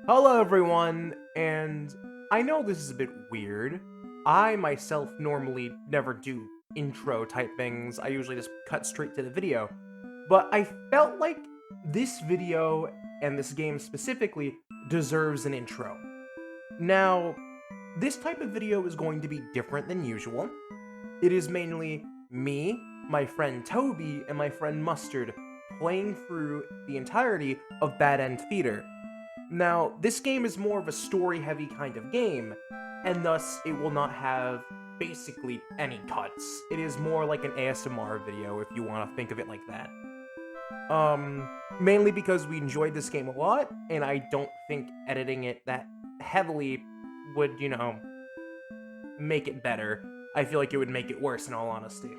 Hello everyone, and I know this is a bit weird. I myself normally never do intro type things. I usually just cut straight to the video. But I felt like this video, and this game specifically, deserves an intro. Now, this type of video is going to be different than usual. It is mainly me, my friend Toby, and my friend Mustard playing through the entirety of End Theater. Now, this game is more of a story-heavy kind of game, and thus it will not have basically any cuts. It is more like an ASMR video, if you want to think of it like that. Mainly because we enjoyed this game a lot, and I don't think editing it that heavily would, make it better. I feel like it would make it worse, in all honesty.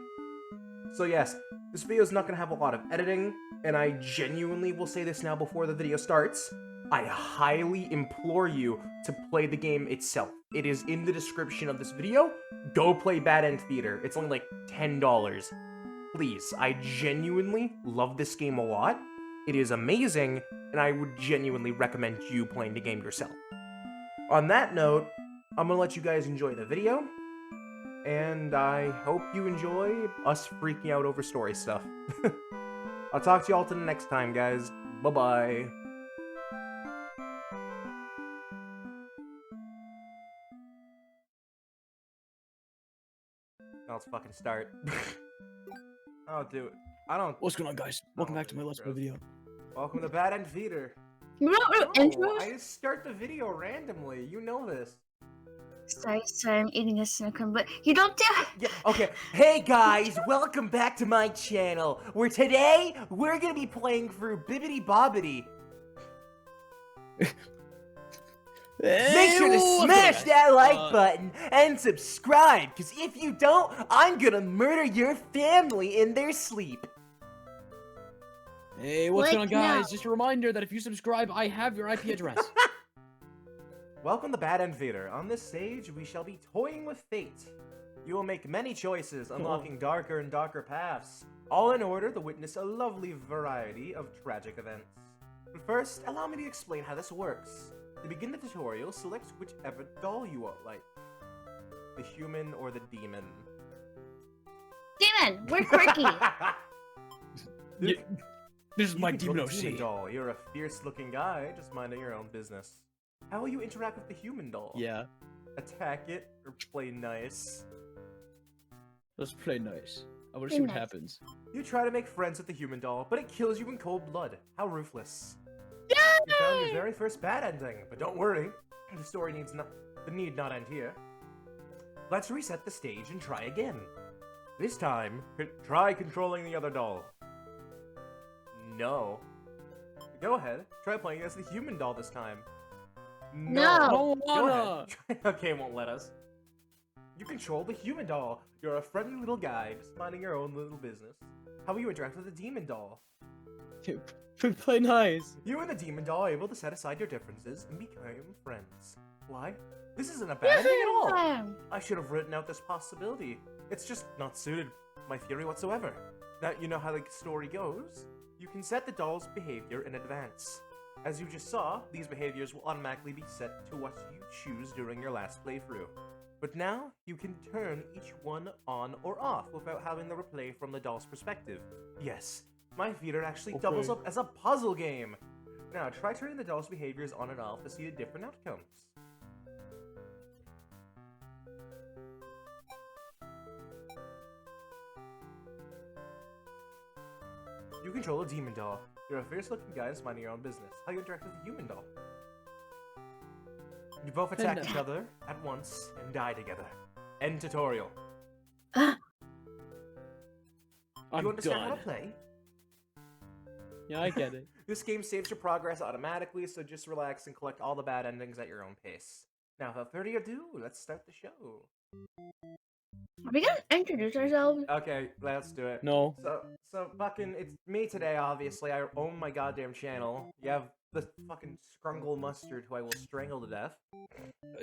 So yes, this video is not going to have a lot of editing, and I genuinely will say this now before the video starts. I highly implore you to play the game itself. It is in the description of this video. Go play End Theater. It's only like $10. Please, I genuinely love this game a lot. It is amazing, and I would genuinely recommend you playing the game yourself. On that note, I'm gonna let you guys enjoy the video, and I hope you enjoy us freaking out over story stuff. I'll talk to you all to the next time, guys. Bye-bye. Now let's fucking start. Oh, dude. What's going on, guys? Welcome back to my Let's Play video. Welcome to End Theater. You don't do intros? I just start the video randomly. You know this. Sorry, I'm eating a cinnamon, but you don't do. Yeah, okay. Hey guys, welcome back to my channel, where today we're gonna be playing through Bibbidi Bobbidi. Make sure to smash that like button and subscribe, because if you don't, I'm gonna murder your family in their sleep. Hey, what's going on, guys? No. Just a reminder that if you subscribe, I have your IP address. Welcome to End Theater. On this stage, we shall be toying with fate. You will make many choices, unlocking darker and darker paths, all in order to witness a lovely variety of tragic events. But first, allow me to explain how this works. To begin the tutorial, select whichever doll you would like. The human or the demon. Demon, we're quirky. This is my You control demon the OC. demon doll. You're a fierce-looking guy, just minding your own business. How will you interact with the human doll? Yeah, Attack it or play nice? let's play nice. I want to see what happens. You try to make friends with the human doll, but it kills you in cold blood. How ruthless. Yay! You found your very first bad ending, but don't worry. The story need not end here. Let's reset the stage and try again. This time, try controlling the other doll. No. Go ahead. Try playing as the human doll this time. No. Go ahead. Okay, it won't let us. You control the human doll. You're a friendly little guy, just minding your own little business. How will you interact with the demon doll? Play nice. You and the demon doll are able to set aside your differences and become friends. Why? This isn't a bad thing at all. I should have written out this possibility. It's just not suited to my theory whatsoever. Now you know how the story goes. You can set the doll's behavior in advance. As you just saw, these behaviors will automatically be set to what you choose during your last playthrough. But now, you can turn each one on or off without having to replay from the doll's perspective. Yes, my theater actually doubles up as a puzzle game. Now, try turning the doll's behaviors on and off to see the different outcomes. You control a demon doll. You're a fierce-looking guy that's minding your own business. How you interact with the human doll? You both attack each other at once and die together. End tutorial. I'm You understand how done. to play? Yeah, I get it. This game saves your progress automatically, so just relax and collect all the bad endings at your own pace. Now, without further ado, let's start the show. Are we gonna introduce ourselves? Okay, let's do it. No. So fucking, it's me today, obviously. I own my goddamn channel. You have the fucking Scrungle Mustard, who I will strangle to death.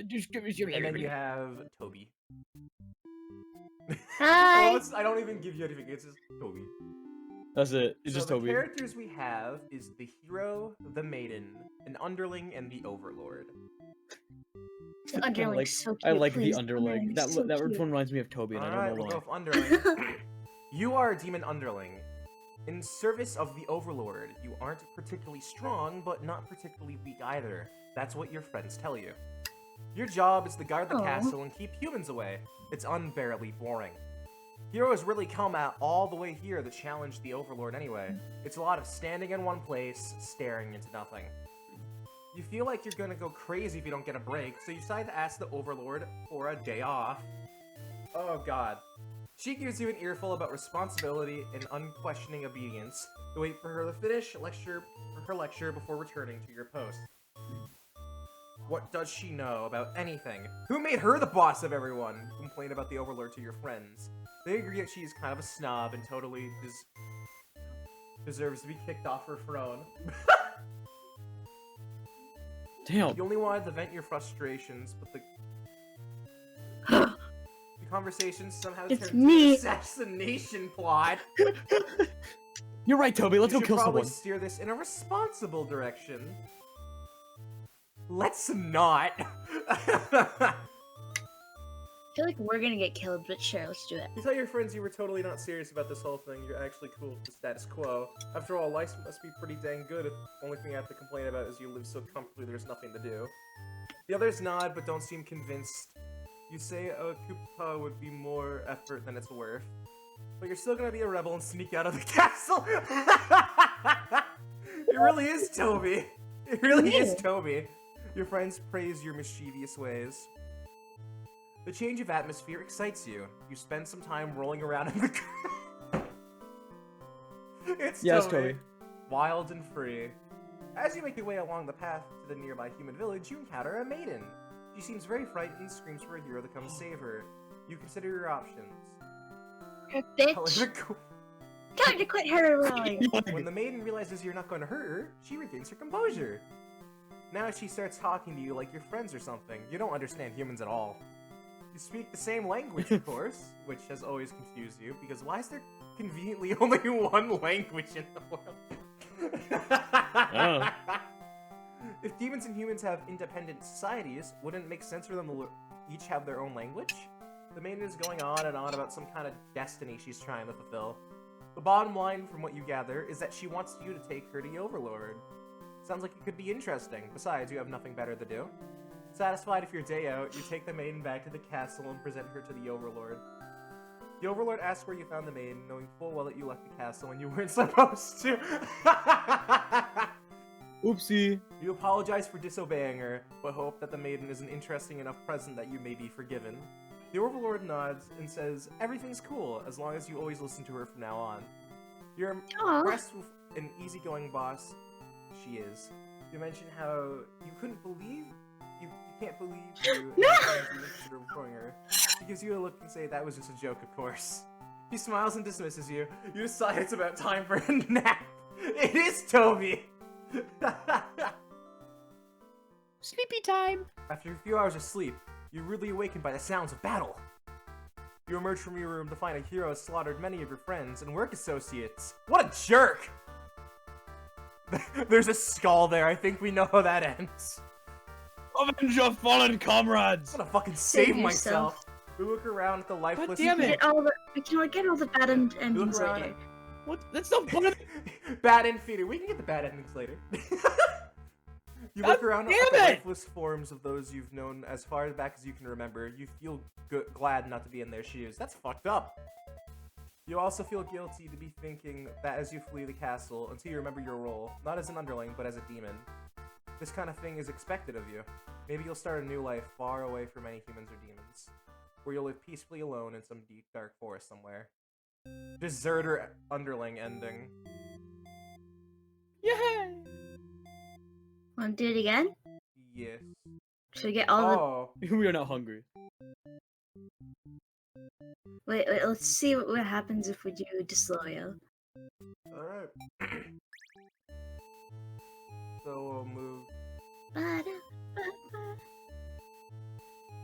Just give me your. And then you have Toby. Hi. I don't even give you anything, it's just Toby. That's it. It's So just the Toby. characters we have is the hero, the maiden, an underling, and the overlord. The Underling's so cute. I like please. the Underling. Underling's so That cute. one reminds me of Toby, and I Alright, don't know we'll why. go with underling. You are a demon underling. In service of the Overlord, you aren't particularly strong, but not particularly weak either. That's what your friends tell you. Your job is to guard the Aw. castle and keep humans away. It's unbearably boring. Heroes really come out all the way here to challenge the Overlord anyway. It's a lot of standing in one place, staring into nothing. You feel like you're gonna go crazy if you don't get a break, so you decide to ask the Overlord for a day off. Oh god. She gives you an earful about responsibility and unquestioning obedience. You wait for her to finish her lecture before returning to your post. What does she know about anything? Who made her the boss of everyone? Complain about the Overlord to your friends. They agree that she's kind of a snob and totally deserves to be kicked off her throne. Damn. You only wanted to vent your frustrations, but the conversation somehow It's turned into me. an assassination plot. You're right, Toby. Let's You go should kill probably someone. steer this in a responsible direction. Let's not. I feel like we're gonna get killed, but sure, let's do it. You tell your friends you were totally not serious about this whole thing. You're actually cool with the status quo. After all, life must be pretty dang good if the only thing I have to complain about is you live so comfortably there's nothing to do. The others nod but don't seem convinced. You say a coup would be more effort than it's worth. But you're still gonna be a rebel and sneak out of the castle! It really is Toby! It really is Toby! Your friends praise your mischievous ways. The change of atmosphere excites you. You spend some time rolling around in the It's Yes, Toby. Toby. Wild and free. As you make your way along the path to the nearby human village, you encounter a maiden. She seems very frightened and screams for a hero to come save her. You consider your options. Bitch, time to quit her role. When the maiden realizes you're not going to hurt her, she regains her composure. Now she starts talking to you like you're friends or something. You don't understand humans at all. You speak the same language, of course, which has always confused you, because why is there conveniently only one language in the world? Oh. If demons and humans have independent societies, wouldn't it make sense for them to each have their own language? The maiden is going on and on about some kind of destiny she's trying to fulfill. The bottom line, from what you gather, is that she wants you to take her to the Overlord. Sounds like it could be interesting. Besides, you have nothing better to do. Satisfied with your day out, you take the maiden back to the castle and present her to the Overlord. The Overlord asks where you found the maiden, knowing full well that you left the castle when you weren't supposed to. Oopsie. You apologize for disobeying her, but hope that the maiden is an interesting enough present that you may be forgiven. The Overlord nods and says, everything's cool, as long as you always listen to her from now on. You're Aw. impressed with an easygoing boss she is. You mention how you couldn't believe, you can't believe you consider reporting her. She gives you a look and say that was just a joke, of course. He smiles and dismisses you. You decide it's about time for a nap. It is Toby! Sleepy time. After a few hours of sleep, you're rudely awakened by the sounds of battle. You emerge from your room to find a hero has slaughtered many of your friends and work associates. What a jerk! There's a skull there. I think we know how that ends. Avenge your fallen comrades. I'm gonna fucking save Save myself. yourself. We look around at the lifeless. damn it. We can get all the bad endings around later. What? That's not funny. Bad end feeder. We can get the bad endings later. You look around at damn the it! lifeless forms of those you've known as far back as you can remember. You feel glad not to be in their shoes. That's fucked up. You also feel guilty to be thinking that as you flee the castle until you remember your role, not as an underling, but as a demon. This kind of thing is expected of you. Maybe you'll start a new life far away from any humans or demons, where you'll live peacefully alone in some deep, dark forest somewhere. Deserter underling ending. Yay! Want to do it again? Yes. Should we get all Oh. We are not hungry. Wait, let's see what happens if we do disloyal. Alright. So we'll move.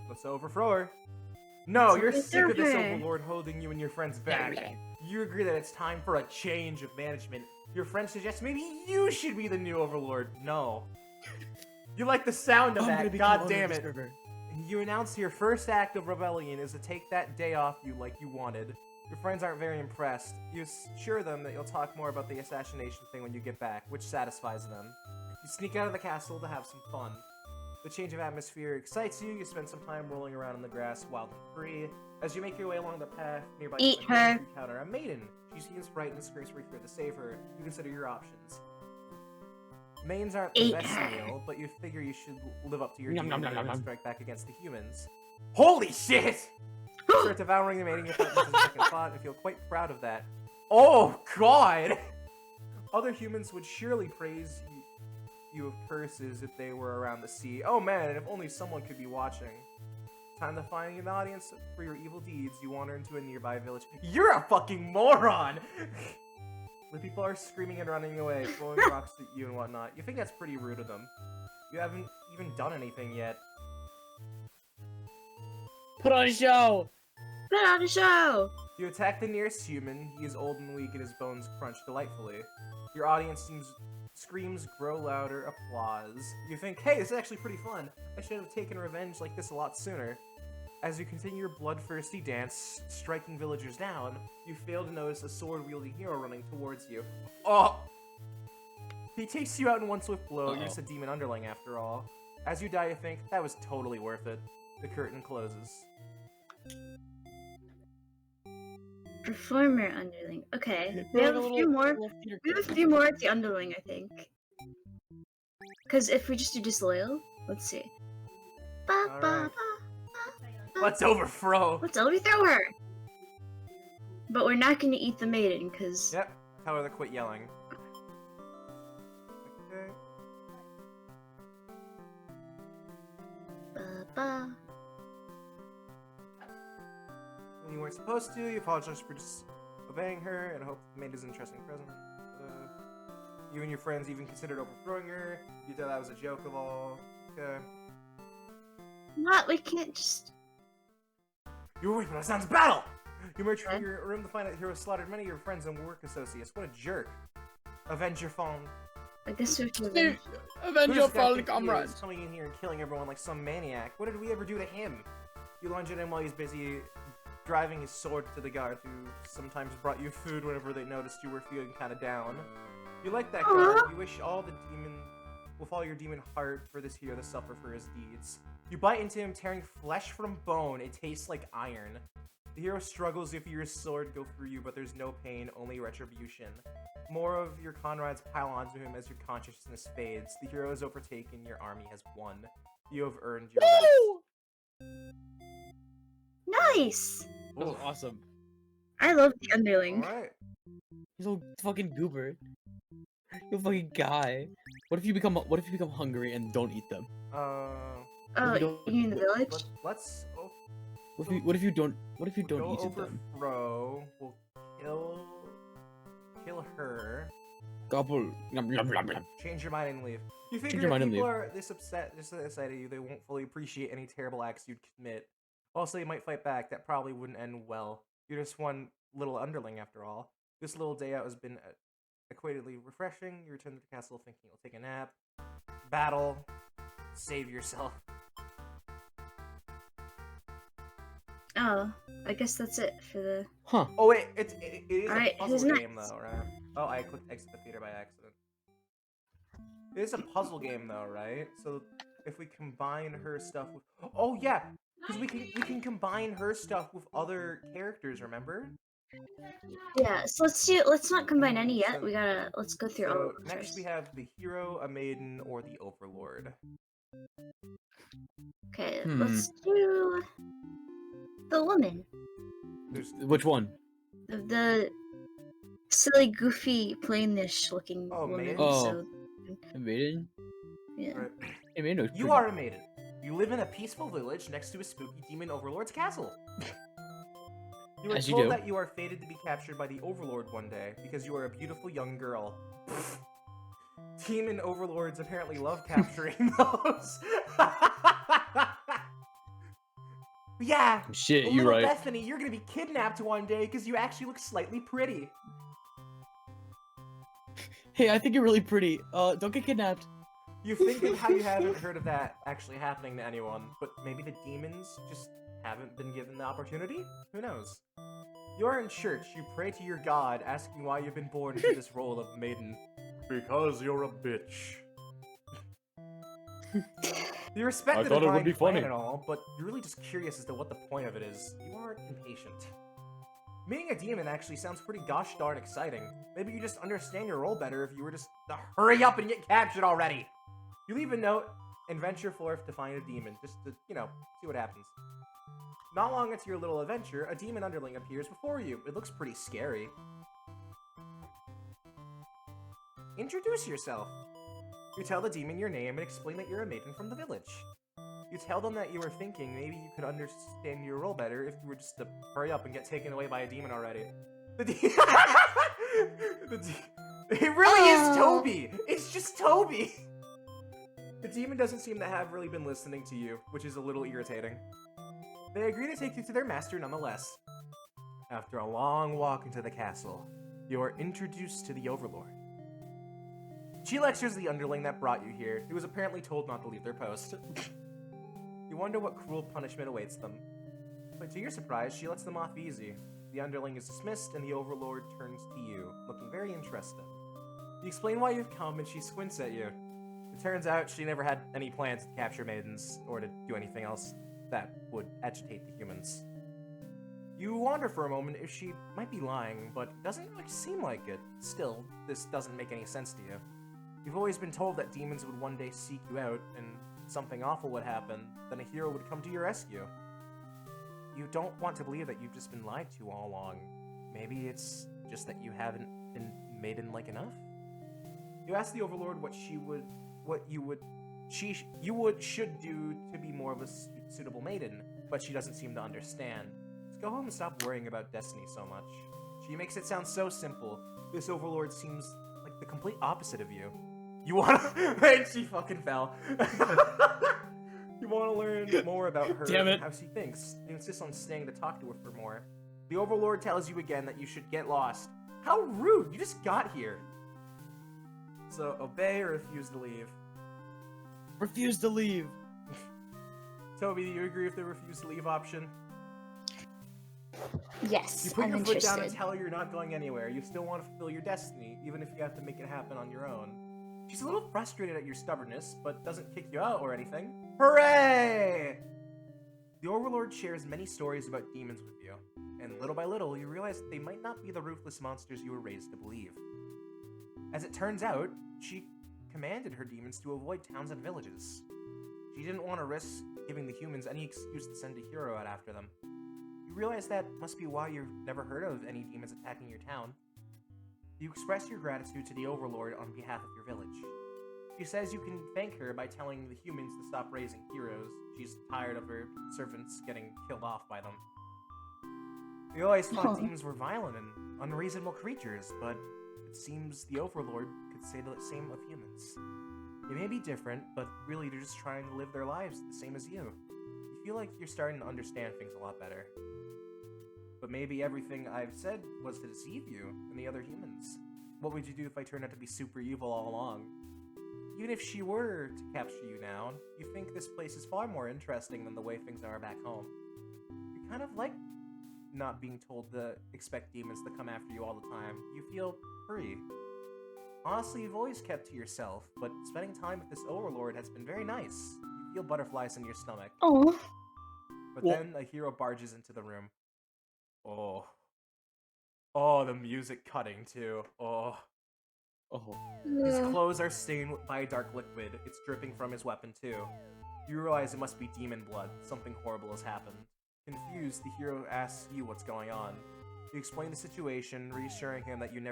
Let's overthrow her. No, you're sick of this Overthrow her. Overlord holding you and your friends back. You agree that it's time for a change of management. Your friend suggests maybe you should be the new Overlord. No. You like the sound of that, god damn it. You announce your first act of rebellion is to take that day off you like you wanted. Your friends aren't very impressed. You assure them that you'll talk more about the assassination thing when you get back, which satisfies them. You sneak out of the castle to have some fun. The change of atmosphere excites you. You spend some time rolling around in the grass, wild and free. As you make your way along the path, nearby Eat you her. encounter a maiden. She seems frightened and screams for you to save her. You consider your options. Maidens aren't the Eat best her. meal, but you figure you should live up to your Nom, nom, duty nom, nom, and nom. strike back against the humans. Holy shit! You start devouring the mating apartments in a second thought and feel quite proud of that. Oh god! Other humans would surely praise you of curses if they were around the sea. Oh man, if only someone could be watching. Time to find an audience for your evil deeds. You wander into a nearby village. You're a fucking moron! The people are screaming and running away, throwing rocks at you and whatnot. You think that's pretty rude of them. You haven't even done anything yet. Put on a show! Put on a show! You attack the nearest human. He is old and weak and his bones crunch delightfully. Your audience screams grow louder, applause. You think, hey, this is actually pretty fun. I should have taken revenge like this a lot sooner. As you continue your bloodthirsty dance, striking villagers down, you fail to notice a sword-wielding hero running towards you. Oh! He takes you out in one swift blow. You're just a demon underling after all. As you die, you think, that was totally worth it. The curtain closes. Performer Underling. Okay. We have a few more. We have a few more at the Underling, I think. Because if we just do disloyal, let's see. Ba, ba, Alright. ba, ba. Let's overthrow! Let's overthrow her! But we're not gonna eat the maiden, because... Yep, tell her to quit yelling. Okay. Ba, ba. When you weren't supposed to, you apologize for disobeying her and hope the maid is an interesting present. You and your friends even considered overthrowing her. You thought that was a joke of all. Okay. What? We can't just... You were waiting for the sounds of battle! You emerge from your room to find out the hero slaughtered many of your friends and work associates. What a jerk. Avenge your fallen. I guess we have to... Dude, avenge Who's your this guy fallen think he is, comrades. coming in here and killing everyone like some maniac. What did we ever do to him? You lunge at him while he's busy driving his sword to the guard, who sometimes brought you food whenever they noticed you were feeling kind of down. You like that guard. You wish all the demon, with all your demon heart, for this hero to suffer for his deeds. You bite into him, tearing flesh from bone. It tastes like iron. The hero struggles if your sword go through you, but there's no pain, only retribution. More of your comrades pile onto him as your consciousness fades. The hero is overtaken, your army has won. You have earned your rest. Nice! That was awesome. I love the Underling. Alright. He's a fucking goober. You fucking guy. What if you become hungry and don't eat them? Oh, we you don't- mean the village? Let's What if you don't eat go them? overthrow. We'll kill her. Gobble. Nom, nom, nom, nom. Change your mind and leave. You Change figure your if mind and people leave. are this upset at you, they won't fully appreciate any terrible acts you'd commit. Also, you might fight back. That probably wouldn't end well. You're just one little underling after all. This little day out has been equatedly refreshing. You return to the castle thinking you'll take a nap. Battle. Save yourself. Oh, I guess that's it for the... Huh. Oh wait, it is Alright, a who's puzzle game next? though, right? Oh, I clicked exit the theater by accident. It is a puzzle game though, right? So if we combine her stuff with... Oh yeah! Because we can combine her stuff with other characters, remember? Yeah, so let's not combine any yet. Let's go through all So of them next first. we have the hero, a maiden, or the overlord. Okay, let's do the woman. There's Which one? The silly, goofy, plainish looking Oh, woman. Maiden? Oh. So, A maiden? yeah. right. Hey, maiden was You pretty. are a maiden. You live in a peaceful village next to a spooky demon overlord's castle. You are As you told do. that you are fated to be captured by the overlord one day because you are a beautiful young girl. Demon overlords apparently love capturing those. Yeah, Shit, well, you're little right. Bethany, you're gonna be kidnapped one day because you actually look slightly pretty. Hey, I think you're really pretty. Don't get kidnapped. You think of how you haven't heard of that actually happening to anyone, but maybe the demons just haven't been given the opportunity? Who knows? You're in church, you pray to your god, asking why you've been born into this role of maiden. Because you're a bitch. You respect I the thought it would divine be plan funny. and all, but you're really just curious as to what the point of it is. You are impatient. Meeting a demon actually sounds pretty gosh darn exciting. Maybe you just understand your role better if you were just to hurry up and get captured already. You leave a note and venture forth to find a demon, just to, see what happens. Not long into your little adventure, a demon underling appears before you. It looks pretty scary. Introduce yourself. You tell the demon your name and explain that you're a maiden from the village. You tell them that you were thinking maybe you could understand your role better if you were just to hurry up and get taken away by a demon already. It really is Toby! It's just Toby! The demon doesn't seem to have really been listening to you, which is a little irritating. They agree to take you to their master nonetheless. After a long walk into the castle, you are introduced to the Overlord. She lectures the underling that brought you here, who was apparently told not to leave their post. You wonder what cruel punishment awaits them. But to your surprise, she lets them off easy. The underling is dismissed, and the Overlord turns to you, looking very interested. You explain why you've come, and she squints at you. It turns out she never had any plans to capture maidens, or to do anything else that would agitate the humans. You wonder for a moment if she might be lying, but it doesn't really seem like it. Still, this doesn't make any sense to you. You've always been told that demons would one day seek you out, and something awful would happen, then a hero would come to your rescue. You don't want to believe that you've just been lied to all along. Maybe it's just that you haven't been maiden-like enough? You ask the Overlord what you should do to be more of a suitable maiden, but she doesn't seem to understand. Just go home and stop worrying about destiny so much. She makes it sound so simple. This Overlord seems like the complete opposite of you. You wanna- and she fucking fell. You wanna learn more about her and how she thinks. You insist on staying to talk to her for more. The Overlord tells you again that you should get lost. How rude! You just got here. So, obey or refuse to leave. Refuse to leave. Toby, do you agree with the refuse to leave option? Yes, You put I'm your foot down and interested. tell her you're not going anywhere. You still want to fulfill your destiny, even if you have to make it happen on your own. She's a little frustrated at your stubbornness, but doesn't kick you out or anything. Hooray! The Overlord shares many stories about demons with you, and little by little, you realize that they might not be the ruthless monsters you were raised to believe. As it turns out, she commanded her demons to avoid towns and villages. She didn't want to risk giving the humans any excuse to send a hero out after them. You realize that must be why you've never heard of any demons attacking your town. You express your gratitude to the Overlord on behalf of your village. She says you can thank her by telling the humans to stop raising heroes. She's tired of her servants getting killed off by them. We always thought demons were violent and unreasonable creatures, but it seems the Overlord could say the same of humans. They may be different, but really they're just trying to live their lives the same as you. You feel like you're starting to understand things a lot better. But maybe everything I've said was to deceive you and the other humans. What would you do if I turned out to be super evil all along? Even if she were to capture you now, you think this place is far more interesting than the way things are back home. You kind of like not being told to expect demons to come after you all the time. You feel free. Honestly, you've always kept to yourself, but spending time with this Overlord has been very nice. You feel butterflies in your stomach. Oh. But then a hero barges into the room. Oh. Oh, the music cutting too. Oh. Oh. His clothes are stained by a dark liquid. It's dripping from his weapon too. You realize it must be demon blood. Something horrible has happened. Confused, the hero asks you what's going on. You explain the situation, reassuring him that you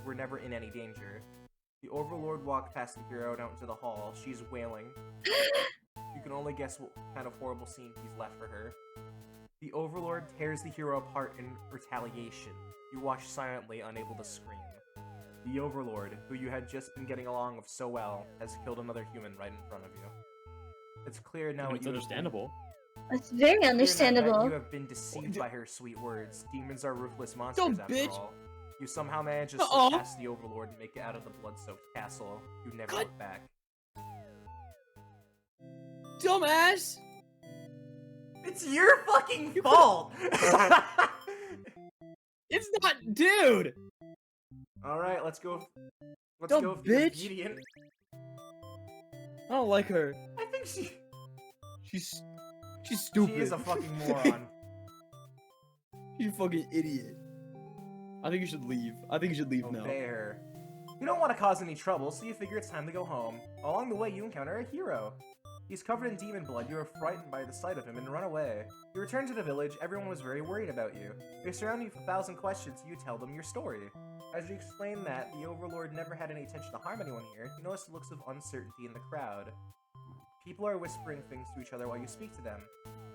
were never in any danger. The Overlord walked past the hero and out into the hall. She's wailing. You can only guess what kind of horrible scene he's left for her. The Overlord tears the hero apart in retaliation. You watch silently, unable to scream. The Overlord, who you had just been getting along with so well, has killed another human right in front of you. It's clear now It's understandable. It's very Fear not that understandable. you have been deceived by her sweet words. Demons are ruthless monsters after bitch. all. You somehow manage to Uh-oh. slip past the Overlord and make it out of the blood-soaked castle. You never God. look back. Dumbass! It's your fucking fault! It's not, dude! Alright, let's go. Let's Dumb go with bitch. the obedient. I don't like her. I think She's stupid. she is a fucking moron. She's a fucking idiot. I think you should leave. I think you should leave now. Obey her. You don't want to cause any trouble, so you figure it's time to go home. Along the way, you encounter a hero. He's covered in demon blood. You are frightened by the sight of him and run away. You return to the village. Everyone was very worried about you. They surround you with 1,000 questions, so you tell them your story. As you explain that the Overlord never had any intention to harm anyone here, you notice looks of uncertainty in the crowd. People are whispering things to each other while you speak to them.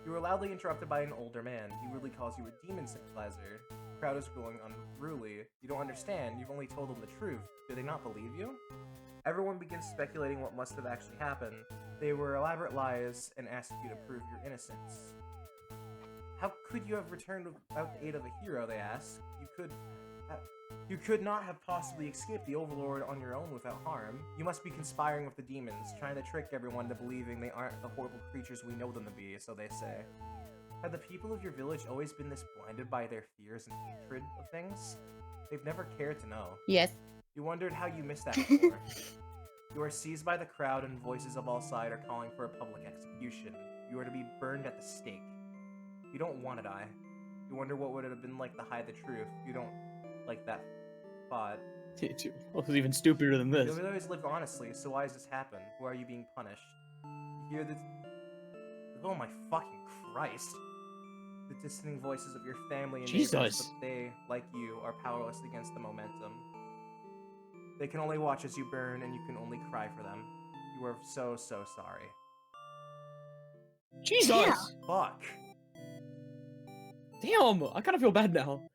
You are loudly interrupted by an older man. He really calls you a demon sympathizer. The crowd is growing unruly. You don't understand. You've only told them the truth. Do they not believe you? Everyone begins speculating what must have actually happened. They were elaborate lies and asked you to prove your innocence. How could you have returned without the aid of a hero, they ask. You could not have possibly escaped the Overlord on your own without harm. You must be conspiring with the demons, trying to trick everyone to believing they aren't the horrible creatures we know them to be, so they say. Have the people of your village always been this blinded by their fears and hatred of things? They've never cared to know. Yes. You wondered how you missed that before. You are seized by the crowd and voices of all sides are calling for a public execution. You are to be burned at the stake. You don't want to die. You wonder what would it have been like to hide the truth. You don't like that thought. Well, it's even stupider than this. You've always lived honestly, so why has this happened? Why are you being punished? You hear this... Oh my fucking Christ. The dissenting voices of your family and neighbors, Jesus. but they, like you, are powerless against the momentum. They can only watch as you burn, and you can only cry for them. You are so, so sorry. Jesus! Yeah. Fuck. Damn! I kind of feel bad now.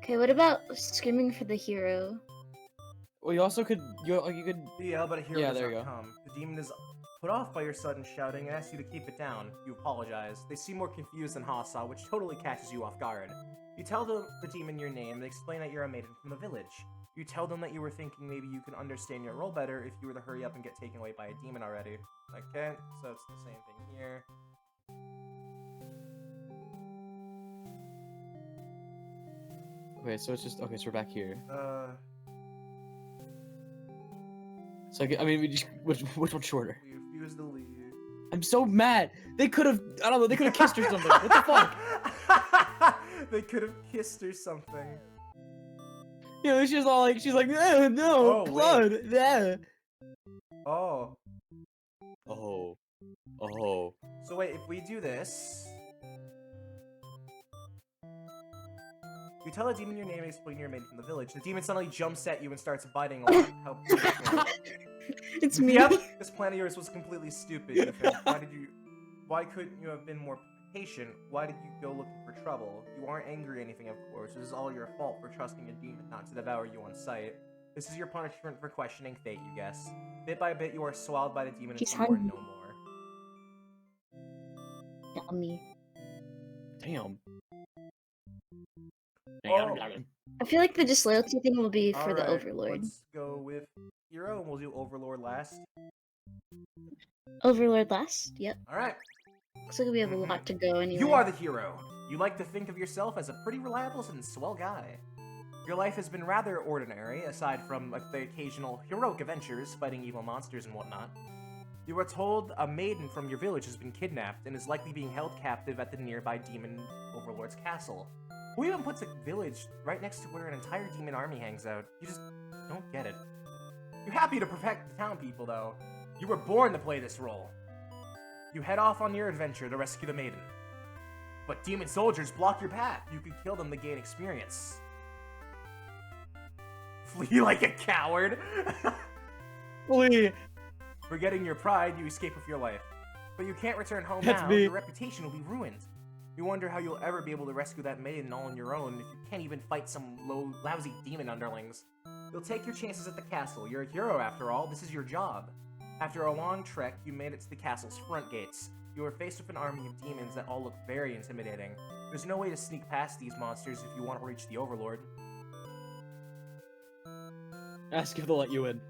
Okay, what about screaming for the hero? Well, you also could... You could... Yeah, but a hero Yeah, does there you not go. come. The demon is put off by your sudden shouting and asks you to keep it down. You apologize. They seem more confused than hostile, which totally catches you off guard. You tell the demon your name and explain that you're a maiden from the village. You tell them that you were thinking maybe you could understand your role better if you were to hurry up and get taken away by a demon already. Okay, so it's the same thing here. Okay, so it's just... Okay, so we're back here. So, I mean, which one's shorter? We refuse to leave. I'm so mad! They could have... I don't know, they could have kissed or something. What the fuck? They could have kissed or something. You know, she's all like... She's like, no, Oh, blood! Yeah. Oh. Oh. Oh. So wait, if we do this... You tell the demon your name and explain you're made from the village. The demon suddenly jumps at you and starts biting on how It's me. Yep, this plan of yours was completely stupid, Ethan. Why couldn't you have been more patient? Why did you go looking for trouble? You aren't angry or anything, of course. This is all your fault for trusting a demon not to devour you on sight. This is your punishment for questioning fate, you guess. Bit by bit, you are swallowed by the demon He's until you are hungry. no more. Yummy. Damn. Oh. I feel like the disloyalty thing will be for the Alright, Overlord. let's go with Hero, and we'll do Overlord last. Overlord last? Yep. Alright. Looks like we have a lot to go anyway. You are the hero. You like to think of yourself as a pretty reliable and swell guy. Your life has been rather ordinary, aside from the occasional heroic adventures fighting evil monsters and whatnot. You are told a maiden from your village has been kidnapped and is likely being held captive at the nearby demon Overlord's castle. Who even puts a village right next to where an entire demon army hangs out? You just don't get it. You're happy to protect the town people, though. You were born to play this role. You head off on your adventure to rescue the maiden. But demon soldiers block your path. You could kill them to gain experience. Flee like a coward. Flee. Forgetting your pride, you escape with your life. But you can't return home That's now. me. Your reputation will be ruined. You wonder how you'll ever be able to rescue that maiden all on your own if you can't even fight some lousy demon underlings. You'll take your chances at the castle. You're a hero after all. This is your job. After a long trek, you made it to the castle's front gates. You were faced with an army of demons that all look very intimidating. There's no way to sneak past these monsters if you want to reach the Overlord. Ask if they'll let you in.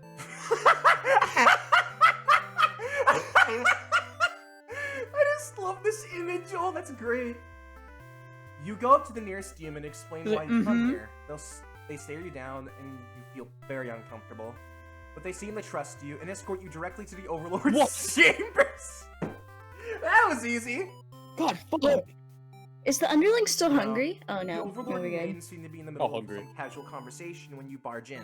I just love this image. Oh, that's great. You go up to the nearest demon and explain why you come here. They stare you down and you feel very uncomfortable. But they seem to trust you and escort you directly to the Overlord's chambers. That was easy. God, fuck. Is the Underling still hungry? Oh The no. Overlord No, and we're Maiden good. seem to be in the middle of some casual conversation when you barge in.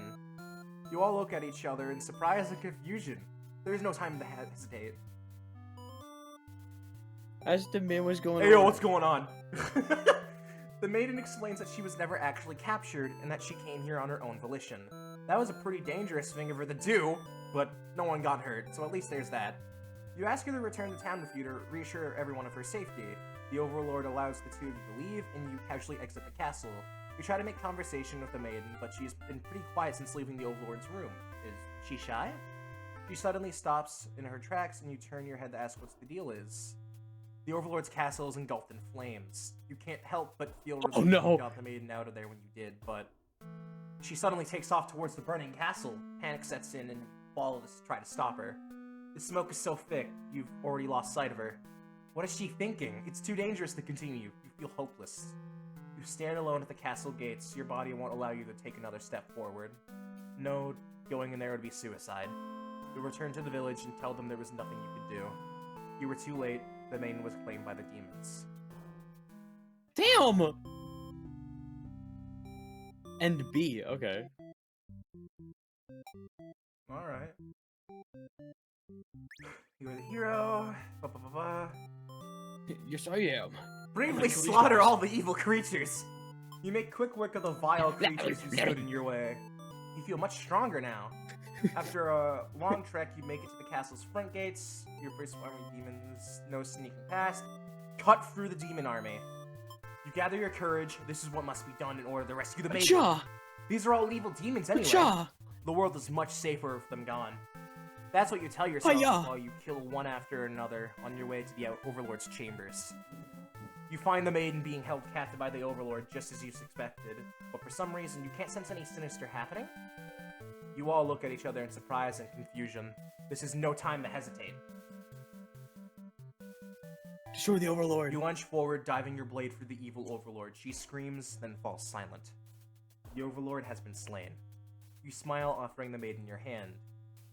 You all look at each other in surprise and confusion. There's no time to hesitate. As the man was going Hey, yo, on. what's going on? The Maiden explains that she was never actually captured and that she came here on her own volition. That was a pretty dangerous thing of her to do, but no one got hurt, so at least there's that. You ask her to return to town with you to reassure everyone of her safety. The Overlord allows the two of you to leave, and you casually exit the castle. You try to make conversation with the Maiden, but she's been pretty quiet since leaving the Overlord's room. Is she shy? She suddenly stops in her tracks, and you turn your head to ask what the deal is. The Overlord's castle is engulfed in flames. You can't help but feel relief you got the Maiden out of there when you did, but she suddenly takes off towards the burning castle. Panic sets in, and you follow to try to stop her. The smoke is so thick, you've already lost sight of her. What is she thinking? It's too dangerous to continue. You feel hopeless. You stand alone at the castle gates. Your body won't allow you to take another step forward. No, going in there would be suicide. You return to the village and tell them there was nothing you could do. You were too late. The Maiden was claimed by the demons. Damn! And B, okay. Alright. You are the hero. Ba -ba -ba -ba. Yes, I am. Bravely slaughter all the evil creatures. You make quick work of the vile creatures who stood in your way. You feel much stronger now. After a long trek, you make it to the castle's front gates. Your first army of demons, no sneaking past. Cut through the demon army. You gather your courage. This is what must be done in order to rescue the Maiden. Acha! These are all evil demons anyway. Acha! The world is much safer with them gone. That's what you tell yourself while you kill one after another on your way to the Overlord's chambers. You find the Maiden being held captive by the Overlord just as you suspected, but for some reason you can't sense any sinister happening. You all look at each other in surprise and confusion. This is no time to hesitate. Destroy the Overlord. You lunge forward, diving your blade through the evil Overlord. She screams, then falls silent. The Overlord has been slain. You smile, offering the Maiden your hand.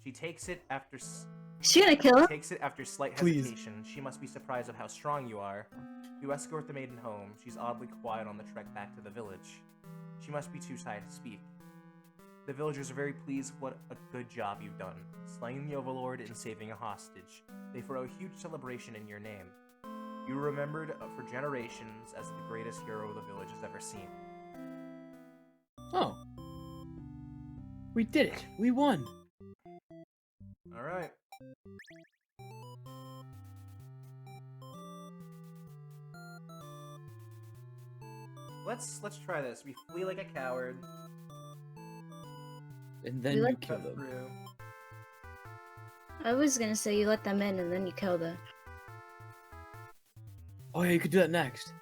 She takes it after she gonna kill him? Takes it after slight hesitation. She must be surprised at how strong you are. You escort the Maiden home. She's oddly quiet on the trek back to the village. She must be too tired to speak. The villagers are very pleased with what a good job you've done, slaying the Overlord and saving a hostage. They throw a huge celebration in your name. You are remembered for generations as the greatest hero the village has ever seen. Oh. We did it. We won. Alright. Let's try this. We flee like a coward. And then you kill them. Through. I was gonna say you let them in and then you kill them. Oh yeah, you could do that next.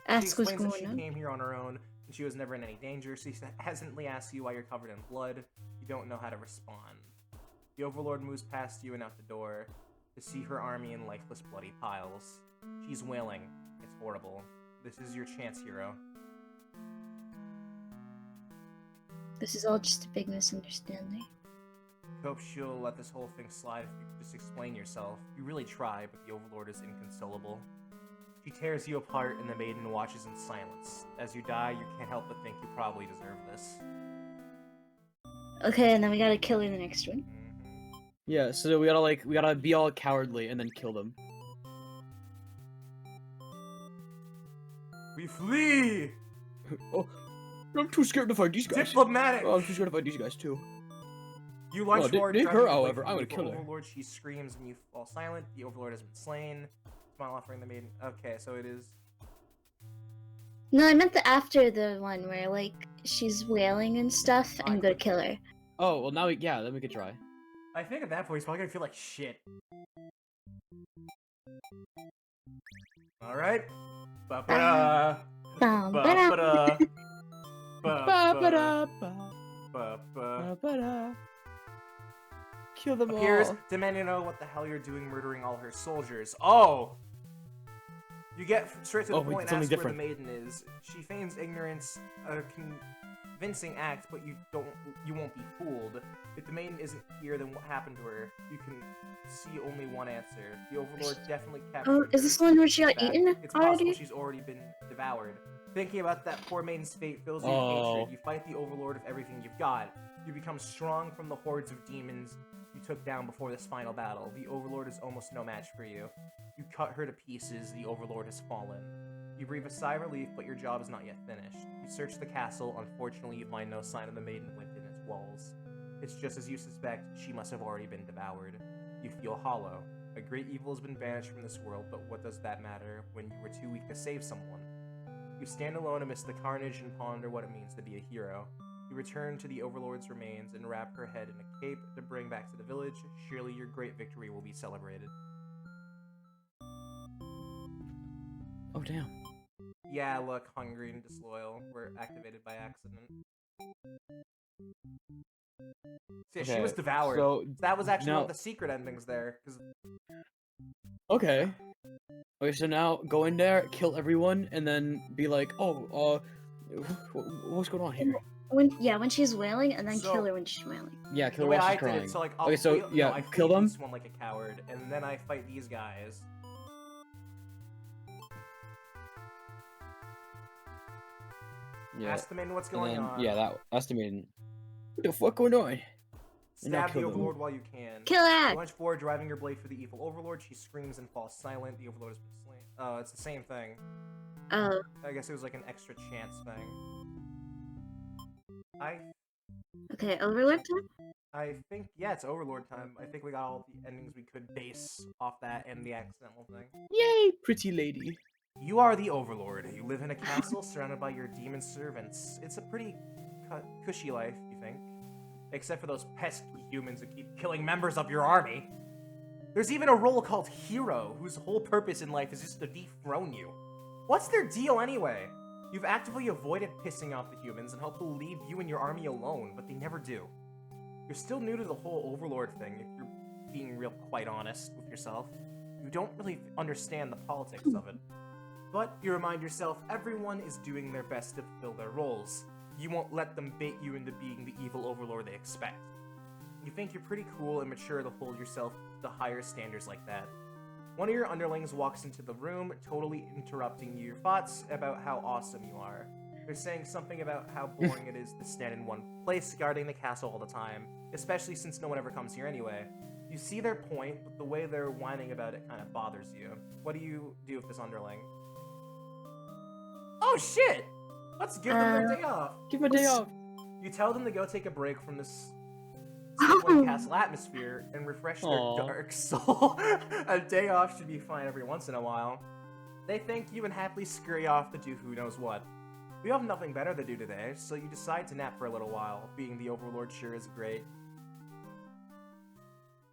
Ask what's She going explains that on. she came here on her own and she was never in any danger. She hesitantly asks you why you're covered in blood. You don't know how to respond. The Overlord moves past you and out the door to see her army in lifeless, bloody piles. She's wailing. It's horrible. This is your chance, hero. This is all just a big misunderstanding. Hope she'll let this whole thing slide if you just explain yourself. You really try, but the Overlord is inconsolable. She tears you apart and the Maiden watches in silence. As you die, you can't help but think you probably deserve this. Okay, and then we gotta kill her in the next one. Yeah, so we gotta be all cowardly and then kill them. We flee! Oh, I'm too scared to fight these guys. Diplomatic! Oh, I'm too scared to fight these guys too. You lunge forward, her, driving the blade however, through I'm the gonna kill her. Overlord. She screams and you fall silent. The Overlord has been slain. Smile offering the Maiden. Okay, so it is... No, I meant the after the one where like she's wailing and stuff and go to kill her. Oh, well now yeah, then we could try. I think at that point he's probably gonna feel like shit. Alright. Ba-ba-da. Ba-ba-da. Ba-ba-da. Ba-ba. Kill them Appears all. demanding to know what the hell you're doing murdering all her soldiers. Oh! You get straight to the point and ask where the Maiden is. She feigns ignorance, a convincing act, but you won't be fooled. If the Maiden isn't here, then what happened to her? You can see only one answer. The Overlord definitely captured her. Is this the one where she got eaten It's already? possible she's already been devoured. Thinking about that poor Maiden's fate fills you with hatred. You fight the Overlord of everything you've got. You become strong from the hordes of demons you took down before this final battle. The Overlord is almost no match for you. You cut her to pieces, the Overlord has fallen. You breathe a sigh of relief, but your job is not yet finished. You search the castle, unfortunately you find no sign of the Maiden within its walls. It's just as you suspect, she must have already been devoured. You feel hollow. A great evil has been banished from this world, but what does that matter when you were too weak to save someone? You stand alone amidst the carnage and ponder what it means to be a hero. You return to the Overlord's remains and wrap her head in a cape to bring back to the village. Surely your great victory will be celebrated. Oh, damn. Yeah, look, hungry and disloyal were activated by accident. See, she was devoured. So that was actually one of the secret endings there. Okay. Okay, so now go in there, kill everyone, and then be like, oh, what's going on here? When she's wailing, and then kill her when she's wailing. Yeah, kill her while she's crying. So, like, okay, so yeah, I kill them. This one like a coward, and then I fight these guys. Yeah. Ask the Maiden what's going on. Yeah, that's the Maiden. What the fuck going on? Stab the Overlord while you can. Kill it! You lunge forward, driving your blade for the evil Overlord. She screams and falls silent. The Overlord has been slain. Oh, it's the same thing. Oh. I guess it was like an extra chance thing. Okay, Overlord time? I think, yeah, it's Overlord time. I think we got all the endings we could base off that and the accidental thing. Yay, pretty lady. You are the Overlord. You live in a castle surrounded by your demon servants. It's a pretty cushy life, you think. Except for those pesky humans who keep killing members of your army. There's even a role called Hero, whose whole purpose in life is just to dethrone you. What's their deal anyway? You've actively avoided pissing off the humans and hoped to leave you and your army alone, but they never do. You're still new to the whole Overlord thing, if you're being real quite honest with yourself. You don't really understand the politics of it. But you remind yourself everyone is doing their best to fulfill their roles. You won't let them bait you into being the evil Overlord they expect. You think you're pretty cool and mature to hold yourself to higher standards like that. One of your underlings walks into the room, totally interrupting your thoughts about how awesome you are. They're saying something about how boring it is to stand in one place guarding the castle all the time, especially since no one ever comes here anyway. You see their point, but the way they're whining about it kind of bothers you. What do you do with this underling? Oh shit! Let's give them their day off. Give them a day off. You tell them to go take a break from this White Castle atmosphere and refresh their dark soul. A day off should be fine every once in a while. They thank you and happily scurry off to do who knows what. You have nothing better to do today, so you decide to nap for a little while. Being the Overlord sure is great.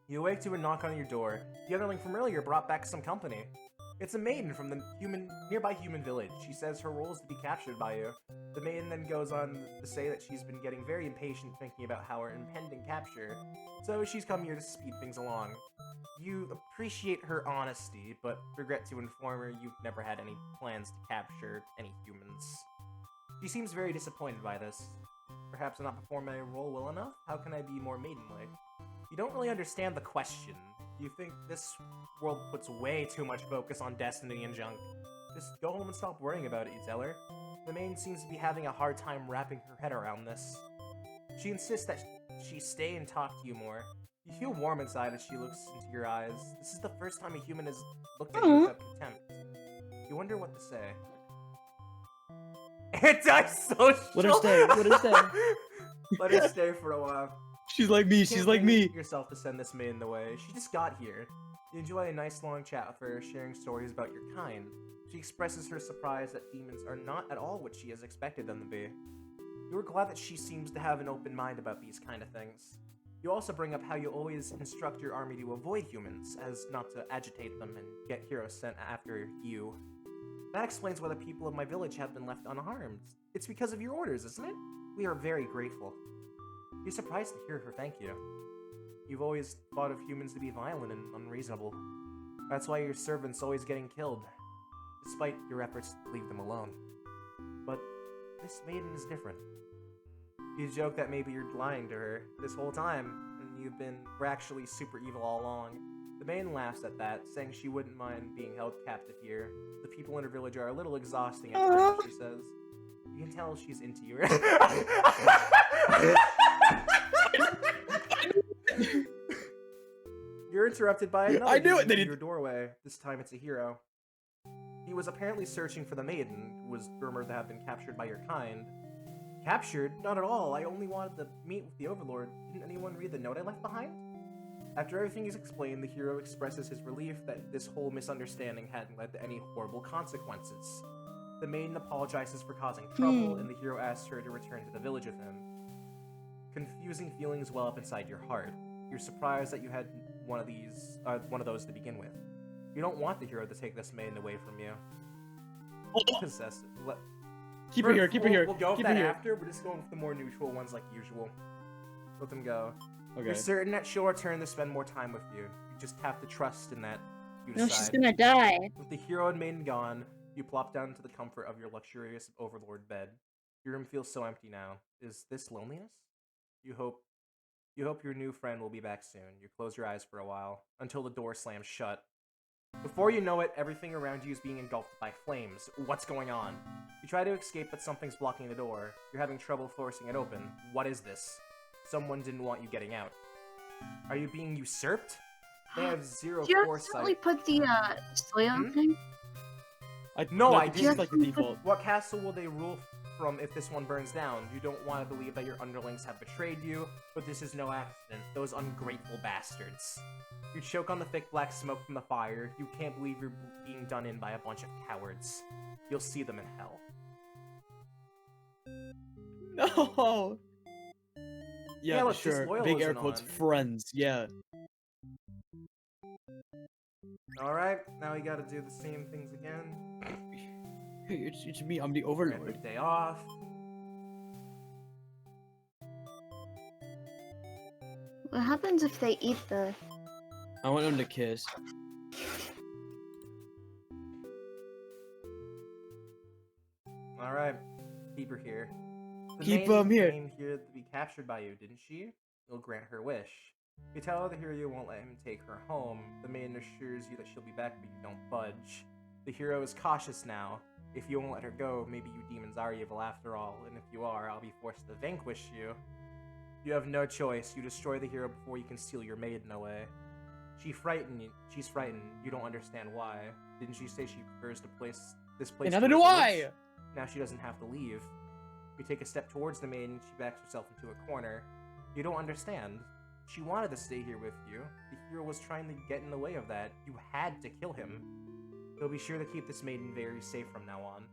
You awake to a knock on your door. The underling from earlier brought back some company. It's a maiden from the nearby human village. She says her role is to be captured by you. The maiden then goes on to say that she's been getting very impatient thinking about how her impending capture, so she's come here to speed things along. You appreciate her honesty, but regret to inform her you've never had any plans to capture any humans. She seems very disappointed by this. Perhaps I'm not performing my role well enough? How can I be more maiden-like? You don't really understand the question. You think this world puts way too much focus on destiny and junk. Just go home and stop worrying about it, you tell her. The maiden seems to be having a hard time wrapping her head around this. She insists that she stay and talk to you more. You feel warm inside as she looks into your eyes. This is the first time a human has looked at you without contempt. You wonder what to say. Antisocial! Let her stay, let her stay. Let her stay for a while. She's like me, she's like me. Yourself to send this maiden away. She just got here. You enjoy a nice long chat with her, sharing stories about your kind. She expresses her surprise that demons are not at all what she has expected them to be. You were glad that she seems to have an open mind about these kind of things. You also bring up how you always instruct your army to avoid humans, as not to agitate them and get heroes sent after you. That explains why the people of my village have been left unharmed. It's because of your orders, isn't it? We are very grateful. You're surprised to hear her thank you. You've always thought of humans to be violent and unreasonable. That's why your servant's always getting killed, despite your efforts to leave them alone. But this maiden is different. You joke that maybe you're lying to her this whole time, and we're actually super evil all along. The maiden laughs at that, saying she wouldn't mind being held captive here. The people in her village are a little exhausting at times, she says. You can tell she's into you. You're interrupted by another dude in your doorway. This time it's a hero. He was apparently searching for the maiden, who was rumored to have been captured by your kind. Captured? Not at all. I only wanted to meet with the Overlord. Didn't anyone read the note I left behind? After everything is explained, the hero expresses his relief that this whole misunderstanding hadn't led to any horrible consequences. The maiden apologizes for causing trouble, and the hero asks her to return to the village with him. Confusing feelings well up inside your heart. You're surprised that you had one of those to begin with. You don't want the hero to take this maiden away from you. Possessive. Keep her here, keep her here. We'll go with that after. We're just going with the more neutral ones like usual. Let them go. Okay. You're certain that she'll return to spend more time with you. You just have to trust in that. You decide. No, she's gonna die. With the hero and maiden gone, you plop down into the comfort of your luxurious Overlord bed. Your room feels so empty now. Is this loneliness? You hope your new friend will be back soon. You close your eyes for a while, until the door slams shut. Before you know it, everything around you is being engulfed by flames. What's going on? You try to escape, but something's blocking the door. You're having trouble forcing it open. What is this? Someone didn't want you getting out. Are you being usurped? They have zero foresight. Do you put the soil thing? No, I didn't. Like the default. What castle will they rule from if this one burns down? You don't want to believe that your underlings have betrayed you, but this is no accident. Those ungrateful bastards. You choke on the thick black smoke from the fire. You can't believe you're being done in by a bunch of cowards. You'll see them in hell. No! Yeah, look, sure. disloyal Big air isn't quotes, on. friends, yeah. Alright, now we gotta do the same things again. Hey, it's me, I'm the Grant Overlord. the day off. What happens if they eat the... I want them to kiss. Alright, keep her here. The Keep maiden here. came here to be captured by you, didn't she? You'll grant her wish. You tell the hero you won't let him take her home. The maiden assures you that she'll be back, but you don't budge. The hero is cautious now. If you won't let her go, maybe you demons are evil after all, and if you are, I'll be forced to vanquish you. You have no choice. You destroy the hero before you can steal your maiden away. She's frightened. You don't understand why. Didn't she say she prefers this place? And neither do I! Now she doesn't have to leave. You take a step towards the maiden, she backs herself into a corner. You don't understand. She wanted to stay here with you. The hero was trying to get in the way of that. You had to kill him. You'll be sure to keep this maiden very safe from now on.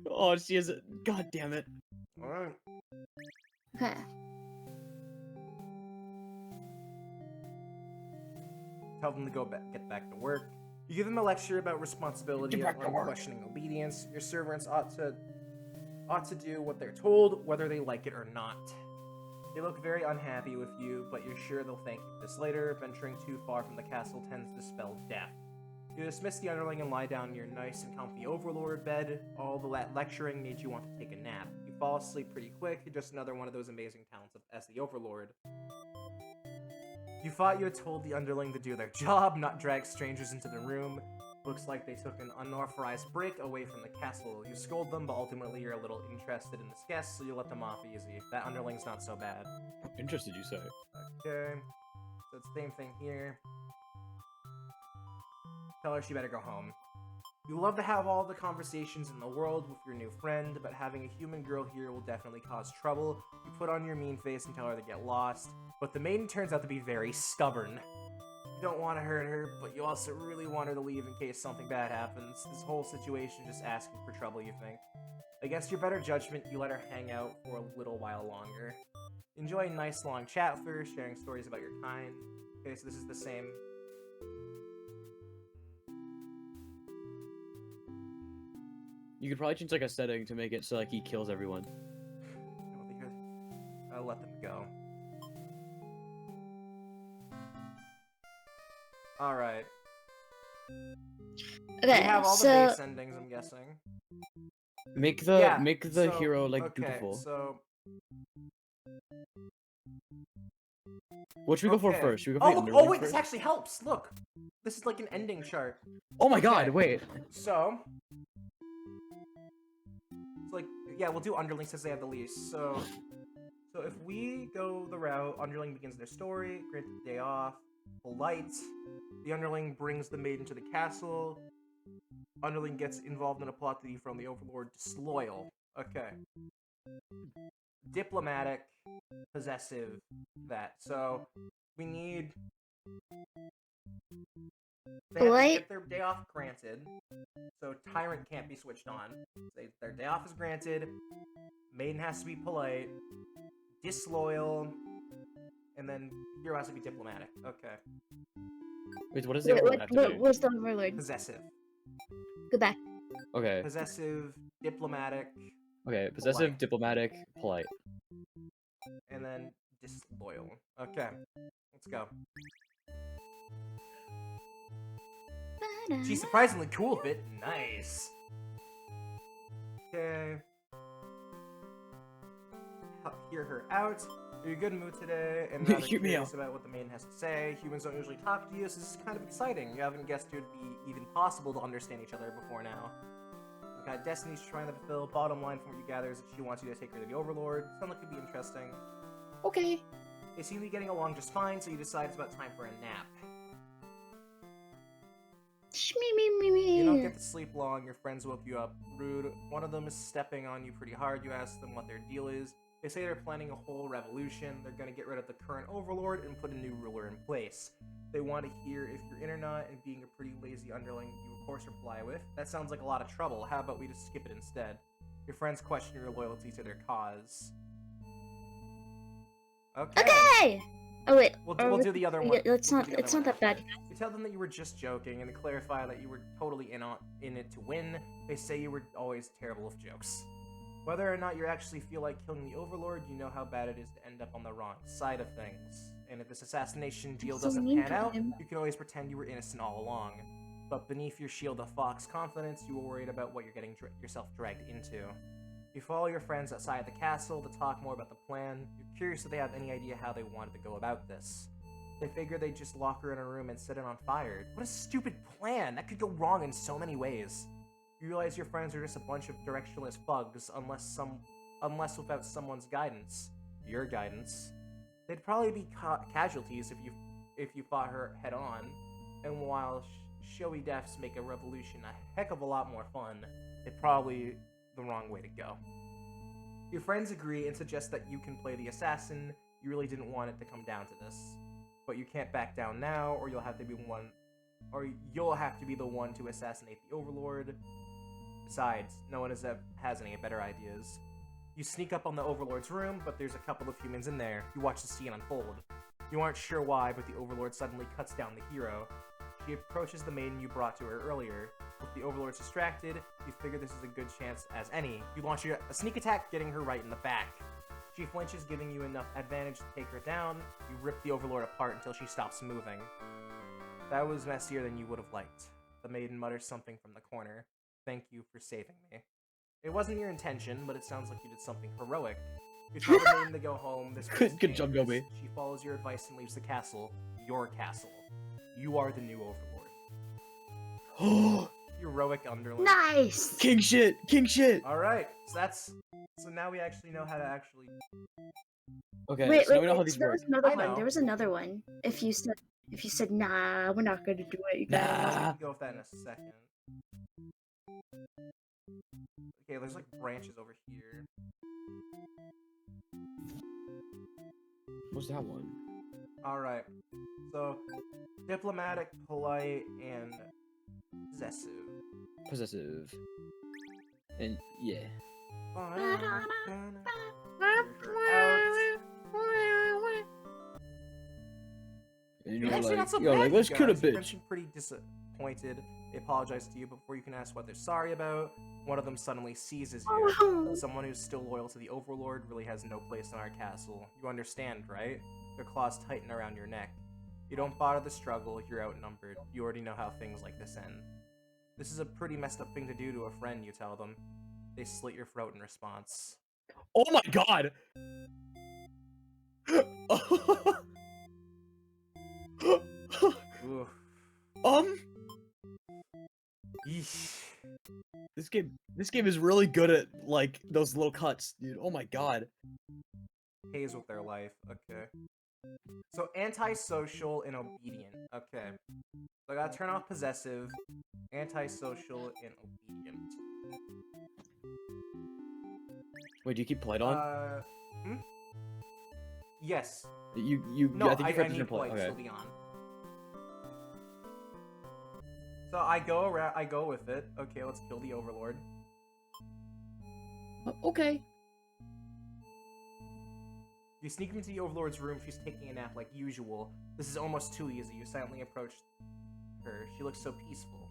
Oh, she is. God damn it. Alright. Okay. Tell them to get back to work. You give them a lecture about responsibility and unquestioning obedience. Your servants ought to do what they're told, whether they like it or not. They look very unhappy with you, but you're sure they'll thank you for this later. Venturing too far from the castle tends to spell death. You dismiss the underling and lie down in your nice and comfy Overlord bed. All the lecturing made you want to take a nap. You fall asleep pretty quick, just another one of those amazing talents as the Overlord. You thought you had told the underling to do their job, not drag strangers into the room. Looks like they took an unauthorized break away from the castle. You scold them, but ultimately you're a little interested in this guest, so you let them off easy. That underling's not so bad. Interested, you say? Okay. So it's the same thing here. Tell her she better go home. You love to have all the conversations in the world with your new friend, but having a human girl here will definitely cause trouble. You put on your mean face and tell her to get lost, but the maiden turns out to be very stubborn. You don't want to hurt her, but you also really want her to leave in case something bad happens. This whole situation just asking for trouble, you think. Against your better judgment, you let her hang out for a little while longer. Enjoy a nice long chat with her, sharing stories about your kind. Okay, so this is the same. You could probably change like a setting to make it so like he kills everyone. I don't think I'll let them go. Alright. Okay, We have all the so base endings, I'm guessing. Make the so, hero like okay, beautiful. So What should we go for okay. first? Should we go Oh, for look, the oh Underling wait, first? this actually helps. Look, this is like an ending chart. Oh my Okay. god! Wait. So, it's like, yeah, we'll do Underling since they have the least. So if we go the route, Underling begins their story, granted the day off, polite. The Underling brings the Maiden to the castle. Underling gets involved in a plot to dethrone the Overlord. Disloyal. Okay. Diplomatic. Possessive. That. So, we need... They have to get their day off granted. So, Tyrant can't be switched on. Their day off is granted. Maiden has to be polite. Disloyal. And then Hero has to be diplomatic. Okay. Wait, what does the Overlord have to do? what's the Overlord? Possessive. Go back. Okay. Possessive, diplomatic, Okay. Possessive, polite. diplomatic, polite. And then disloyal. Okay. Let's go. She's surprisingly cool with it. Nice. Okay. Hear her out. You're in a good mood today, and rather Hear me curious out. about what the Maiden has to say. Humans don't usually talk to you, so this is kind of exciting. You haven't guessed it would be even possible to understand each other before now. You've got destinies she's trying to fulfill. Bottom line from what you gather is that she wants you to take her to the Overlord. Sounds like it could be interesting. Okay. They seem to be getting along just fine, so you decide it's about time for a nap. You don't get to sleep long, your friends woke you up. Rude. One of them is stepping on you pretty hard. You ask them what their deal is. They say they're planning a whole revolution. They're gonna get rid of the current Overlord and put a new ruler in place. They want to hear if you're in or not, and being a pretty lazy underling, you of course reply with, "That sounds like a lot of trouble. How about we just skip it instead?" Your friends question your loyalty to their cause. Okay. Okay! Oh wait. We'll do the other one. It's We'll not. do the other It's one not that bad. You tell them that you were just joking and clarify that you were totally in it to win. They say you were always terrible with jokes. Whether or not you actually feel like killing the Overlord, you know how bad it is to end up on the wrong side of things. And if this assassination deal doesn't pan out, you can always pretend you were innocent all along. But beneath your shield of fox confidence, you were worried about what you're getting yourself dragged into. You follow your friends outside the castle to talk more about the plan. You're curious if they have any idea how they wanted to go about this. They figure they'd just lock her in a room and set it on fire. What a stupid plan! That could go wrong in so many ways. You realize your friends are just a bunch of directionless bugs, unless without someone's guidance. Your guidance. They'd probably be casualties if you fought her head on. And while showy deaths make a revolution a heck of a lot more fun, it's probably the wrong way to go. Your friends agree and suggest that you can play the assassin. You really didn't want it to come down to this. But you can't back down now, or you'll have to be the one to assassinate the Overlord. Besides, no one has any better ideas. You sneak up on the Overlord's room, but there's a couple of humans in there. You watch the scene unfold. You aren't sure why, but the Overlord suddenly cuts down the hero. She approaches the Maiden you brought to her earlier. With the Overlord's distracted, you figure this is a good chance as any. You launch a sneak attack, getting her right in the back. She flinches, giving you enough advantage to take her down. You rip the Overlord apart until she stops moving. That was messier than you would have liked. The Maiden mutters something from the corner. Thank you for saving me. It wasn't your intention, but it sounds like you did something heroic. You tell the Maiden to go home. This Good job, Gobi. She follows your advice and leaves the castle. Your castle. You are the new Overlord. Heroic Underling. Nice! King shit! King shit! Alright, so now we actually know how to actually... Okay, Wait, so now we know how these there work. was another I one. know. There was another one. If you said nah, we're not gonna do it, you guys. Nah. We'll go with that in a second. Okay, there's like branches over here. What's that one? Alright, so Diplomatic, polite, and possessive. Possessive. And yeah. And you're Actually, not so yo, bad, like, let's you kill a guys. You've bitch. been pretty disappointed. They apologize to you, but before you can ask what they're sorry about, one of them suddenly seizes you. Oh. Someone who's still loyal to the Overlord really has no place in our castle. You understand, right? Their claws tighten around your neck. You don't bother the struggle, you're outnumbered. You already know how things like this end. This is a pretty messed up thing to do to a friend, you tell them. They slit your throat in response. Oh my god! Oof. Yeesh. This game is really good at, like, those little cuts, dude. Oh my god. Pays with their life. Okay. So antisocial and obedient. Okay. So I gotta turn off possessive, antisocial, and obedient. Wait, do you keep polite on? Hmm? Yes. I No, think you I forgot to need turn polite. polite Okay. to be on. So I go around. I go with it. Okay, let's kill the Overlord. Okay. You sneak into the Overlord's room. She's taking a nap like usual. This is almost too easy. You silently approach her. She looks so peaceful.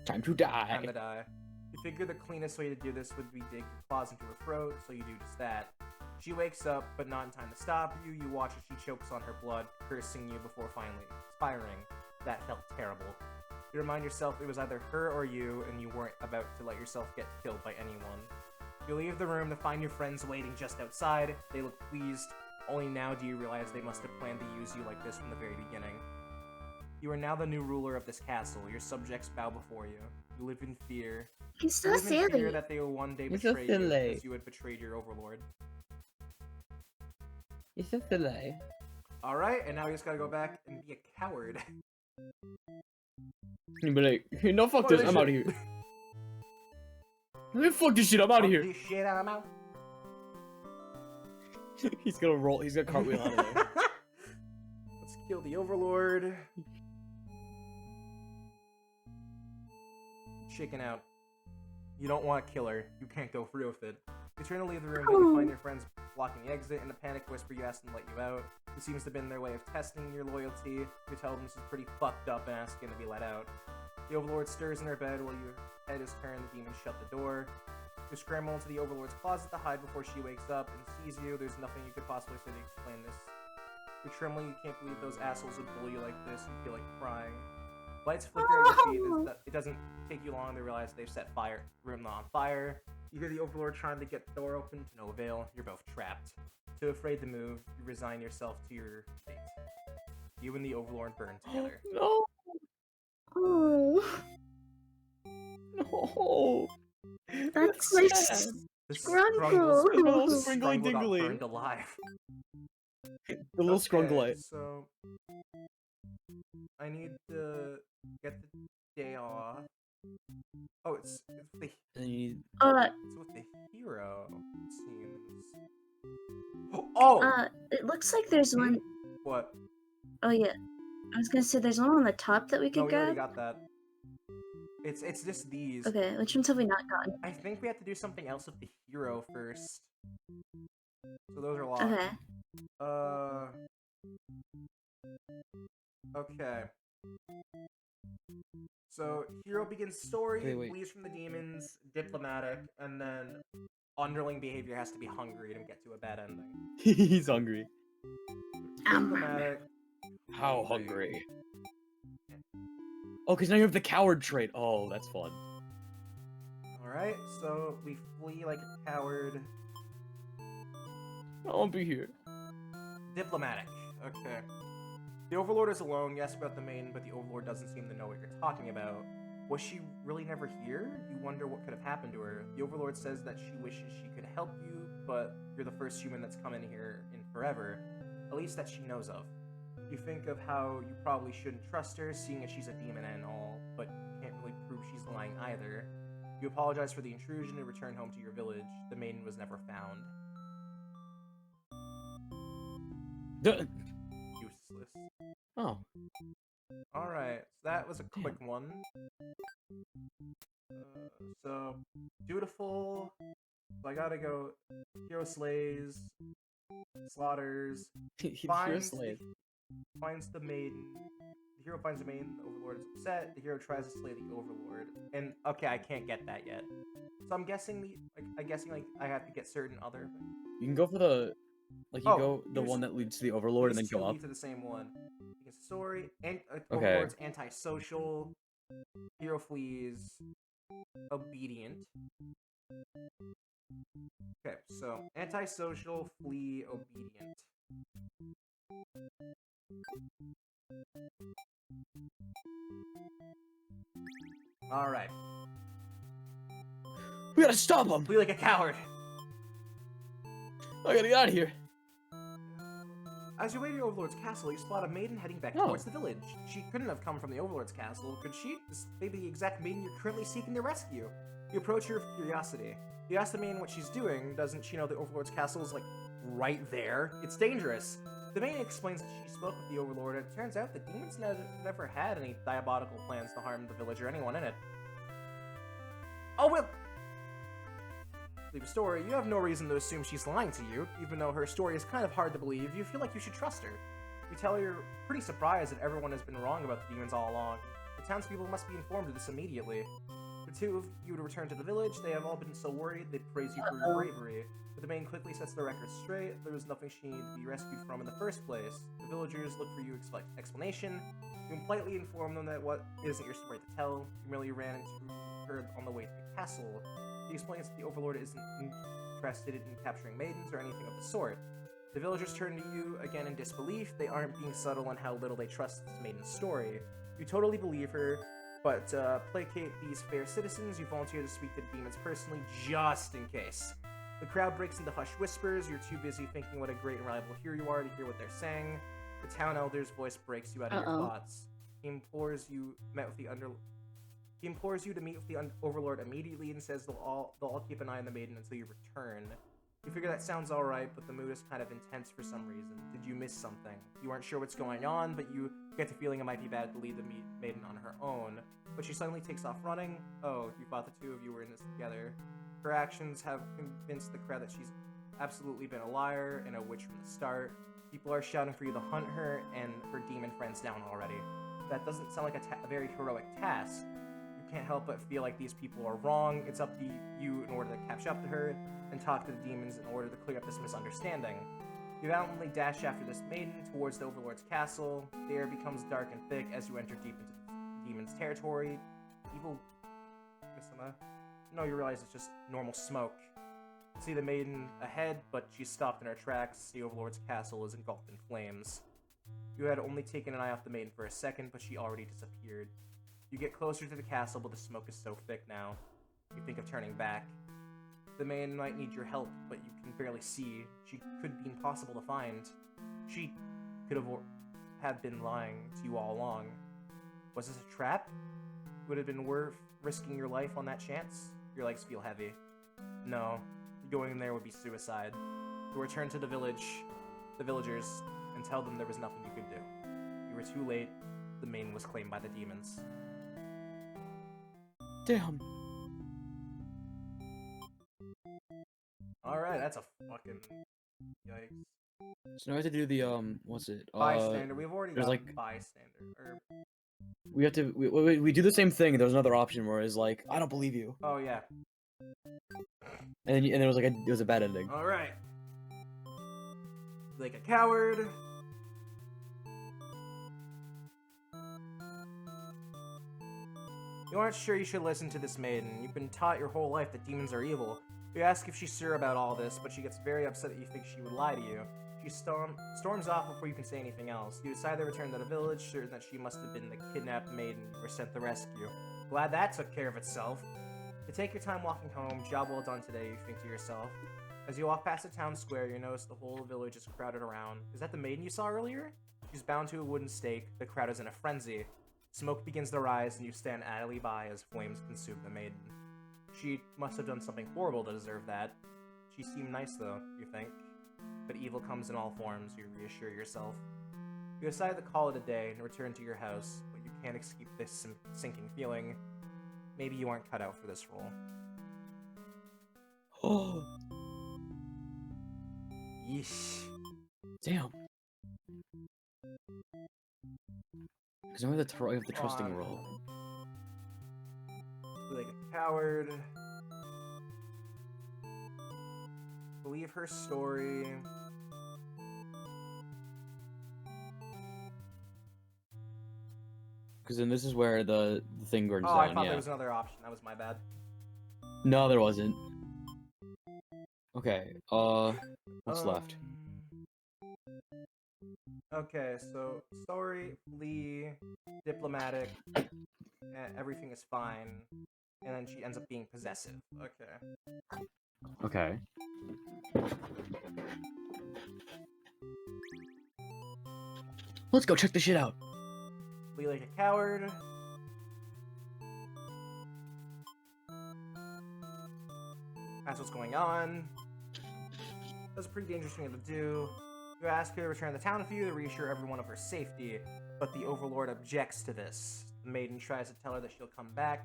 Time to die. Time to die. You figure the cleanest way to do this would be dig your claws into her throat, so you do just that. She wakes up, but not in time to stop you. You watch as she chokes on her blood, cursing you before finally expiring. That felt terrible. You remind yourself it was either her or you, and you weren't about to let yourself get killed by anyone. You leave the room to find your friends waiting just outside. They look pleased. Only now do you realize they must have planned to use you like this from the very beginning. You are now the new ruler of this castle. Your subjects bow before you. You live in fear. He's so You live in fear silly. that they will one day He's so betray you silly. because you had betrayed your Overlord. It's a delay. Alright, and now you just gotta go back and be a coward. You'd be like, no, fuck Fuck this, this I'm out of shit. here. Fuck this shit, I'm out of here. This shit out of my mouth. He's gonna roll, he's gonna cartwheel out of there. Let's kill the Overlord. Shaken out. You don't want to kill her. You can't go through with it. You turn to leave the room, but you find your friends blocking the exit. In a panic whisper, you ask them to let you out. It seems to have been their way of testing your loyalty. You tell them this is pretty fucked up and ask him to be let out. The Overlord stirs in her bed while your head is turned. The demons shut the door. You scramble into the Overlord's closet to hide before she wakes up and sees you. There's nothing you could possibly say to explain this. You're trembling. You can't believe those assholes would bully you like this. You feel like crying. Lights flicker at your feet. It doesn't take you long to realize they've set room on fire. You hear the Overlord trying to get the door open to no avail. You're both trapped. Too afraid to move, you resign yourself to your fate. You and the Overlord burn together. No, Oh, no. that's like sad. The Scrungle. Scrungles- Little the Scrungle Scrungle got Dingly. burned alive. The little Okay, scrunglite. So I need to get the day off. Oh, it's the And you it's with the hero. It seems. Oh. It looks like there's one. What? Oh yeah, I was gonna say there's one on the top that we No, could we already grab. got that. It's just these. Okay, which ones have we not gotten? I think we have to do something else with the hero first. So those are locked. Okay. Okay. So hero begins story, Wait. flees from the demons, diplomatic, and then underling behavior has to be hungry to get to a bad ending. he's hungry. Diplomatic. How hungry? Oh, because now you have the coward trait. Oh, that's fun. Alright, so we flee like a coward. I won't be here. Diplomatic. Okay. The Overlord is alone. You ask about the Maiden, but the Overlord doesn't seem to know what you're talking about. Was she really never here? You wonder what could have happened to her. The Overlord says that she wishes she could help you, but you're the first human that's come in here in forever. At least that she knows of. You think of how you probably shouldn't trust her, seeing as she's a demon and all, but you can't really prove she's lying either. You apologize for the intrusion and return home to your village. The Maiden was never found. Useless. Oh. Alright, so that was a quick one. So, dutiful. So I gotta go. Hero slays, slaughters, Hero slave. finds the maiden. The hero finds the maiden. The overlord is upset. The hero tries to slay the overlord. And okay, I can't get that yet. So I'm guessing I have to get certain other. You can go for the go the one that leads to the overlord and then go up. Lead to the same one. Begins the story. And Okay. overlord's antisocial. Hero flees. Obedient. Okay, so antisocial, flee, obedient. Alright. We gotta stop him! Flee like a coward! I gotta get out of here! As you wait at your Overlord's castle, you spot a maiden heading back towards the village. She couldn't have come from the Overlord's castle, could she? This may be the exact maiden you're currently seeking to rescue. You approach her with curiosity. You ask the maiden what she's doing. Doesn't she know the Overlord's castle is, like, right there? It's dangerous. The maiden explains that she spoke with the Overlord, and it turns out the demons never had any diabolical plans to harm the village or anyone in it. Oh, well... Leave a story, you have no reason to assume she's lying to you, even though her story is kind of hard to believe. You feel like you should trust her. You tell her you're pretty surprised that everyone has been wrong about the demons all along. The townspeople must be informed of this immediately. The two of you to return to the village. They have all been so worried, they praise you for your bravery. But the maiden quickly sets the record straight. There was nothing she needed to be rescued from in the first place. The villagers look for you explanation. You politely inform them that what isn't your story to tell. You merely ran into her on the way to the castle. He explains that the Overlord isn't interested in capturing maidens or anything of the sort. The villagers turn to you, again in disbelief. They aren't being subtle on how little they trust this maiden's story. You totally believe her, but to placate these fair citizens, you volunteer to speak to the demons personally, just in case. The crowd breaks into hushed whispers. You're too busy thinking what a great and reliable hero you are to hear what they're saying. The town elder's voice breaks you out of your thoughts. He implores you to meet with the Overlord immediately and says they'll all keep an eye on the maiden until you return. You figure that sounds alright, but the mood is kind of intense for some reason. Did you miss something? You aren't sure what's going on, but you get the feeling it might be bad to leave the maiden on her own. But she suddenly takes off running. Oh, you thought the two of you were in this together. Her actions have convinced the crowd that she's absolutely been a liar and a witch from the start. People are shouting for you to hunt her and her demon friends down already. That doesn't sound like a very heroic task. Can't help but feel like these people are wrong. It's up to you in order to catch up to her and talk to the demons in order to clear up this misunderstanding. You valiantly dash after this maiden towards the Overlord's castle. The air becomes dark and thick as you enter deep into the demon's territory. Evil... No, you realize it's just normal smoke. You see the maiden ahead, but she's stopped in her tracks. The Overlord's castle is engulfed in flames. You had only taken an eye off the maiden for a second, but she already disappeared. You get closer to the castle, but the smoke is so thick now. You think of turning back. The maiden might need your help, but you can barely see. She could be impossible to find. She could have been lying to you all along. Was this a trap? Would it have been worth risking your life on that chance? Your legs feel heavy. No, going in there would be suicide. You return to the villagers, and tell them there was nothing you could do. You were too late. The maiden was claimed by the demons. Damn. Alright, that's a fucking yikes. So now I have to do the what's it? Bystander. We've already got like bystander. Or... We have to we do the same thing. There's another option where it's like, I don't believe you. Oh yeah. And then it was like it was a bad ending. Alright. Like a coward. You aren't sure you should listen to this maiden. You've been taught your whole life that demons are evil. You ask if she's sure about all this, but she gets very upset that you think she would lie to you. She storms off before you can say anything else. You decide to return to the village, certain that she must have been the kidnapped maiden you were sent to rescue. Glad that took care of itself. You take your time walking home. Job well done today, you think to yourself. As you walk past the town square, you notice the whole village is crowded around. Is that the maiden you saw earlier? She's bound to a wooden stake. The crowd is in a frenzy. Smoke begins to rise, and you stand idly by as flames consume the maiden. She must have done something horrible to deserve that. She seemed nice, though, you think. but evil comes in all forms, you reassure yourself. You decide to call it a day and return to your house, but you can't escape this sinking feeling. Maybe you aren't cut out for this role. Oh, Yeesh. damn. Because I'm the of the trusting role. Like a coward. Believe her story. Because then this is where the thing burns Oh, down. I thought Yeah. there was another option. That was my bad. No, there wasn't. Okay. What's left? Okay, so story, flee, diplomatic, everything is fine, and then she ends up being possessive. Okay. Okay. Let's go check this shit out. Flee like a coward. That's what's going on. That's a pretty dangerous thing to do. You ask her to return to the town with you to reassure everyone of her safety, but the Overlord objects to this. The Maiden tries to tell her that she'll come back,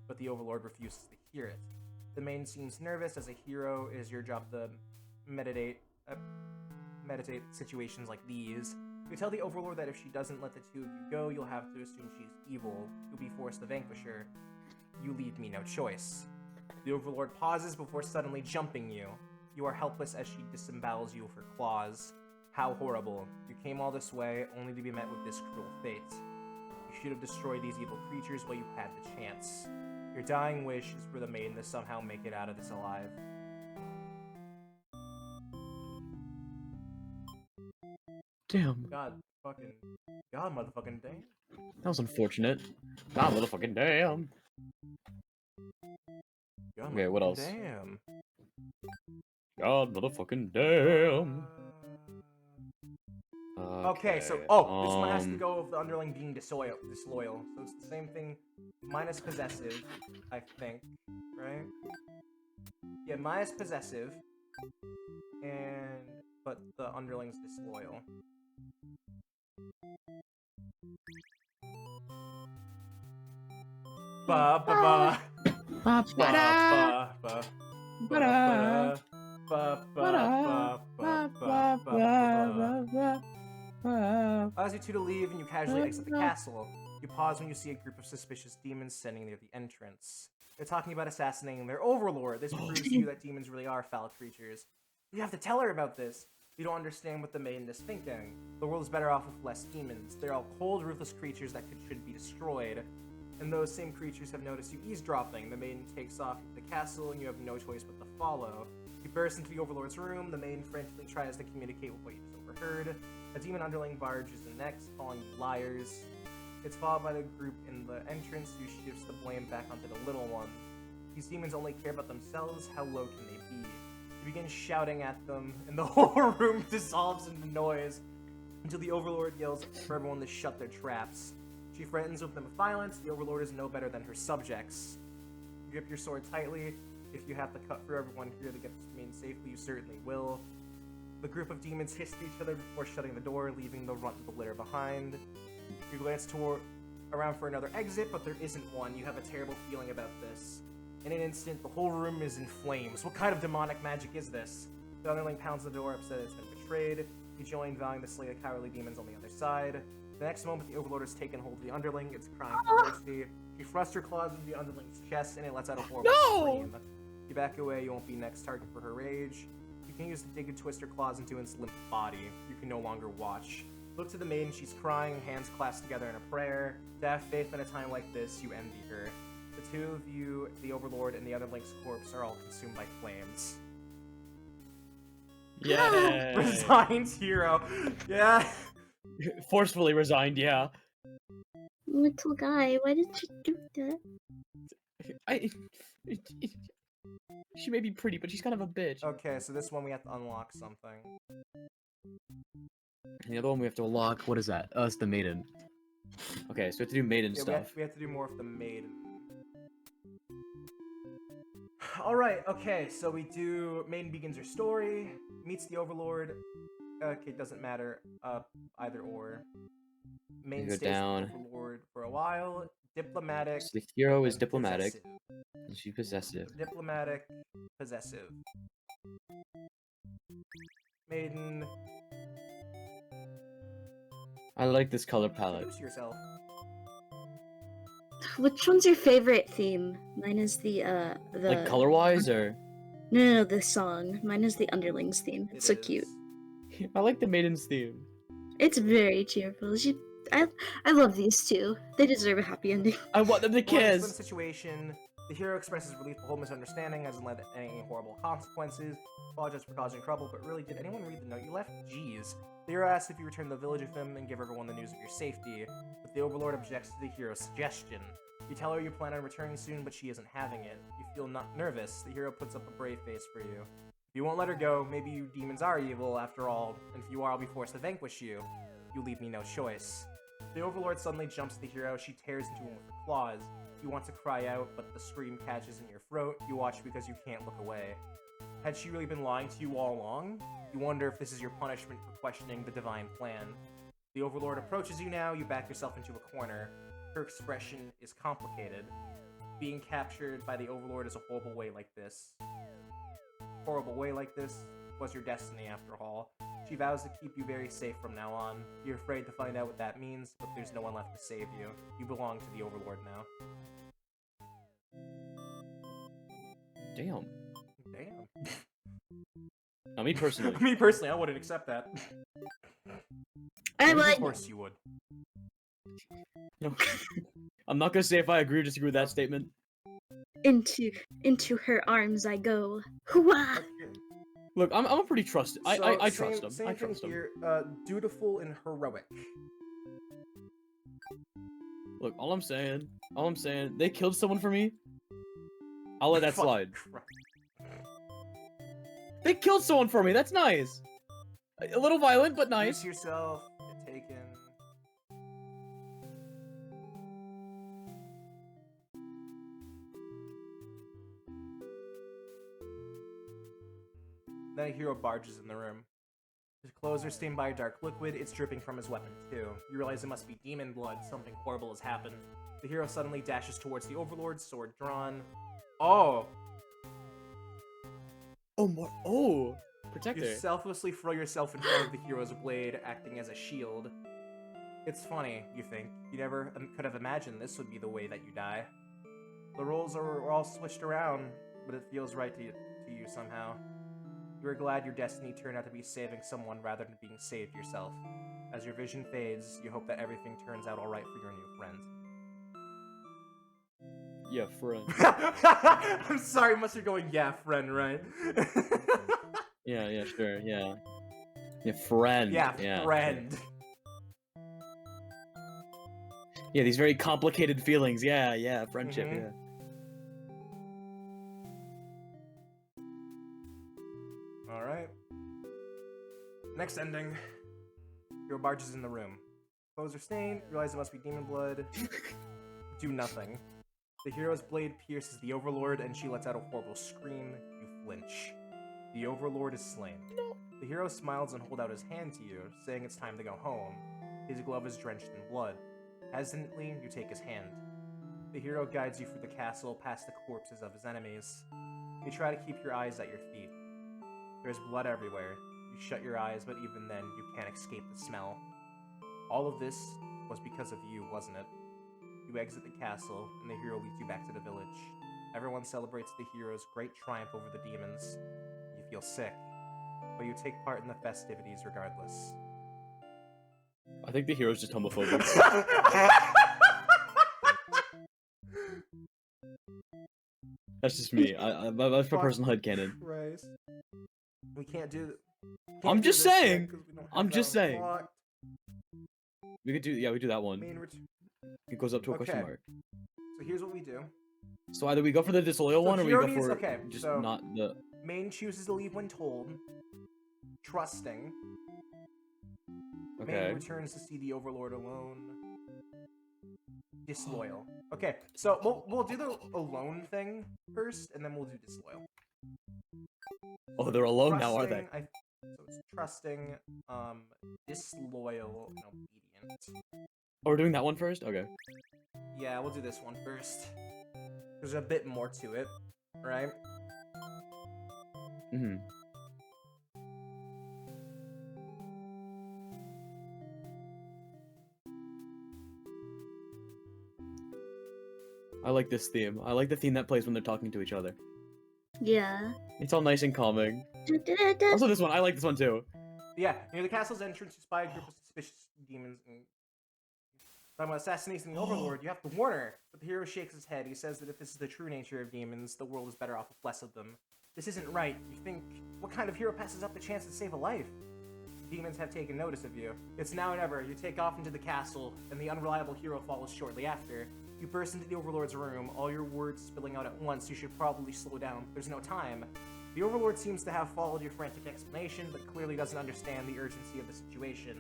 but the Overlord refuses to hear it. The Maiden seems nervous. As a hero, it is your job to meditate situations like these. You tell the Overlord that if she doesn't let the two of you go, you'll have to assume she's evil. You'll be forced to vanquish her. You leave me no choice. The Overlord pauses before suddenly jumping you. You are helpless as she disembowels you with her claws. How horrible. You came all this way, only to be met with this cruel fate. You should have destroyed these evil creatures while you had the chance. Your dying wish is for the Maiden to somehow make it out of this alive. Damn. God motherfucking damn. That was unfortunate. God motherfucking damn. God Okay, what else? Damn. God motherfucking damn. Okay, so this one has to go with the Underling being disloyal. So it's the same thing, minus possessive, I think, right? Yeah, minus possessive, but the Underling's disloyal. Ba ba ba. Ba ba ba ba. Ba ba ba ba ba ba ba. Allows you two to leave, and you casually exit the castle. You pause when you see a group of suspicious demons standing near the entrance. They're talking about assassinating their overlord. This proves to you that demons really are foul creatures. You have to tell her about this. You don't understand what the Maiden is thinking. The world is better off with less demons. They're all cold, ruthless creatures that should be destroyed. And those same creatures have noticed you eavesdropping. The Maiden takes off to the castle, and you have no choice but to follow. You burst into the Overlord's room. The Maiden frantically tries to communicate with what you just overheard. A demon Underling barges in next, calling you liars. It's followed by the group in the entrance, who shifts the blame back onto the little one. These demons only care about themselves. How low can they be? You begin shouting at them, and the whole room dissolves into noise until the Overlord yells for everyone to shut their traps. She threatens with them with violence. The Overlord is no better than her subjects. You grip your sword tightly. If you have to cut through everyone here to get to the main safely, you certainly will. The group of demons hiss at each other before shutting the door, leaving the runt of the litter behind. You glance around for another exit, but there isn't one. You have a terrible feeling about this. In an instant, the whole room is in flames. What kind of demonic magic is this? The Underling pounds the door, upset it's been betrayed. You join, vowing to slay the cowardly demons on the other side. The next moment, the Overlord has taken hold of the Underling. It's crying for mercy. She thrusts her claws into the Underling's chest, and it lets out a horrible scream. You back away, you won't be next target for her rage. You continues to dig and twist her claws into its limp body. You can no longer watch. Look to the Maiden, she's crying, hands clasped together in a prayer. To have faith in a time like this, you envy her. The two of you, the Overlord and the Underling's corpse, are all consumed by flames. Yeah. Resigned hero. Yeah. Forcefully resigned, yeah. Little guy, why did you do that? She may be pretty, but she's kind of a bitch. Okay, so this one we have to unlock something. And the other one we have to unlock, what is that? It's the Maiden. Okay, so we have to do Maiden stuff. We have to do more of the Maiden. Alright, okay, so we do Maiden begins her story, meets the Overlord. Okay, doesn't matter. Either or. Maiden Go stays down. with the Overlord for a while. Diplomatic. So the hero is and diplomatic. Possessive. And she's possessive. Diplomatic, possessive. Maiden. I like this color palette. Introduce yourself. Which one's your favorite theme? Mine is the Like color-wise, or No, the song. Mine is the Underlings theme. It's so It cute. is. I like the Maiden's theme. It's very cheerful. I love these two. They deserve a happy ending. I want them to Well, in this kiss. situation, the hero expresses relief the whole misunderstanding hasn't led to any horrible consequences. Apologize for causing trouble, but really, did anyone read the note you left? Jeez. The hero asks if you return to the village with him and give everyone the news of your safety, but the Overlord objects to the hero's suggestion. You tell her you plan on returning soon, but she isn't having it. You feel not nervous. The hero puts up a brave face for you. If you won't let her go, maybe you demons are evil after all, and if you are, I'll be forced to vanquish you. You leave me no choice. The Overlord suddenly jumps at the hero. She tears into him with her claws. You want to cry out, but the scream catches in your throat. You watch because you can't look away. Had she really been lying to you all along? You wonder if this is your punishment for questioning the divine plan. The Overlord approaches you now. You back yourself into a corner. Her expression is complicated. Being captured by the Overlord is a horrible way like this. Was your destiny after all. She vows to keep you very safe from now on. You're afraid to find out what that means, but there's no one left to save you. You belong to the Overlord now. Damn. Damn. Not me personally. Me personally, I wouldn't accept that. I Of like. course you would. No. I'm not gonna say if I agree or disagree with that statement. Into her arms I go. Hooah! Look, I'm a pretty trusted. I So, trust him. Same I thing trust him. here. Dutiful and heroic. Look, all I'm saying, they killed someone for me. I'll let that Fuck slide. Christ. They killed someone for me. That's nice. A little violent, but nice. Use yourself. Get taken. Then a hero barges in the room. His clothes are stained by a dark liquid. It's dripping from his weapon, too. You realize it must be demon blood. Something horrible has happened. The hero suddenly dashes towards the Overlord, sword drawn. Oh! Oh, protector. You selflessly throw yourself in front of the hero's blade, acting as a shield. It's funny, you think. You never could have imagined this would be the way that you die. The roles are all switched around, but it feels right to you somehow. You are glad your destiny turned out to be saving someone rather than being saved yourself. As your vision fades, you hope that everything turns out alright for your new friend. Yeah, friend. I'm sorry, must be going, yeah, friend, right? Yeah, sure, yeah. Yeah, friend. Yeah, friend. Yeah, these very complicated feelings. Yeah, friendship, Mhm. yeah. Alright. Next ending. Your barges in the room. Clothes are stained, realize it must be demon blood. Do nothing. The hero's blade pierces the Overlord, and she lets out a horrible scream. You flinch. The Overlord is slain. The hero smiles and holds out his hand to you, saying it's time to go home. His glove is drenched in blood. Hesitantly, you take his hand. The hero guides you through the castle, past the corpses of his enemies. You try to keep your eyes at your feet. There's blood everywhere. You shut your eyes, but even then, you can't escape the smell. All of this was because of you, wasn't it? You exit the castle, and the hero leads you back to the village. Everyone celebrates the hero's great triumph over the demons. You feel sick, but you take part in the festivities regardless. I think the hero's just homophobic. That's just me. That's my personal headcanon. Christ. We can't do. I'm just this yet saying. 'cause we don't have I'm that just saying. unlocked. We could do that one. Main It goes up to a question Okay. mark. So here's what we do. So either we go for the disloyal one, or we hero go needs- for okay, just so- not the. Main chooses to leave when told. Trusting. Okay. Main returns to see the Overlord alone. Disloyal. Okay, so we'll do the alone thing first, and then we'll do disloyal. Oh, they're alone now, are they? So it's trusting, disloyal, and obedient. Oh, we're doing that one first? Okay. Yeah, we'll do this one first. There's a bit more to it, right? Mm-hmm. I like this theme. I like the theme that plays when they're talking to each other. Yeah. It's all nice and calming. Also, this one. I like this one too. Yeah, near the castle's entrance, you spy a group of suspicious demons. And talking about assassinating the Overlord, you have to warn her. But the hero shakes his head. He says that if this is the true nature of demons, the world is better off with less of them. This isn't right. You think, what kind of hero passes up the chance to save a life? Demons have taken notice of you. It's now or never. You take off into the castle, and the unreliable hero follows shortly after. You burst into the Overlord's room, all your words spilling out at once. You should probably slow down. There's no time. The Overlord seems to have followed your frantic explanation, but clearly doesn't understand the urgency of the situation.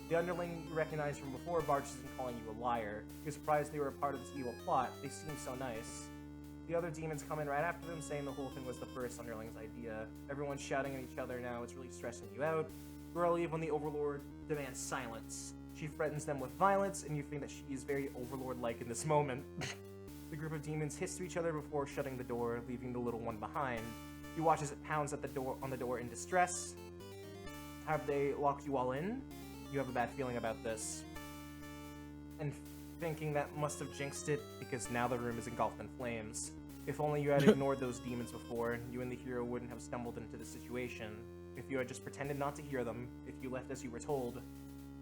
The Underling you recognize from before barges in calling you a liar. You're surprised they were a part of this evil plot. They seem so nice. The other demons come in right after them, saying the whole thing was the first Underling's idea. Everyone's shouting at each other now. It's really stressing you out. You are leave when the Overlord demands silence. She threatens them with violence, and you think that she is very Overlord-like in this moment. The group of demons hiss to each other before shutting the door, leaving the little one behind. You watch as it pounds at the door on the door in distress. Have they locked you all in? You have a bad feeling about this. And thinking that must have jinxed it, because now the room is engulfed in flames. If only you had ignored those demons before, you and the hero wouldn't have stumbled into the situation. If you had just pretended not to hear them, if you left as you were told,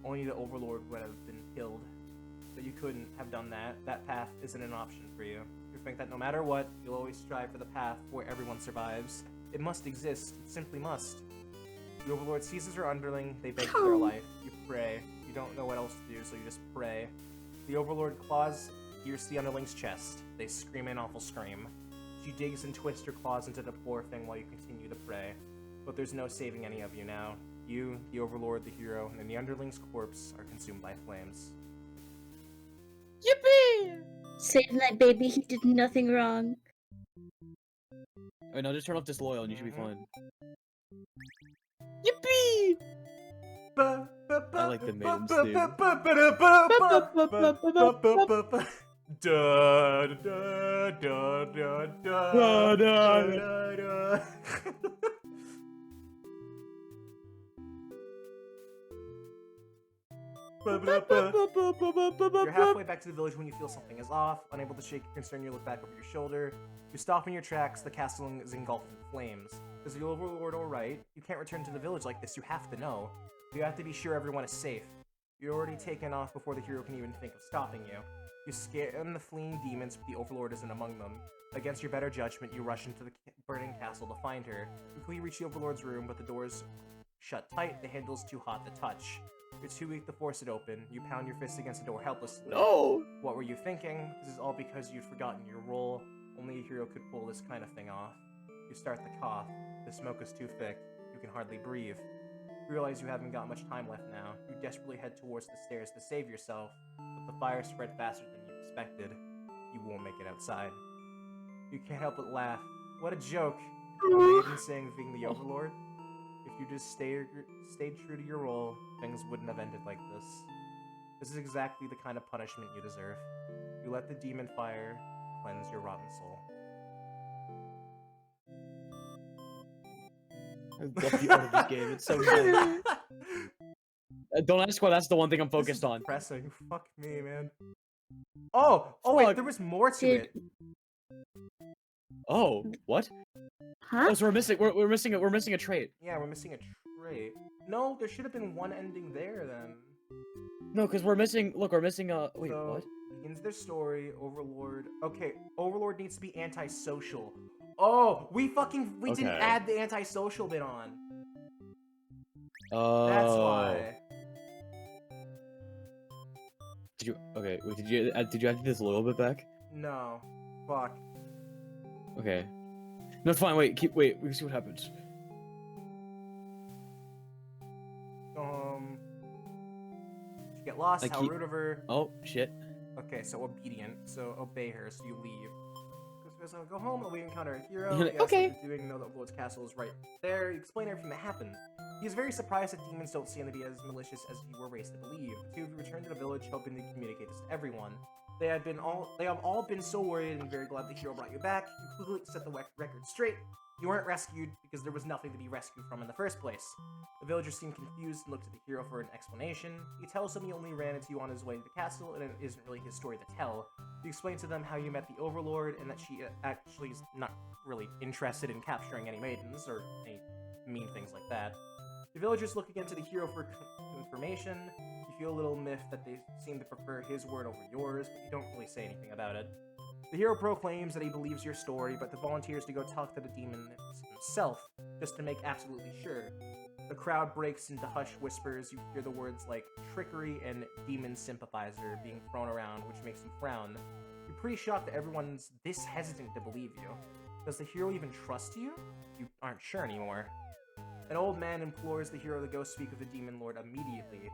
only the Overlord would have been killed. But you couldn't have done that. That path isn't an option for you. You think that no matter what, you'll always strive for the path where everyone survives. It must exist. It simply must. The Overlord seizes her Underling. They beg for their life. You pray. You don't know what else to do, so you just pray. The Overlord claws pierce the Underling's chest. They scream an awful scream. She digs and twists her claws into the poor thing while you continue to pray. But there's no saving any of you now. You, the Overlord, the hero, and the Underling's corpse are consumed by flames. Yippee! Save my baby, he did nothing wrong. Alright, now just turn off disloyal and you should be fine. Yippee! I like the Maiden's theme. Da da da da da da da. You're halfway back to the village when you feel something is off. Unable to shake your concern, you look back over your shoulder. You stop in your tracks. The castle is engulfed in flames. Is the Overlord alright? You can't return to the village like this. You have to know. You have to be sure everyone is safe. You're already taken off before the hero can even think of stopping you. You scan the fleeing demons, but the Overlord isn't among them. Against your better judgment, you rush into the burning castle to find her. You quickly reach the Overlord's room, but the door's shut tight. The handle's too hot to touch. You're too weak to force it open. You pound your fist against the door helplessly. No! What were you thinking? This is all because you'd forgotten your role. Only a hero could pull this kind of thing off. You start to cough. The smoke is too thick. You can hardly breathe. You realize you haven't got much time left now. You desperately head towards the stairs to save yourself, but the fire spread faster than you expected. You won't make it outside. You can't help but laugh. What a joke! A maiden saying being the Overlord? If you just stayed true to your role, things wouldn't have ended like this. This is exactly the kind of punishment you deserve. You let the demon fire cleanse your rotten soul. I love the art of this game. It's so good. Don't ask why that's the one thing I'm focused on. Depressing. Fuck me, man. Oh wait, Fuck. there was more to Dude. it. Oh, what? Huh? Oh, so we're missing a trait. Yeah, we're missing a trait. No, there should have been one ending there then. No, because we're missing. Look, we're missing a. Wait, So, what? begins their story. Overlord. Okay, Overlord needs to be antisocial. Oh, we didn't Okay. add the antisocial bit on. Oh. That's why. Did you? Okay. Wait. Did you add this a little bit back? No. Fuck. Okay. No, it's fine. Wait. Wait. We can see what happens. She get lost. How rude of her. Oh shit. Okay, so obedient. So obey her, so you leave. So go home, and we encounter a hero. Okay. Yes, what you're doing, you know that Overlord's castle is right there. You explain everything that happened. He is very surprised that demons don't seem to be as malicious as you were raised to believe. The two of you return to the village, hoping to communicate this to everyone. They have all been so worried and very glad the hero brought you back. You quickly set the record straight. You weren't rescued because there was nothing to be rescued from in the first place. The villagers seem confused and look to the hero for an explanation. He tells them he only ran into you on his way to the castle, and it isn't really his story to tell. You explain to them how you met the Overlord, and that she actually is not really interested in capturing any maidens, or any mean things like that. The villagers look again to the hero for information. You feel a little miffed that they seem to prefer his word over yours, but you don't really say anything about it. The hero proclaims that he believes your story, but volunteers to go talk to the demon himself, just to make absolutely sure. The crowd breaks into hushed whispers. You hear the words like trickery and demon sympathizer being thrown around, which makes you frown. You're pretty shocked that everyone's this hesitant to believe you. Does the hero even trust you? You aren't sure anymore. An old man implores the hero to go speak with the demon lord immediately.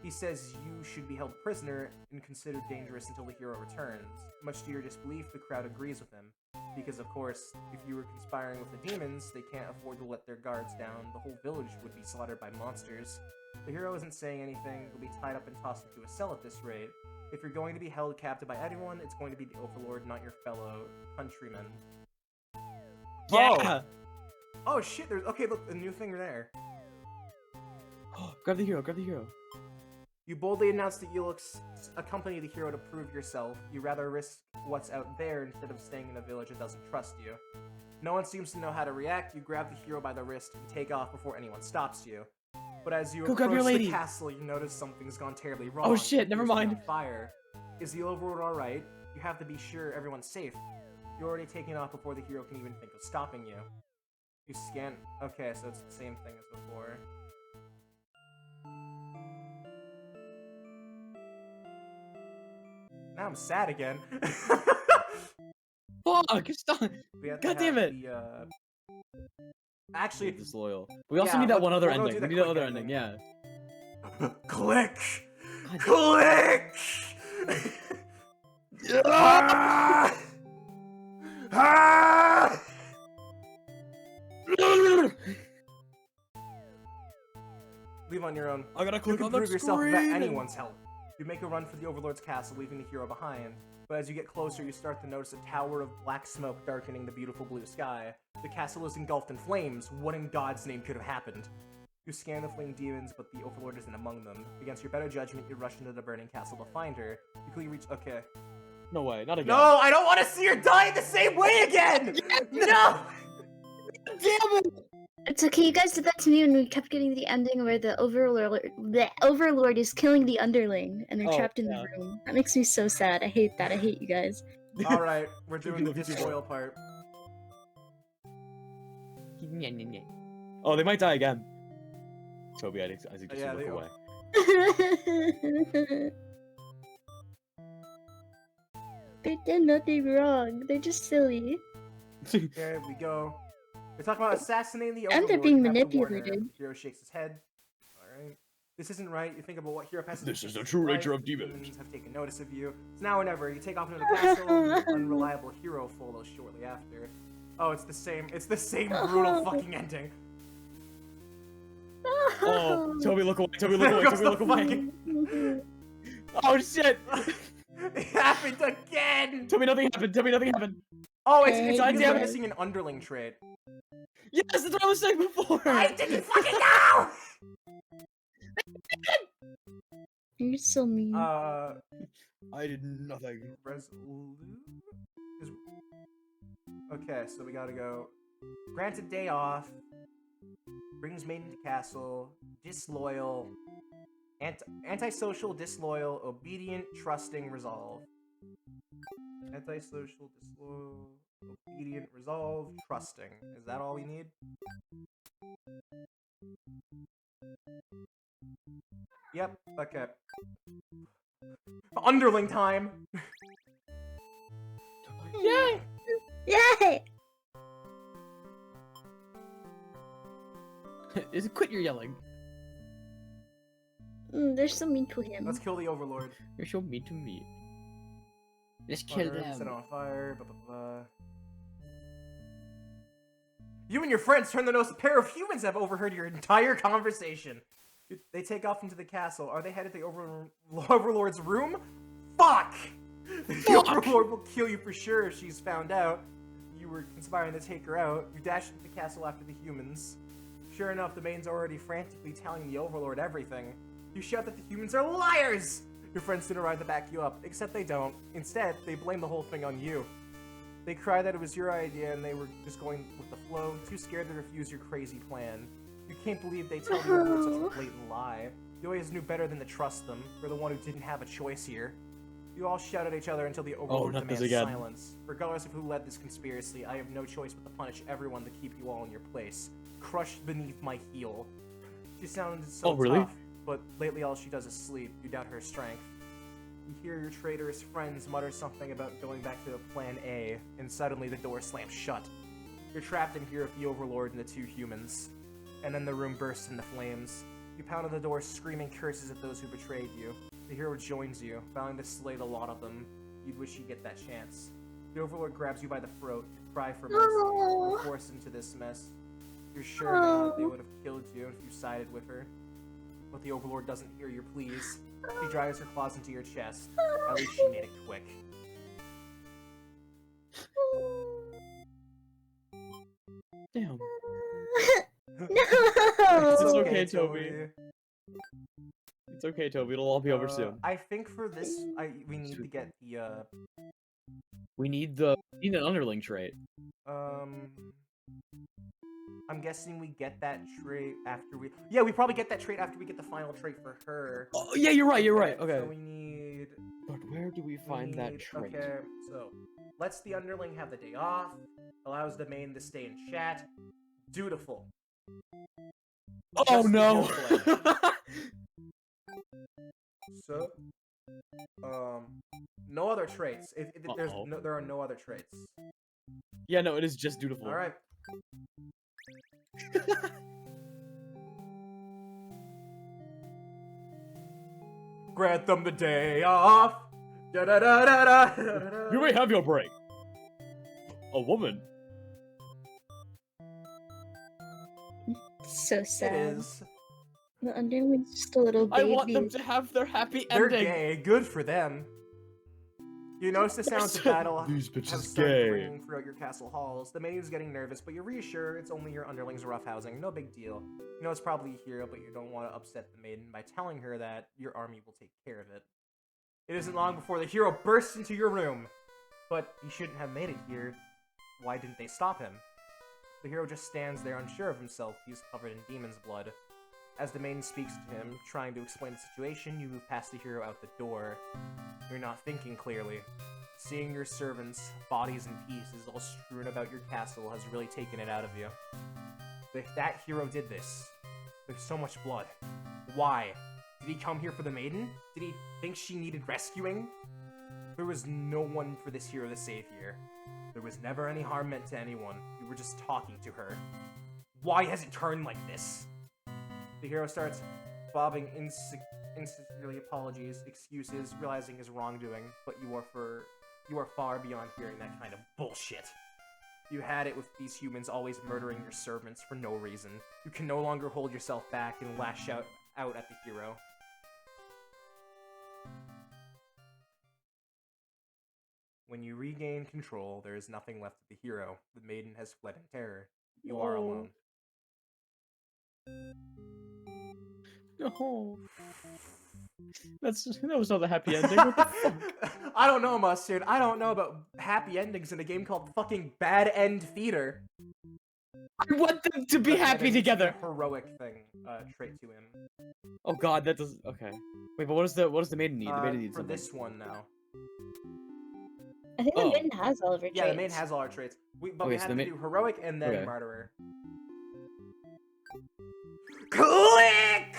He says you should be held prisoner and considered dangerous until the hero returns. Much to your disbelief, the crowd agrees with him. Because, of course, if you were conspiring with the demons, they can't afford to let their guards down. The whole village would be slaughtered by monsters. The hero isn't saying anything. You'll be tied up and tossed into a cell at this rate. If you're going to be held captive by anyone, it's going to be the Overlord, not your fellow countrymen. Yeah! Oh shit, there's... Okay, look, a new thing there. Grab the hero, grab the hero. You boldly announce that you'll accompany the hero to prove yourself. You rather risk what's out there instead of staying in a village that doesn't trust you. No one seems to know how to react. You grab the hero by the wrist and take off before anyone stops you. But as you approach the castle, you notice something's gone terribly wrong. Oh shit, never mind. On fire. Is the Overlord alright? You have to be sure everyone's safe. You're already taking off before the hero can even think of stopping you. You scan... Okay, so it's the same thing as before. Now I'm sad again. Fuck! Stop! God damn it! Actually, disloyal. We also need that one other ending. We need that other ending. Yeah. Click! Click! Ah! Ah! Leave on your own. I gotta click on the prove yourself without anyone's help. You make a run for the Overlord's castle, leaving the hero behind. But as you get closer, you start to notice a tower of black smoke darkening the beautiful blue sky. The castle is engulfed in flames. What in God's name could have happened? You scan the fleeing demons, but the Overlord isn't among them. Against your better judgment, you rush into the burning castle to find her. You quickly reach... Okay. No way, not again. No, I don't want to see her die the same way again! No! Damn it! It's okay, you guys did that to me when we kept getting the ending where the Overlord is killing the Underling, and they're trapped in the room. That makes me so sad. I hate that. I hate you guys. Alright, we're doing the disloyal part. Oh, they might die again. Toby, I suggest you look away. They did nothing wrong. They're just silly. There we go. We're talking about assassinating the Overlord. And they're being manipulated. Hero shakes his head. Alright. This isn't right. You think about what Hero has to do. This is the true nature of demons. Have taken notice of you. It's now or never. You take off into the castle, and the unreliable hero follows shortly after. Oh, it's the same. It's the same brutal fucking ending. Oh, Toby, look away. Toby, look away. Toby, look away. Oh shit! It happened again! Toby, nothing happened. Toby, nothing happened. Oh, it's missing an underling trait. Yes, that's what I was saying before. I didn't fucking know! You're so mean. I did nothing. Resolute? Okay, so we gotta go. Granted day off. Brings Maiden to castle. Disloyal. Antisocial, disloyal, obedient, trusting, resolve. Antisocial, disloyal, obedient, resolve, trusting. Is that all we need? Yep, okay. Underling time! Yay! Yay! Is it quit your yelling? They're so mean to him. Let's kill the Overlord. You're so mean to me. Just kill Set it them. on fire. Blah, blah, blah. You and your friends turn the nose. A pair of humans have overheard your entire conversation. They take off into the castle. Are they headed to the Overlord's room? Fuck! The Overlord will kill you for sure if she's found out. You were conspiring to take her out. You dash into the castle after the humans. Sure enough, the Maiden's already frantically telling the Overlord everything. You shout that the humans are liars! Your friends soon arrive to back you up, except they don't. Instead, they blame the whole thing on you. They cry that it was your idea and they were just going with the flow, too scared to refuse your crazy plan. You can't believe they told you such a blatant lie. You always knew better than to trust them. You're the one who didn't have a choice here. You all shout at each other until the Overlord demands silence. Regardless of who led this conspiracy, I have no choice but to punish everyone to keep you all in your place. Crushed beneath my heel. She sounded so tough, but lately all she does is sleep. You doubt her strength. You hear your traitorous friends mutter something about going back to Plan A, and suddenly the door slams shut. You're trapped in here with the Overlord and the two humans. And then the room bursts into flames. You pound on the door, screaming curses at those who betrayed you. The hero joins you, vowing to slay the lot of them. You'd wish you'd get that chance. The Overlord grabs you by the throat, you cry for mercy, you're forced into this mess. You're sure now that they would have killed you if you sided with her. But the Overlord doesn't hear your pleas. She drives her claws into your chest. At least she made it quick. Damn. No! It's okay, Toby. It's okay, Toby. It'll all be over soon. I think for this, we need to get the, We need an Underling trait. I'm guessing we get that trait after we... Yeah, we probably get that trait after we get the final trait for her. Oh, yeah, you're right, you're right. Okay. So we need... But where do we find that trait? Okay, so... Lets the Underling have the day off. Allows the Maiden to stay in chat. Dutiful. Oh, no! So... no other traits. There are no other traits. Yeah, no, it is just dutiful. Alright. Grant them the day off. Da da da da da. You may have your break. A woman. So sad. It is. The Underling's just a little baby. I want them to have their happy They're ending. gay. Good for them. You notice the sounds of battle These have bitches started gay. ringing throughout your castle halls. The Maiden's getting nervous, but you're reassured it's only your Underling's roughhousing. No big deal. You know it's probably a hero, but you don't want to upset the Maiden by telling her that your army will take care of it. It isn't long before the hero bursts into your room. But he shouldn't have made it here. Why didn't they stop him? The hero just stands there unsure of himself. He's covered in demon's blood. As the Maiden speaks to him, trying to explain the situation, you move past the hero out the door. You're not thinking clearly. Seeing your servants' bodies in pieces all strewn about your castle has really taken it out of you. If that hero did this, there's so much blood. Why? Did he come here for the Maiden? Did he think she needed rescuing? There was no one for this hero to save here. There was never any harm meant to anyone. You were just talking to her. Why has it turned like this? The hero starts bobbing insincerely apologies, excuses, realizing his wrongdoing, but you are far beyond hearing that kind of bullshit. You had it with these humans always murdering your servants for no reason. You can no longer hold yourself back and lash out at the hero. When you regain control, there is nothing left of the hero. The Maiden has fled in terror. You are alone. No. That was not the happy ending. What the fuck? I don't know, Mustard. I don't know about happy endings in a game called fucking Bad End Theater. I want them to be happy together. Heroic thing, trait to him. Oh god, that does. Okay. Wait, but what does the Maiden need? The Maiden needs for something. this one now. I think the Maiden has all of her traits. Yeah, the Maiden has all her traits. We have to do heroic and then martyrer. Click!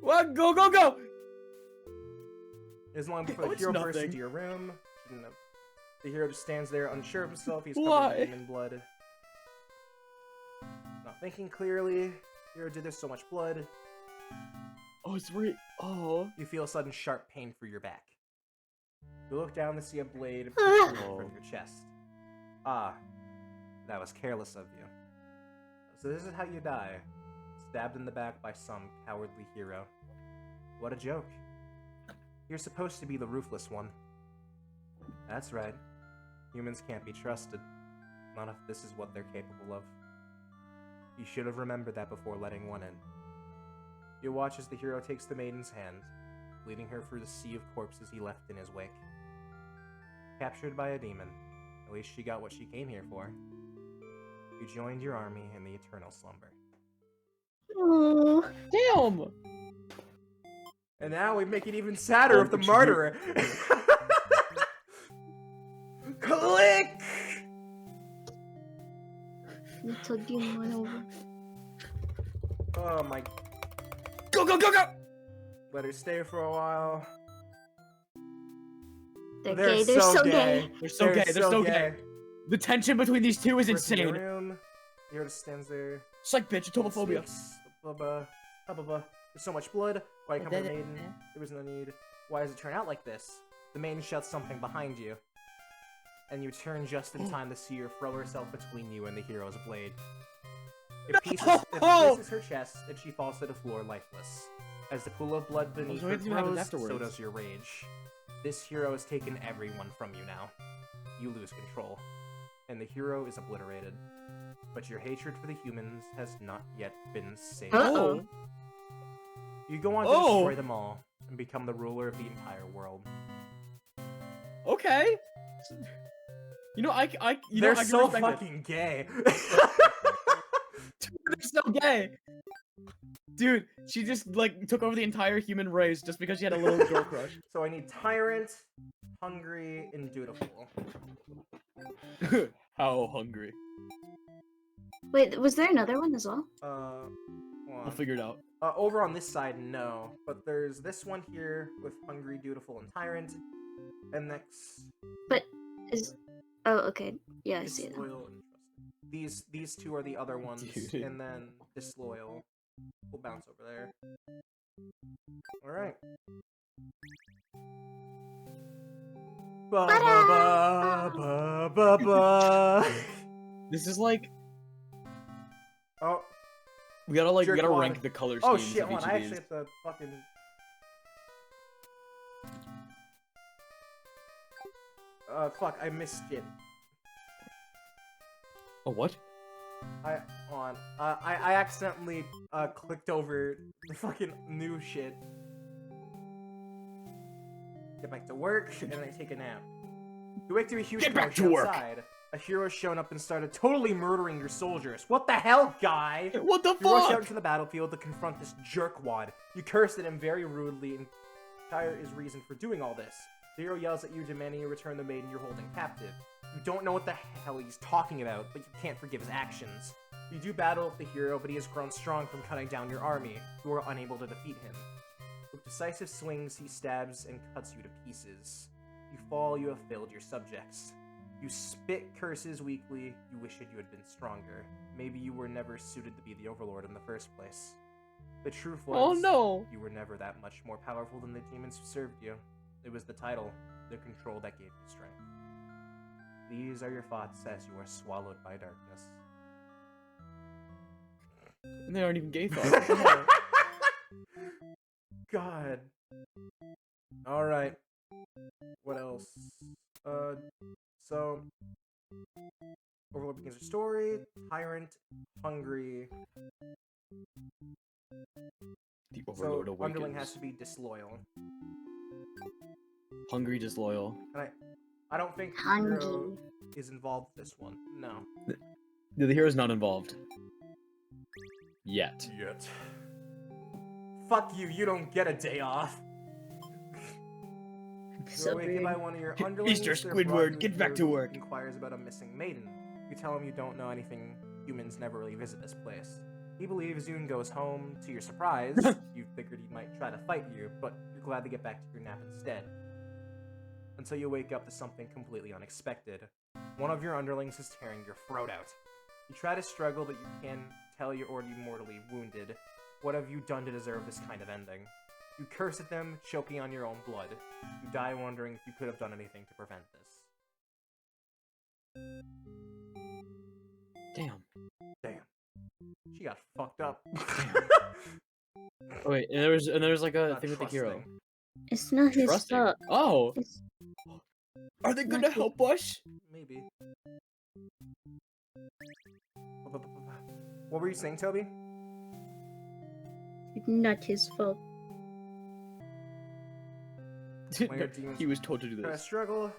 What? Go, go, go! As long before the hero bursts into your room. The hero just stands there, unsure of himself. He's covered Why? in demon blood. Not thinking clearly. The hero did this so much blood. Oh, it's right. Oh. You feel a sudden sharp pain through your back. You look down to see a blade protruding from your chest. Ah, that was careless of you. So this is how you die. Stabbed in the back by some cowardly hero. What a joke. You're supposed to be the ruthless one. That's right. Humans can't be trusted. Not if this is what they're capable of. You should have remembered that before letting one in. You watch as the hero takes the maiden's hand, leading her through the sea of corpses he left in his wake. Captured by a demon, at least she got what she came here for. You joined your army in the eternal slumber. Oh. Damn! And now we make it even sadder Oh, with the but you martyr. Click! Little demon went over. Oh my. Go, go, go, go! Let her stay for a while. They're They're gay. They're so gay. They're so gay. They're so gay. The tension between these two is First in the insane. room, the hero just stands there. Psych, bitch. It's homophobia. Speaks, blah, blah, blah, blah, blah. There's so much blood. Why come from the maiden? There was no need. Why does it turn out like this? The maiden shouts something behind you. And you turn just in time to see her throw herself between you and the hero's blade. It pierces her chest, and she falls to the floor lifeless. As the pool of blood beneath her grows, so does your rage. This hero has taken everyone from you now. You lose control. And the hero is obliterated. But your hatred for the humans has not yet been saved. Uh-oh. You go on to destroy them all, and become the ruler of the entire world. Okay. You know, They're I can so respect it. fucking gay. They're so gay. Dude, she just like took over the entire human race just because she had a little girl crush. So I need tyrant, hungry, and dutiful. How hungry? Wait, was there another one as well? Hold We'll on. figure it out. Over on this side, no. But there's this one here with hungry, dutiful, and tyrant. And next, But is oh okay, yeah, I see it. disloyal and trusting. These two are the other ones, Dude. and then disloyal. We'll bounce over there. All right. Ba ba ba ba ba ba. This is like Oh, we gotta Jerk rank water. the color oh schemes shit! of Hold each on, I of actually these. have to fucking. Fuck! I missed it. Oh, what? I accidentally clicked over the fucking new shit. Get back to work, and then I take a nap. You wake to a huge Get back commotion to work! outside. A hero's shown up and started totally murdering your soldiers. What the hell, guy? What the You rush out fuck? into the battlefield to confront this jerkwad. You curse at him very rudely and tire his reason for doing all this. The hero yells at you, demanding you return the maiden you're holding captive. You don't know what the hell he's talking about, but you can't forgive his actions. You do battle with the hero, but he has grown strong from cutting down your army. You are unable to defeat him. With decisive swings, he stabs and cuts you to pieces. You fall, you have failed your subjects. You spit curses weakly, you wish that you had been stronger. Maybe you were never suited to be the Overlord in the first place. The truth was, Oh no! you were never that much more powerful than the demons who served you. It was the title, the control that gave you strength. These are your thoughts as you are swallowed by darkness. And they aren't even gay thoughts. What the hell? God. Alright. What else? So... Overlord begins her story. Tyrant. Hungry. The Overlord So, awakens. Underling has to be disloyal. Hungry, disloyal. And I don't think the Hungry. hero is involved with this one. No. No, the hero's not involved. Yet. Fuck you, you don't get a day off. So You're awakened by rude. one of your underlings. Easter They're Squidward, brought into get back the to room, work. Inquires about a missing maiden. You tell him you don't know anything. Humans never really visit this place. He believes you and goes home. To your surprise, you figured he might try to fight you, but you're glad to get back to your nap instead. until you wake up to something completely unexpected. One of your underlings is tearing your throat out. You try to struggle, but you can tell you're already mortally wounded. What have you done to deserve this kind of ending? You curse at them, choking on your own blood. You die wondering if you could have done anything to prevent this. Damn. Damn. She got fucked up. Oh, wait, and there was like a Not thing with the hero. trusting. It's not his Trusting. fault. Oh, It's are they gonna help us? Maybe. What were you saying, Toby? not his fault. When your demons He was told to do try to this. struggle,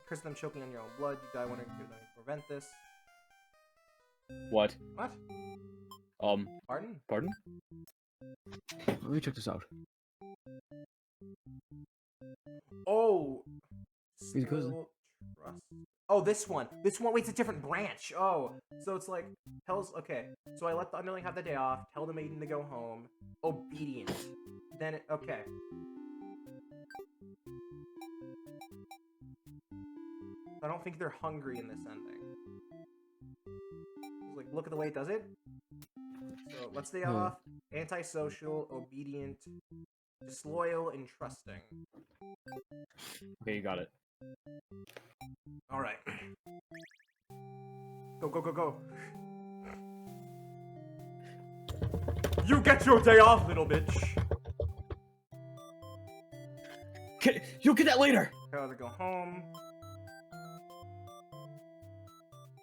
curse them choking on your own blood. You die wondering if you could prevent this. What? What? Pardon? Let me check this out. Oh! He's a cousin. Still trust. Oh, this one. This one. Wait, it's a different branch. Oh. So it's like, tells, okay. So I let the underling have the day off, tell the maiden to go home. Obedient. Then, okay. I don't think they're hungry in this ending. Like, look at the way it does it. So, let's stay off. Antisocial, obedient, disloyal, and trusting. Okay, you got it. Alright. Go, go, go, go. You get your day off, little bitch! You'll get that later! Tell her to go home.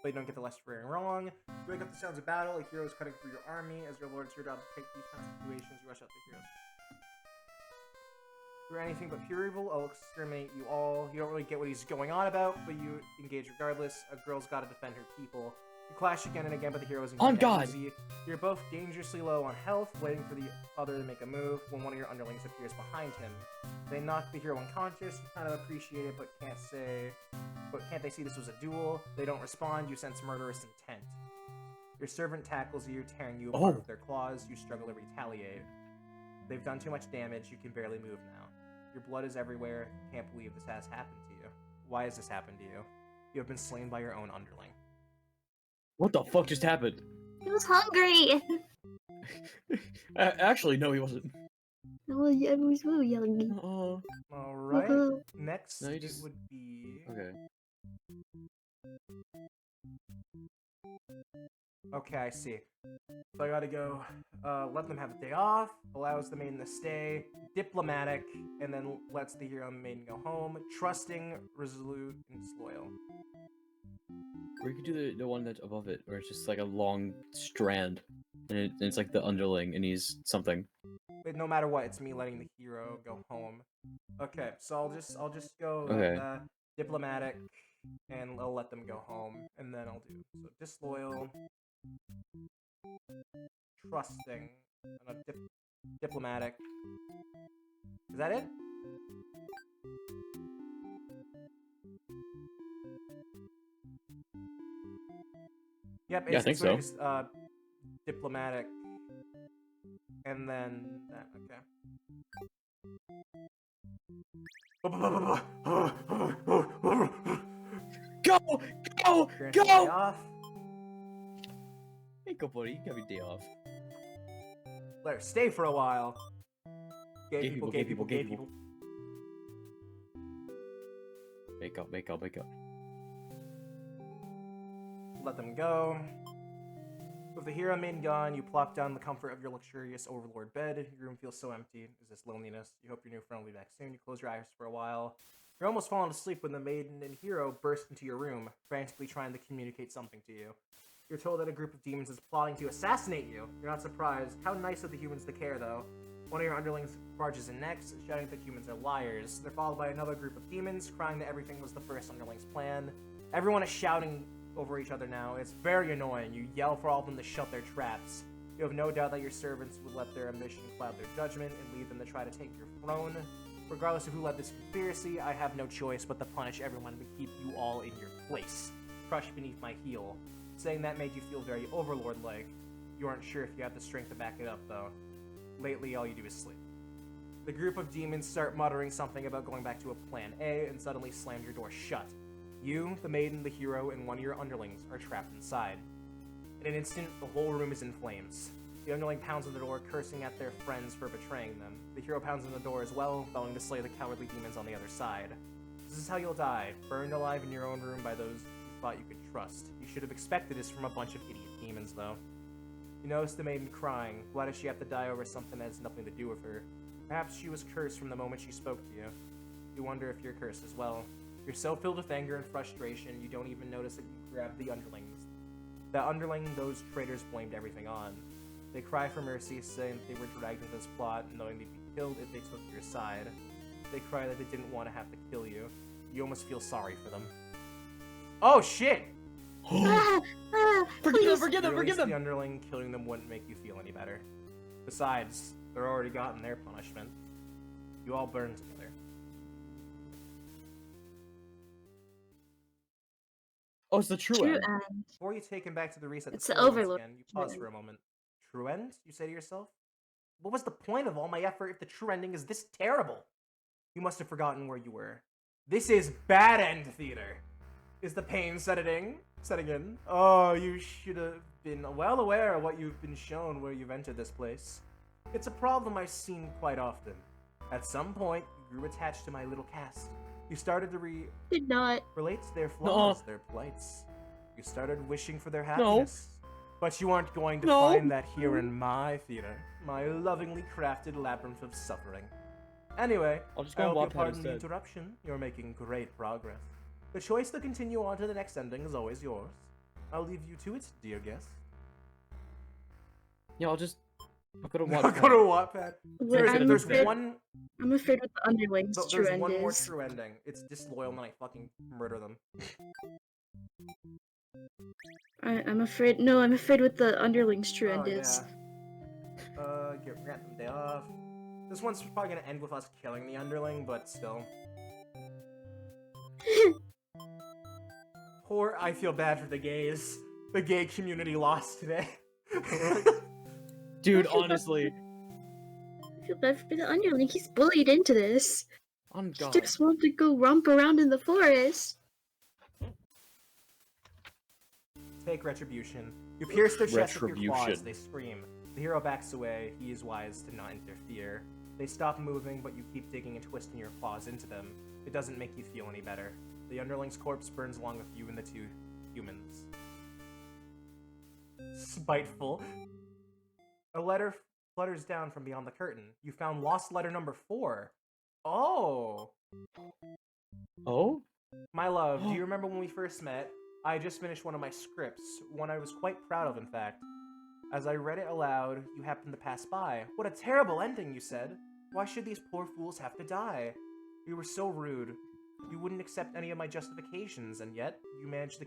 But you don't get the lesson for very wrong. You wake up to sounds of battle, like heroes cutting through your army. As your lord, it's your job to take these kind of situations. You rush out to heroes. If you're anything but pure evil, I'll exterminate you all. You don't really get what he's going on about, but you engage regardless. A girl's gotta defend her people. You clash again and again, but the hero isn't On God! easy. You're both dangerously low on health, waiting for the other to make a move when one of your underlings appears behind him. They knock the hero unconscious. You kind of appreciate it, but can't they see this was a duel? They don't respond. You sense murderous intent. Your servant tackles you, tearing you apart with their claws. You struggle to retaliate. They've done too much damage. You can barely move now. Your blood is everywhere. You can't believe this has happened to you. Why has this happened to you? You have been slain by your own underling. What the fuck just happened? He was hungry. Actually, no, he wasn't. Oh, yeah, I was really young. Alright. Next, No, you it just- would be... Okay. Okay, I see. So I gotta go, let them have a day off, allows the maiden to stay, diplomatic, and then lets the hero and the maiden go home, trusting, resolute, and disloyal. Or you could do the one that's above it, where it's just like a long strand, and it's like the underling, and he's something. But no matter what, it's me letting the hero go home. Okay, so I'll just go Okay. diplomatic, and I'll let them go home, and then I'll do so disloyal, trusting, and diplomatic. Is that it? Yep, Yeah, I think so. Just, diplomatic, and then that. Okay. Go! Go! Day Go! off. Hey, go, buddy. You got your day off. Let her stay for a while. Gay people, gay people, gay people. Make up, make up, make up. Let them go. With the hero main gone, you plop down in the comfort of your luxurious Overlord bed. Your room feels so empty. Is this loneliness? You hope your new friend will be back soon. You close your eyes for a while. You're almost falling asleep when the maiden and hero burst into your room, frantically trying to communicate something to you. You're told that a group of demons is plotting to assassinate you. You're not surprised. How nice of the humans to care, though. One of your underlings barges in next, shouting that humans are liars. They're followed by another group of demons, crying that everything was the first underling's plan. Everyone is shouting over each other now. It's very annoying. You yell for all of them to shut their traps. You have no doubt that your servants would let their ambition cloud their judgment and lead them to try to take your throne. Regardless of who led this conspiracy, I have no choice but to punish everyone and keep you all in your place, crushed beneath my heel. Saying that made you feel very Overlord-like. You aren't sure if you have the strength to back it up, though. Lately, all you do is sleep. The group of demons start muttering something about going back to a plan A and suddenly slam your door shut. You, the maiden, the hero, and one of your underlings are trapped inside. In an instant, the whole room is in flames. The underling pounds on the door, cursing at their friends for betraying them. The hero pounds on the door as well, vowing to slay the cowardly demons on the other side. This is how you'll die, burned alive in your own room by those you thought you could trust. You should have expected this from a bunch of idiot demons, though. You notice the maiden crying. Why does she have to die over something that has nothing to do with her? Perhaps she was cursed from the moment she spoke to you. You wonder if you're cursed as well. You're so filled with anger and frustration, you don't even notice that you grabbed the underlings. The underling those traitors blamed everything on. They cry for mercy, saying that they were dragged into this plot, knowing they'd be killed if they took your side. They cry that they didn't want to have to kill you. You almost feel sorry for them. Oh shit! Forgive them! The underling, killing them wouldn't make you feel any better. Besides, they're already gotten their punishment. You all burn together. Oh, it's the true end. Before you take him back to the reset, It's the Overlord. again, you pause for a moment. True end? You say to yourself? What was the point of all my effort if the true ending is this terrible? You must have forgotten where you were. This is bad End Theater. Is the pain setting in? Oh, you should have been well aware of what you've been shown where you've entered this place. It's a problem I've seen quite often. At some point, you grew attached to my little cast. You started to Did not. relate to their flaws, their plights. You started wishing for their happiness. But you aren't going to find that here in my theater, my lovingly crafted labyrinth of suffering. Anyway, I'll just I go hope on you'll Wattpad pardon the instead. interruption. You're making great progress. The choice to continue on to the next ending is always yours. I'll leave you to it, dear guest. Yeah, I'll go to I'll Wattpad. go to Wattpad. There's afraid- one. I'm afraid what the underlings true There's end one more is. true ending. It's disloyal, and I fucking murder them. I'm afraid. No, I'm afraid what the underlings true end is. Grant them day off. This one's probably gonna end with us killing the underling, but still. I feel bad for the gays. The gay community lost today. Dude, honestly. I feel bad for the underling. He's bullied into this. On He God. just wanted to go romp around in the forest. Take retribution. You pierce their chest with your claws. Retribution. They scream. The hero backs away. He is wise to not interfere. They stop moving, but you keep digging and twisting your claws into them. It doesn't make you feel any better. The underling's corpse burns along with you and the two humans. Spiteful. A letter flutters down from beyond the curtain. You found lost letter number 4. Oh! Oh? My love, do you remember when we first met? I just finished one of my scripts, one I was quite proud of, in fact. As I read it aloud, you happened to pass by. What a terrible ending, you said. Why should these poor fools have to die? You were so rude. You wouldn't accept any of my justifications, and yet you managed to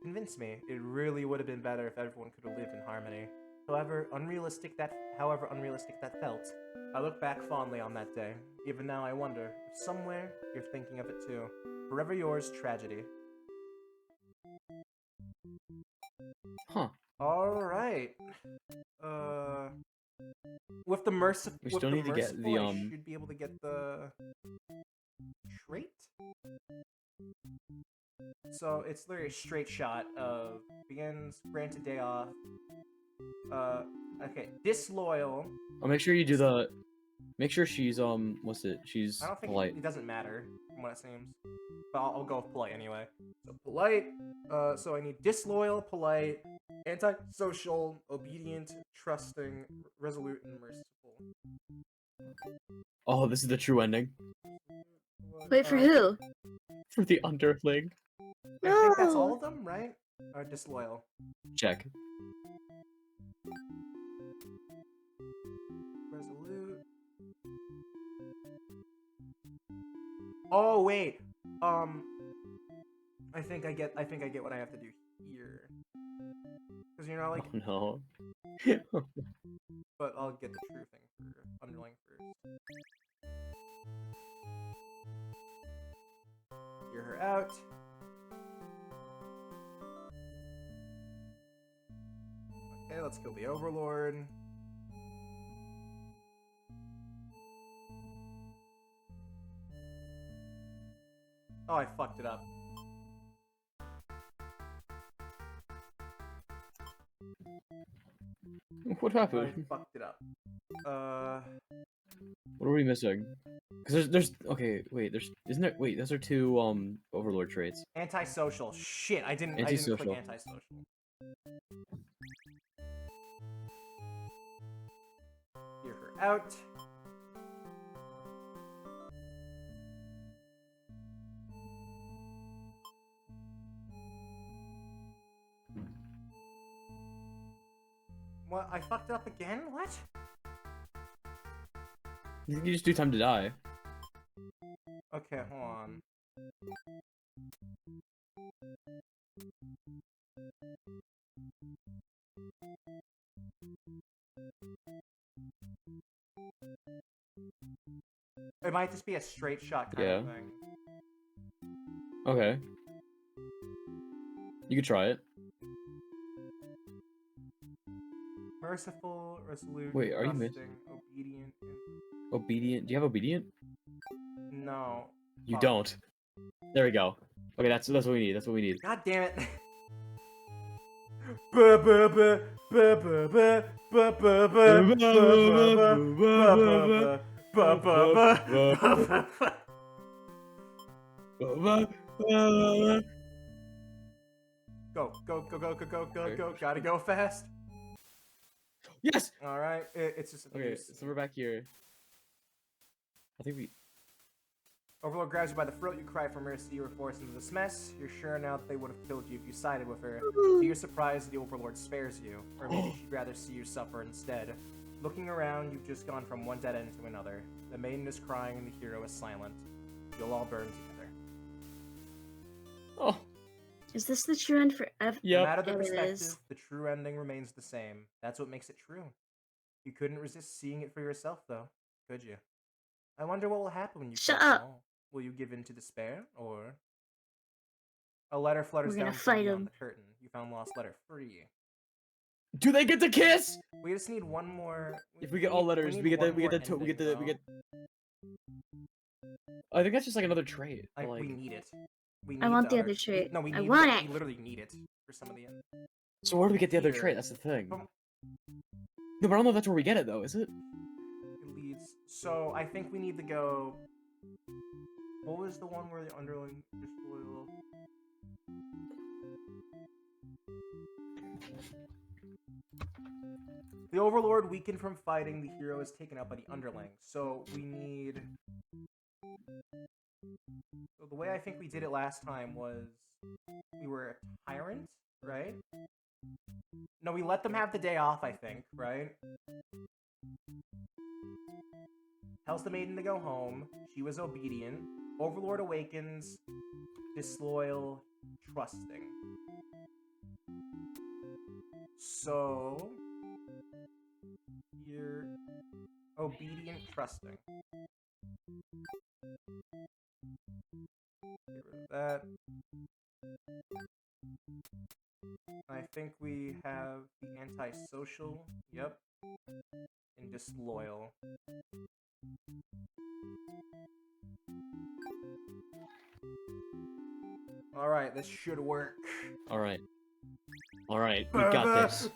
convince me. It really would have been better if everyone could have lived in harmony. However unrealistic that felt, I look back fondly on that day. Even now I wonder if somewhere you're thinking of it too. Forever yours, Tragedy. Huh. Alright. With the merciful, We still need to get the, I should be able to get the trait. So it's literally a straight shot of begins, granted day off. Okay, disloyal. I'll make sure you do the. Make sure she's what's it? She's I don't think polite. it doesn't matter from what it seems. But I'll go with polite anyway. So polite. So I need disloyal, polite, antisocial, obedient, trusting, resolute, and merciful. Oh, this is the true ending Wait, for who? for the underling. I think that's No. all of them, right? Disloyal. Check. Resolute. Oh wait. I think I get what I have to do here. Because you're not like, Oh no. but I'll get the true thing for underling first. Hear her out. Okay, let's kill the Overlord. Oh, I fucked it up. What I happened? fucked it up. What are we missing? Because there's okay, wait, isn't there wait, those are two Overlord traits. Antisocial. Shit, I didn't click Antisocial. antisocial. Hear her out. What? I fucked up again? What? You just do time to die. Okay, hold on. It might just be a straight shot kind of thing. Okay. You could try it. Merciful, resolute, Wait, are you trusting, obedient, and... Obedient. Do you have obedient? No. You Fuck. don't. There we go. Okay, that's what we need. That's what we need. God damn it. Ba ba ba ba ba ba ba ba ba ba ba ba. Go, go, go, go, go, go, go, go. Gotta go fast. Yes! Alright, it's just... Okay, so we're back here. I think we... Overlord grabs you by the throat, you cry for mercy, you were forced into this mess. You're sure now that they would have killed you if you sided with her. But you're surprised that the Overlord spares you, or maybe she'd rather see you suffer instead. Looking around, you've just gone from one dead end to another. The Maiden is crying and the hero is silent. You'll all burn together. Oh. Is this the true end for No Yep. matter the It perspective, is. the true ending remains the same. That's what makes it true. You couldn't resist seeing it for yourself, though, could you? I wonder what will happen when you Shut kill them up. all. Will you give in to despair, or... A letter flutters We're gonna down from fight beyond him. the curtain. You found lost letter 3. Do they get to kiss? We just need one more. If we get all letters, we get the I think that's just like another trait. Like, Like... we need it. We need I want the other trait. No, we I need want it. it. We literally need it for some of the end. So where do we get the other Here. trait? That's the thing. Come- No, but I don't know if that's where we get it though, is it? It leads. So I think we need to go. What was the one where the Underling disloyal? The Overlord, weakened from fighting, the hero is taken out by the Underling. So we need... So the way I think we did it last time was... We were a tyrant, right? No, we let them have the day off, I think, right? Tells the Maiden to go home. She was obedient. Overlord awakens. Disloyal. Trusting. So... You're obedient, trusting. Get rid of that. I think we have the antisocial, yep, and disloyal. Alright, this should work. Alright. Alright, we got this.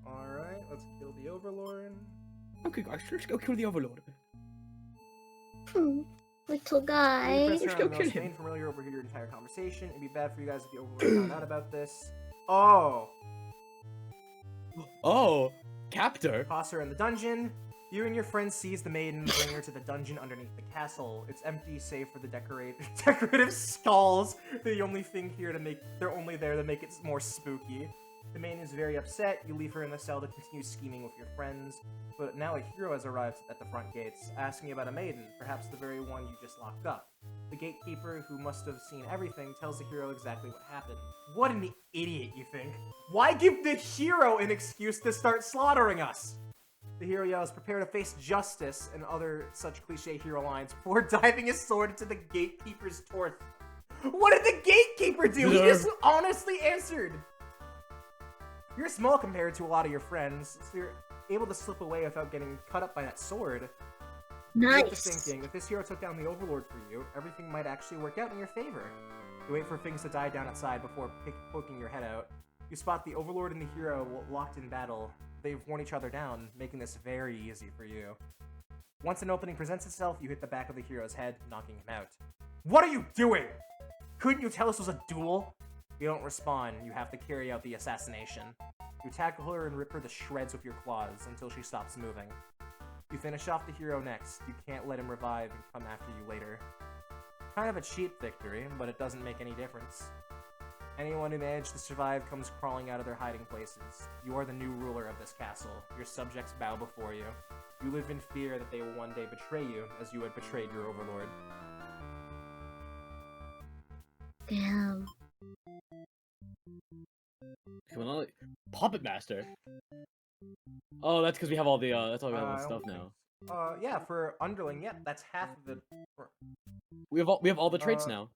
Alright, let's kill the Overlord. Okay guys, let's go kill the Overlord. Little guy. Let's go kill him. Main familiar overhear your entire conversation. It'd be bad for you guys if the Overlord found out about this. Oh! Oh! Captor? Toss her in the dungeon. You and your friends seize the Maiden and bring her to the dungeon underneath the castle. It's empty save for the decorative skulls. They're the only thing here to make... They're only there to make it more spooky. The Maiden is very upset. You leave her in the cell to continue scheming with your friends. But now a hero has arrived at the front gates, asking about a Maiden, perhaps the very one you just locked up. The gatekeeper, who must have seen everything, tells the hero exactly what happened. What an idiot, you think? Why give the hero an excuse to start slaughtering us? The hero yells, prepare to face justice, and other such cliche hero lines before diving his sword into the gatekeeper's torso. What did the gatekeeper do? He just honestly answered. You're small compared to a lot of your friends, so able to slip away without getting cut up by that sword, you get to Nice. thinking, if this hero took down the Overlord for you, everything might actually work out in your favor. You wait for things to die down outside before poking your head out. You spot the Overlord and the hero locked in battle. They've worn each other down, making this very easy for you. Once an opening presents itself, you hit the back of the hero's head, knocking him out. What are you doing? Couldn't you tell this was a duel? You don't respond. You have to carry out the assassination. You tackle her and rip her to shreds with your claws until she stops moving. You finish off the hero next. You can't let him revive and come after you later. Kind of a cheap victory, but it doesn't make any difference. Anyone who managed to survive comes crawling out of their hiding places. You are the new ruler of this castle. Your subjects bow before you. You live in fear that they will one day betray you, as you had betrayed your overlord. Damn. Come on, Puppet Master. Oh, that's because we have all the that's all we have all the I stuff don't now. Yeah, for Underling, yep, that's half of it. We have all the traits now.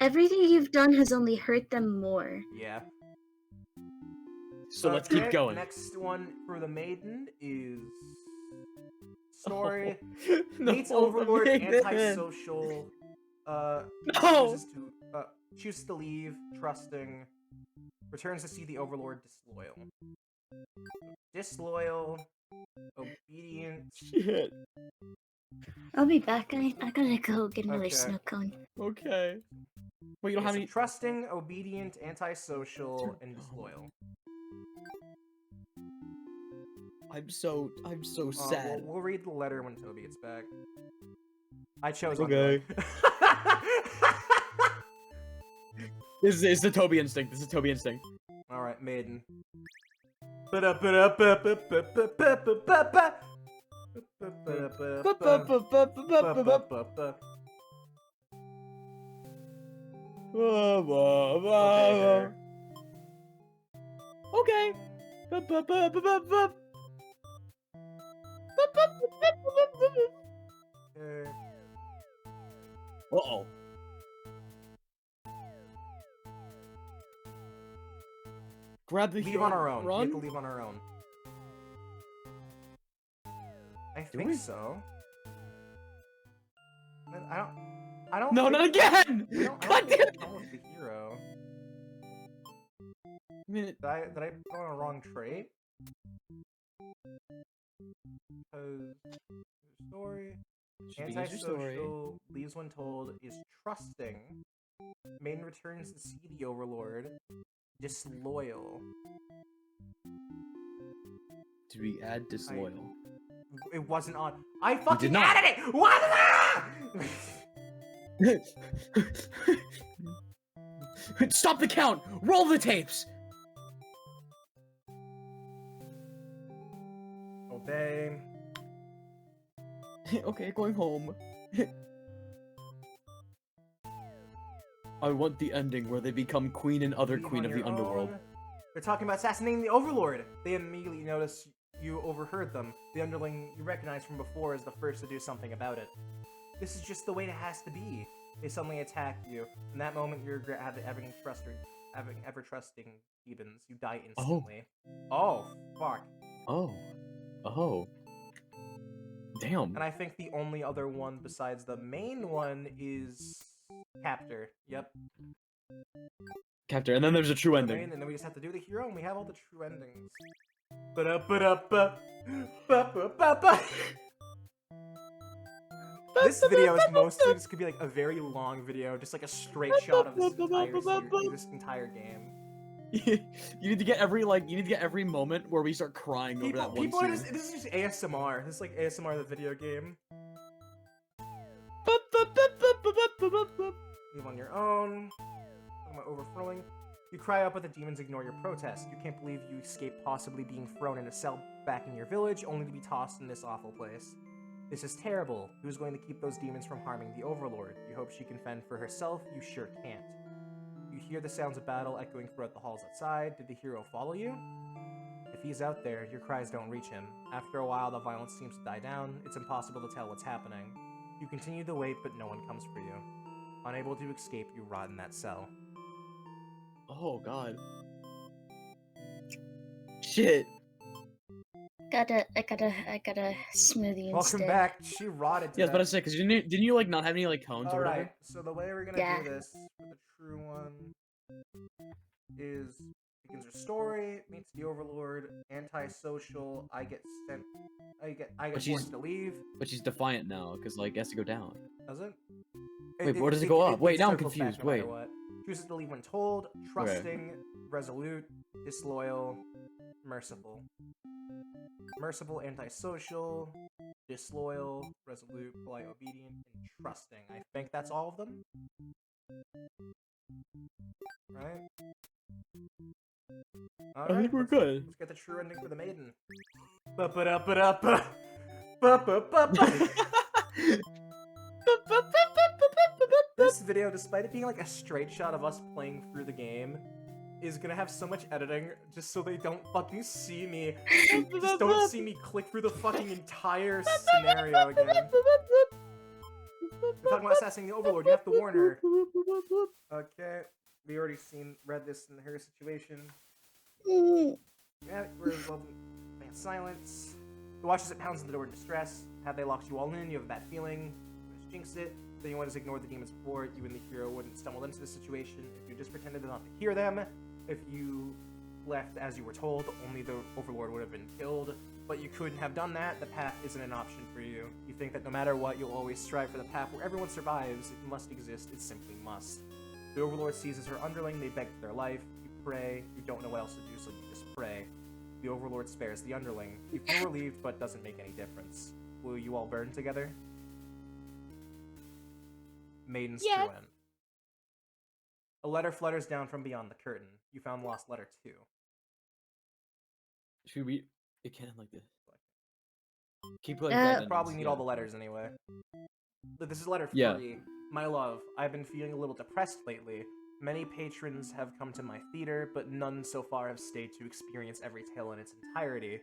Everything you've done has only hurt them more. Yeah. So let's keep Okay, going. Next one for the Maiden is story. No, Meets the Overlord, Maiden. antisocial. No. Chooses to leave, trusting. Returns to see the Overlord, disloyal. Disloyal, obedient. Shit. I'll be back. I gotta go get another Okay. snow cone. Okay. Wait, you don't have So any. trusting, obedient, antisocial, and disloyal. I'm so sad. We'll read the letter when Toby gets back. I chose Okay. This is the Toby instinct. This is Toby instinct. Alright, Maiden. Okay. Uh-oh. Grab the Leave on our own. We Run? have to leave on our own. I think we? so. I don't No, think, not again! I don't God think damn it's with the hero. I mean, Did I put on a wrong trait? Because story. should be your story. Antisocial, leaves when told, is trusting. Maiden returns to see the Overlord. Disloyal. Did we add disloyal? It wasn't on. I fucking did not. added it! Why did I? Stop the count! Roll the tapes! Obey. Okay, going home. I want the ending where they become queen and other Leave queen on of the your underworld. own. They're talking about assassinating the Overlord. They immediately notice you overheard them. The Underling you recognize from before is the first to do something about it. This is just the way it has to be. They suddenly attack you. In that moment, you're having ever trusting demons. You die instantly. Oh, fuck. Oh. Oh. Damn. And I think the only other one besides the main one is Captor. Yep. Captor, and then there's a true The ending. main, and then we just have to do the hero, and we have all the true endings. This video is mostly just could be like a very long video, just like a straight shot of this entire game. You need to get every moment where we start crying over that one People are scene. this is just ASMR. This is like ASMR of the video game. Leave on your own. Talking about overthrowing. You cry out, but the demons ignore your protest. You can't believe you escaped possibly being thrown in a cell back in your village, only to be tossed in this awful place. This is terrible. Who's going to keep those demons from harming the Overlord? You hope she can fend for herself? You sure can't. You hear the sounds of battle echoing throughout the halls outside. Did the hero follow you? If he's out there, your cries don't reach him. After a while, the violence seems to die down. It's impossible to tell what's happening. You continue to wait, but no one comes for you. Unable to escape, you rot in that cell. Oh god. Shit. got a smoothie Welcome instead. back. She rotted to Yeah, I was about to death. say, because didn't you like not have any like cones or whatever? Alright, so the way we're gonna Yeah. do this for the true one is begins her story, meets the Overlord, antisocial, I get But she's- forced to leave. But she's defiant now, because like it has to go down. Does it? Wait, where does it go up? Wait, now I'm circles back confused. no matter Wait. what. Chooses to leave when told, trusting, resolute, disloyal, merciful. Merciful, antisocial, disloyal, resolute, polite, obedient, and trusting. I think that's all of them. Right? I think we're good. Let's get the true ending for the Maiden. Ba-ba-da-ba-da-ba. Ba-ba-ba-ba. This video, despite it being like a straight shot of us playing through the game, is gonna have so much editing just so they don't fucking see me. Just don't see me click through the fucking entire scenario again. We're talking about assassinating the Overlord, you have to warn her. Okay, we already read this in her situation. Yeah, we're involved in silence. The watch as it pounds on the door in distress. Had they locked you all in, you have a bad feeling. You just jinxed it. Then you want to ignore the demons before you and the hero wouldn't stumble into the situation. If you just pretended not to hear them, if you left as you were told, only the Overlord would have been killed. But you couldn't have done that. The path isn't an option for you. You think that no matter what, you'll always strive for the path where everyone survives. It must exist. It simply must. The Overlord seizes her underling. They beg for their life. You pray. You don't know what else to do, so you just pray. The Overlord spares the underling. You feel relieved, but doesn't make any difference. Will you all burn together? Maiden's true end. A letter flutters down from beyond the curtain. You found lost letter 2. Should we? It can't end like this. Keep like You probably need all the letters anyway. But this is letter 3. Yeah. My love, I've been feeling a little depressed lately. Many patrons have come to my theater, but none so far have stayed to experience every tale in its entirety.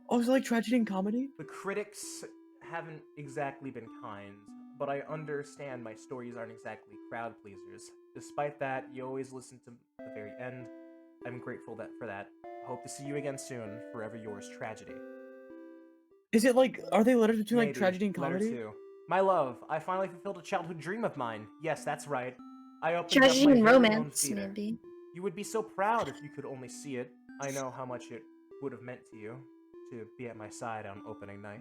Oh, is it like tragedy and comedy? The critics haven't exactly been kind, but I understand my stories aren't exactly crowd pleasers. Despite that, you always listen to the very end. I'm grateful for that. Hope to see you again soon. Forever yours, Tragedy. Is it like, are they letters between like Maybe. tragedy and comedy? Letter 2. My love, I finally fulfilled a childhood dream of mine. Yes, that's right. I opened Tragedy up my and very own romance, theater. maybe. You would be so proud if you could only see it. I know how much it would have meant to you to be at my side on opening night.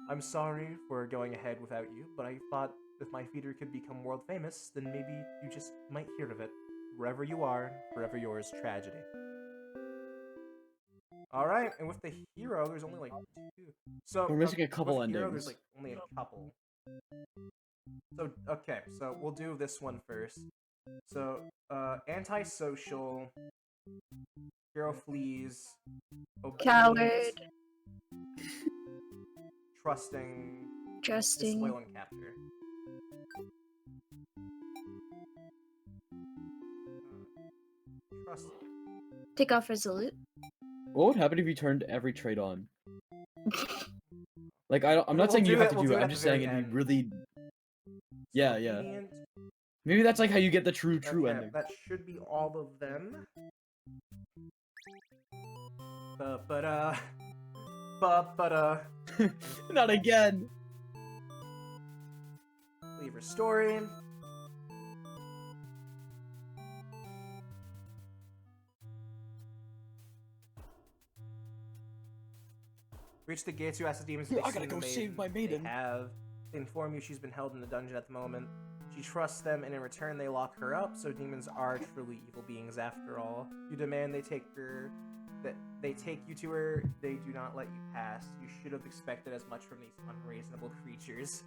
I'm sorry for going ahead without you, but I thought if my theater could become world famous, then maybe you just might hear of it. Wherever you are, forever yours, Tragedy. Alright, and with the hero, there's only like 2. So We're missing a couple with the hero, endings. there's like only a couple. So, okay, so we'll do this one first. So, antisocial, hero flees, obedient, Coward. trusting, Trusting. disloyal, and capture. Trusting. Take off resolute. What would happen if you turned every trait on? Like I'm not saying We'll you do have it- to we'll do do it. it I'm at just the saying very it'd be end. really. Yeah, yeah. Obedient. Maybe that's like how you get the true Okay, ending. that should be all of them. Ba-ba-da. Ba-ba-da. Not again. Leave her story. Reach the gates, you ask the demons if I they've gotta seen the go maiden. save my maiden. They have. They inform you she's been held in the dungeon at the moment. She trusts them, and in return they lock her up, so demons are truly evil beings after all. You demand they take you to her, they do not let you pass. You should have expected as much from these unreasonable creatures.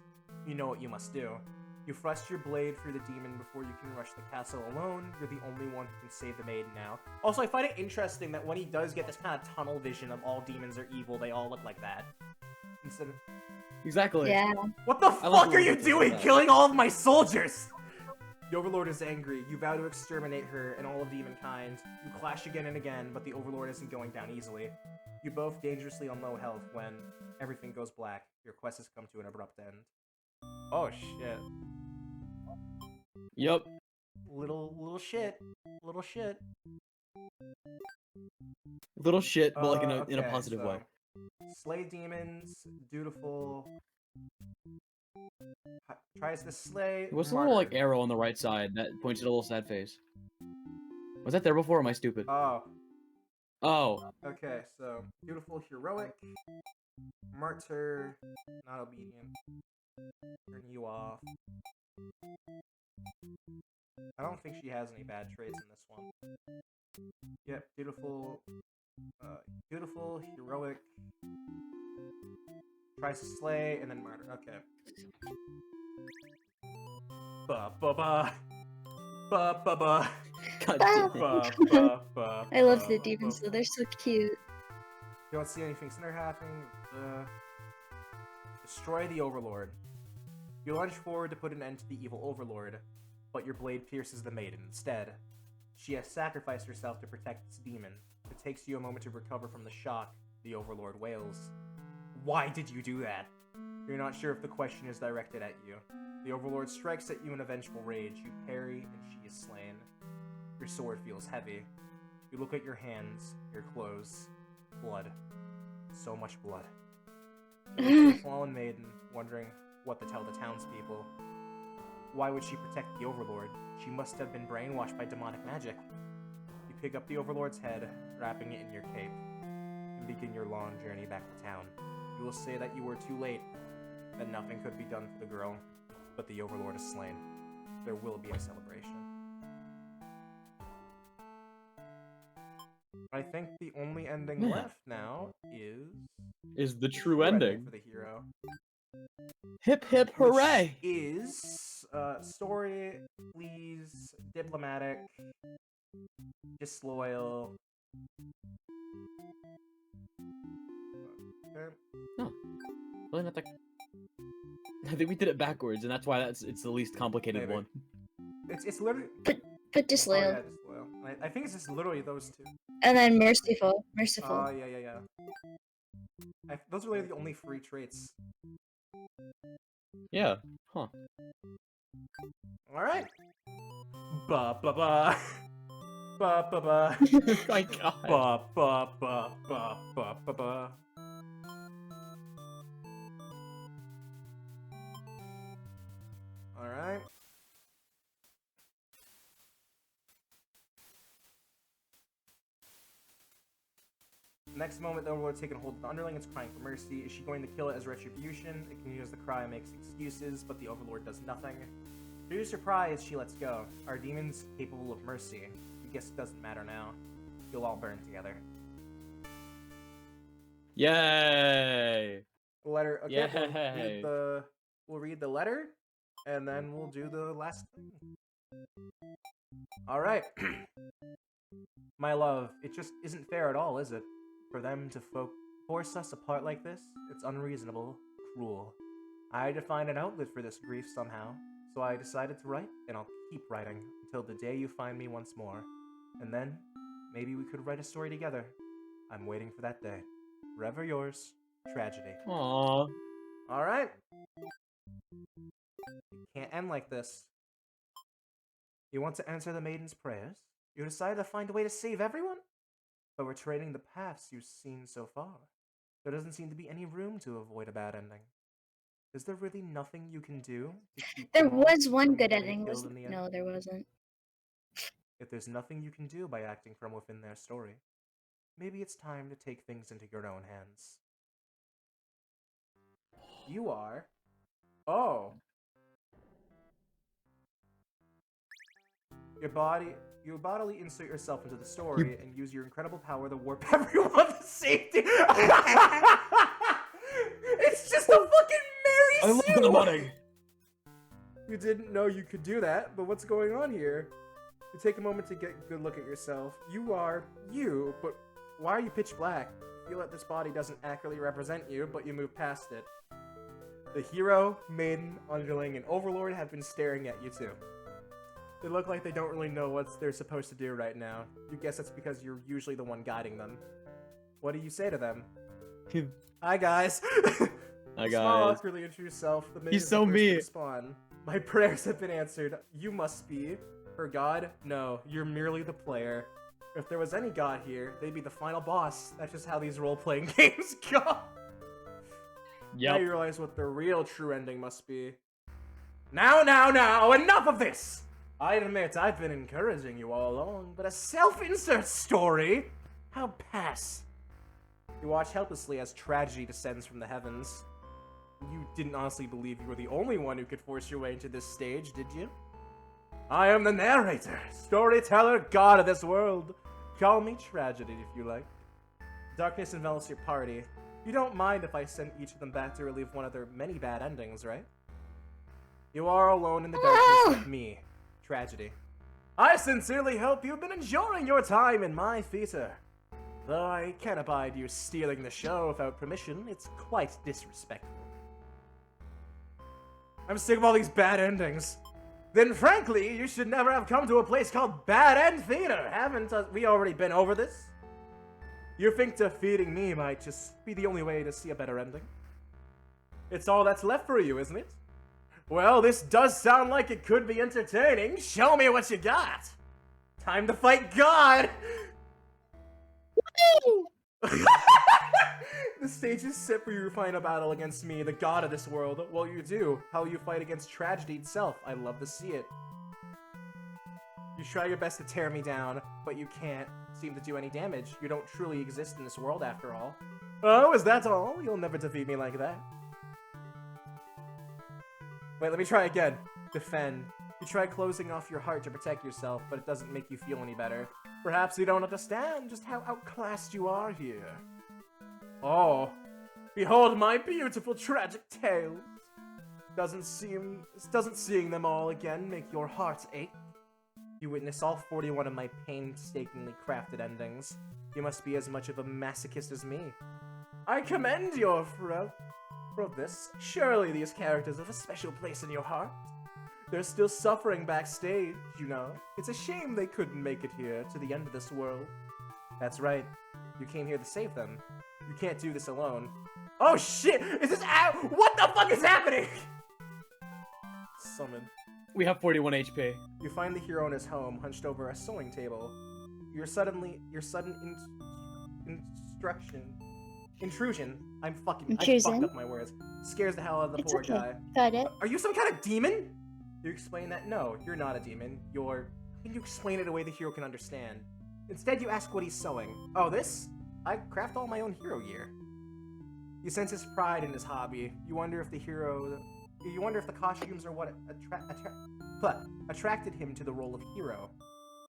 You know what you must do. You thrust your blade through the demon before you can rush the castle alone. You're the only one who can save the maiden now. Also, I find it interesting that when he does get this kind of tunnel vision of all demons are evil, they all look like that. Instead of... Exactly. Yeah. What the love fuck the are way you they do doing? that. Killing all of my soldiers! The Overlord is angry. You vow to exterminate her and all of demonkind. You clash again and again, but the Overlord isn't going down easily. You're both dangerously on low health when everything goes black. Your quest has come to an abrupt end. Oh shit. Yep. Little shit. Little shit. Little shit, but like in a Okay, positive so way. Slay demons, dutiful. Tries to slay. What's the martyr. little like arrow on the right side that points at a little sad face? Was that there before? Or am I stupid? Oh, Oh, okay. So dutiful, heroic, martyr, not obedient. Turn you off. I don't think she has any bad traits in this one. Yep, dutiful, heroic. Tries to slay and then martyr. Okay. Ba ba ba. Ba ba ba. God damn it. Ba ba ba. I love ba, the ba, demons ba. though, they're so cute. You don't see anything center happening. Destroy the Overlord. You lunge forward to put an end to the evil Overlord, but your blade pierces the Maiden instead. She has sacrificed herself to protect this demon. It takes you a moment to recover from the shock. The Overlord wails. Why did you do that? You're not sure if the question is directed at you. The Overlord strikes at you in a vengeful rage. You parry, and she is slain. Your sword feels heavy. You look at your hands, your clothes. Blood. So much blood. You look at the fallen maiden, wondering what to tell the townspeople. Why would she protect the Overlord? She must have been brainwashed by demonic magic. You pick up the Overlord's head, wrapping it in your cape, and begin your long journey back to town. You will say that you were too late, that nothing could be done for the girl, but the Overlord is slain. There will be a celebration. I think the only ending Yeah. left now Is the true wedding ending. for the hero. Hip hip hooray! Which is story, please, diplomatic, disloyal. Okay. Really not that. I think we did it backwards, and that's why it's the least complicated Maybe. one. It's literally. But disloyal. Oh, yeah, disloyal. I think it's just literally those two. And then merciful. Oh, Merciful. yeah. Those are really the only free traits. Yeah. Huh. Alright. Ba ba ba. Ba ba ba. My God. Ba ba ba ba ba ba ba. Alright. Next moment, the Overlord's taken hold of the Underling. It's crying for mercy. Is she going to kill it as retribution? It continues the cry, makes excuses, but the Overlord does nothing. To your surprise, she lets go. Are demons capable of mercy? You guess it doesn't matter now. You'll all burn together. Yay! Letter. Okay, Yay. we'll read the letter, and then we'll do the last thing. Alright. My love, it just isn't fair at all, is it? For them to force us apart like this? It's unreasonable, cruel. I had to find an outlet for this grief somehow, so I decided to write, and I'll keep writing until the day you find me once more. And then, maybe we could write a story together. I'm waiting for that day. Forever yours, Tragedy. Aww. Alright. You can't end like this. You want to answer the Maiden's prayers? You decided to find a way to save everyone? But we're trading the paths you've seen so far. There doesn't seem to be any room to avoid a bad ending. Is there really nothing you can do to keep There them all was one from good getting ending. killed in the end? No, there wasn't. If there's nothing you can do by acting from within their story, maybe it's time to take things into your own hands. You are... Oh. You bodily insert yourself into the story and use your incredible power to warp everyone to safety. It's just a fucking Mary I love Sue! the money. You didn't know you could do that, but what's going on here? You take a moment to get a good look at yourself. You are you, but why are you pitch black? You feel that this body doesn't accurately represent you, but you move past it. The hero, Maiden, Underling, and Overlord have been staring at you too. They look like they don't really know what they're supposed to do right now. You guess that's because you're usually the one guiding them. What do you say to them? Hi guys! Hi Smile guys. awkwardly into yourself. The Maiden He's is so the first to mean. respond. My prayers have been answered. You must be. Her god? No, you're merely the player. If there was any god here, they'd be the final boss. That's just how these role-playing games go. Now you realize what the real true ending must be. Now, enough of this! I admit I've been encouraging you all along, but a self-insert story? How pass? You watch helplessly as tragedy descends from the heavens. You didn't honestly believe you were the only one who could force your way into this stage, did you? I am the narrator, storyteller, god of this world. Call me Tragedy if you like. Darkness envelops your party. You don't mind if I send each of them back to relive one of their many bad endings, right? You are alone in the darkness with me, Tragedy. I sincerely hope you've been enjoying your time in my theater. Though I can't abide you stealing the show without permission, it's quite disrespectful. I'm sick of all these bad endings. Then frankly, you should never have come to a place called Bad End Theater. Haven't we already been over this? You think defeating me might just be the only way to see a better ending? It's all that's left for you, isn't it? Well, this does sound like it could be entertaining. Show me what you got. Time to fight God! The stage is set for your final battle against me, the god of this world. Well, you do. How you fight against tragedy itself. I love to see it. You try your best to tear me down, but you can't seem to do any damage. You don't truly exist in this world after all. Oh, is that all? You'll never defeat me like that. Wait, let me try again. Defend. You try closing off your heart to protect yourself, but it doesn't make you feel any better. Perhaps you don't understand just how outclassed you are here. Oh, behold my beautiful tragic tales. Doesn't seeing them all again make your heart ache? You witness all 41 of my painstakingly crafted endings. You must be as much of a masochist as me. I commend you for this. Surely these characters have a special place in your heart. They're still suffering backstage, you know. It's a shame they couldn't make it here to the end of this world. That's right. You came here to save them. You can't do this alone. Oh shit! Is this what the fuck is happening? Summon. We have 41 HP. You find the hero in his home, hunched over a sewing table. Your sudden intrusion. I fucked up my words. Scares the hell out of the poor guy. Got it. Are you some kind of demon? You explain that no, you're not a demon. Can you explain it in a way the hero can understand? Instead, you ask what he's sewing. Oh, this? I craft all my own hero gear. You sense his pride in his hobby. You wonder if the costumes are what attracted him to the role of hero.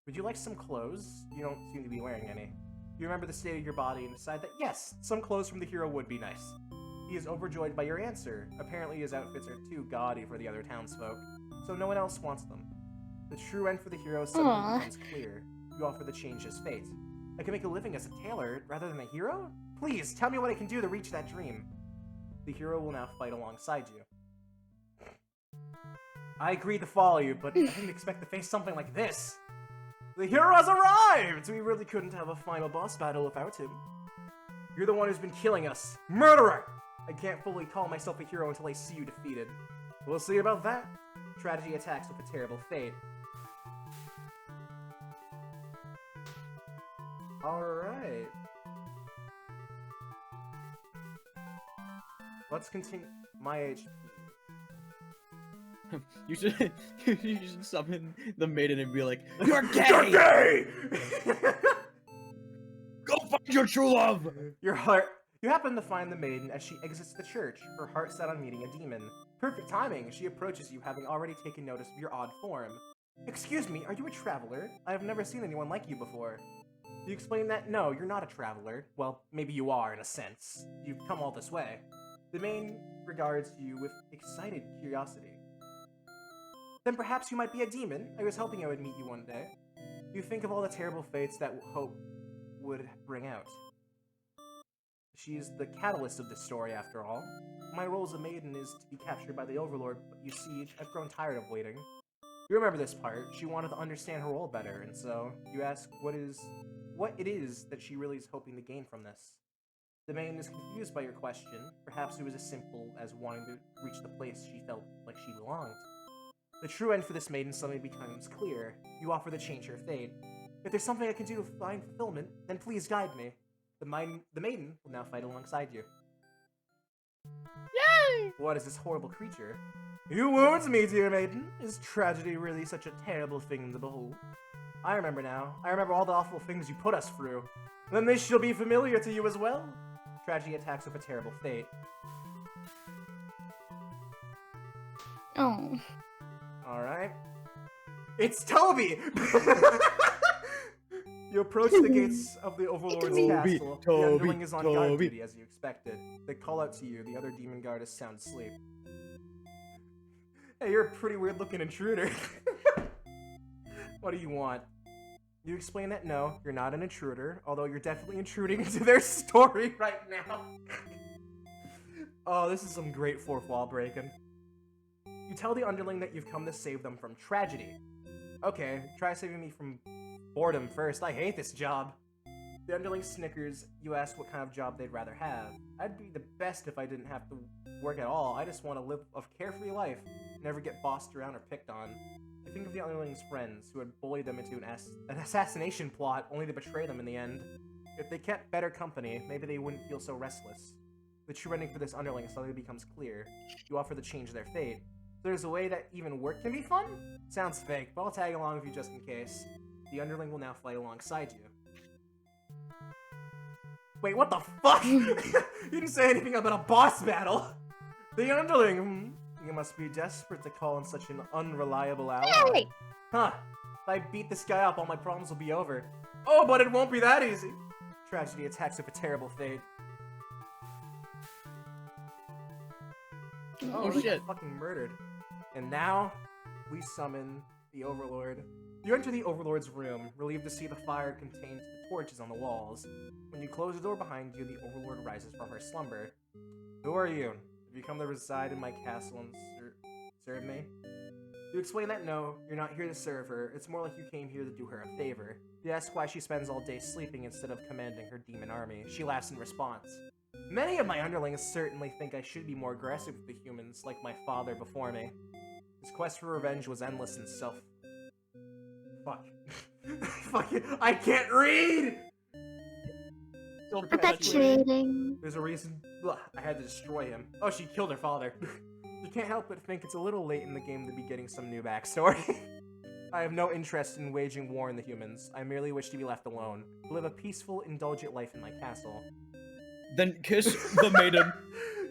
Would you like some clothes? You don't seem to be wearing any. You remember the state of your body and decide that yes, some clothes from the hero would be nice. He is overjoyed by your answer. Apparently his outfits are too gaudy for the other townsfolk, so no one else wants them. The true end for the hero suddenly becomes clear. You offer to change his fate. I can make a living as a tailor rather than a hero? Please, tell me what I can do to reach that dream. The hero will now fight alongside you. I agreed to follow you, but I didn't expect to face something like this. The hero has arrived! We really couldn't have a final boss battle without him. You're the one who's been killing us. Murderer! I can't fully call myself a hero until I see you defeated. We'll see about that. Tragedy attacks with a terrible fate. Alright. Let's continue. My age. You should summon the maiden and be like, "You're gay! You're gay!" Go find your true love!" Your heart. You happen to find the maiden as she exits the church, her heart set on meeting a demon. Perfect timing. She approaches you, having already taken notice of your odd form. Excuse me, are you a traveler? I have never seen anyone like you before. You explain that no, you're not a traveler. Well, maybe you are in a sense. You've come all this way. The maiden regards you with excited curiosity. Then perhaps you might be a demon. I was hoping I would meet you one day. You think of all the terrible fates that hope would bring out. She's the catalyst of this story, after all. My role as a maiden is to be captured by the Overlord, but you see, I've grown tired of waiting. You remember this part. She wanted to understand her role better, and so you ask what it is that she really is hoping to gain from this. The maiden is confused by your question. Perhaps it was as simple as wanting to reach the place she felt like she belonged. The true end for this maiden suddenly becomes clear. You offer to change her fate. If there's something I can do to find fulfillment, then please guide me. The Maiden will now fight alongside you. Yay! What is this horrible creature? You wound me, dear Maiden. Is tragedy really such a terrible thing to behold? I remember now. I remember all the awful things you put us through. Then this shall be familiar to you as well. Tragedy attacks with a terrible fate. Oh. Alright. It's Toby! You approach the gates of the Overlord's Toby. castle. The Toby, Underling is on guard Toby. duty, as you expected. They call out to you. The other demon guard is sound asleep. Hey, you're a pretty weird-looking intruder. What do you want? You explain that no, you're not an intruder, although you're definitely intruding into their story right now. Oh, this is some great fourth wall breaking. You tell the Underling that you've come to save them from tragedy. Okay, try saving me from boredom first. I hate this job. The Underling snickers. You ask what kind of job they'd rather have. I'd be the best if I didn't have to work at all. I just want to live a carefree life, never get bossed around or picked on. I think of the Underling's friends who had bullied them into an assassination plot only to betray them in the end. If they kept better company, maybe they wouldn't feel so restless. The true ending for this Underling suddenly becomes clear. You offer to change their fate. There's a way that even work can be fun? Sounds fake, but I'll tag along with you just in case. The Underling will now fight alongside you. Wait, what the fuck? You didn't say anything about a boss battle! The Underling! You must be desperate to call in such an unreliable ally. Hey! Huh. If I beat this guy up, all my problems will be over. Oh, but it won't be that easy! Tragedy attacks with a terrible fate. Oh, they shit. got fucking murdered. And now, we summon the Overlord. You enter the Overlord's room, relieved to see the fire contained to the torches on the walls. When you close the door behind you, the Overlord rises from her slumber. Who are you? Have you come to reside in my castle and serve me? You explain that no, you're not here to serve her. It's more like you came here to do her a favor. You ask why she spends all day sleeping instead of commanding her demon army. She laughs in response. Many of my underlings certainly think I should be more aggressive with the humans, like my father before me. His quest for revenge was endless and Fuck. Fuck it. I can't read! Perpetuating. There's a reason. Ugh, I had to destroy him. Oh, she killed her father. You can't help but think it's a little late in the game to be getting some new backstory. I have no interest in waging war on the humans. I merely wish to be left alone, to live a peaceful, indulgent life in my castle. Then kiss the Maiden.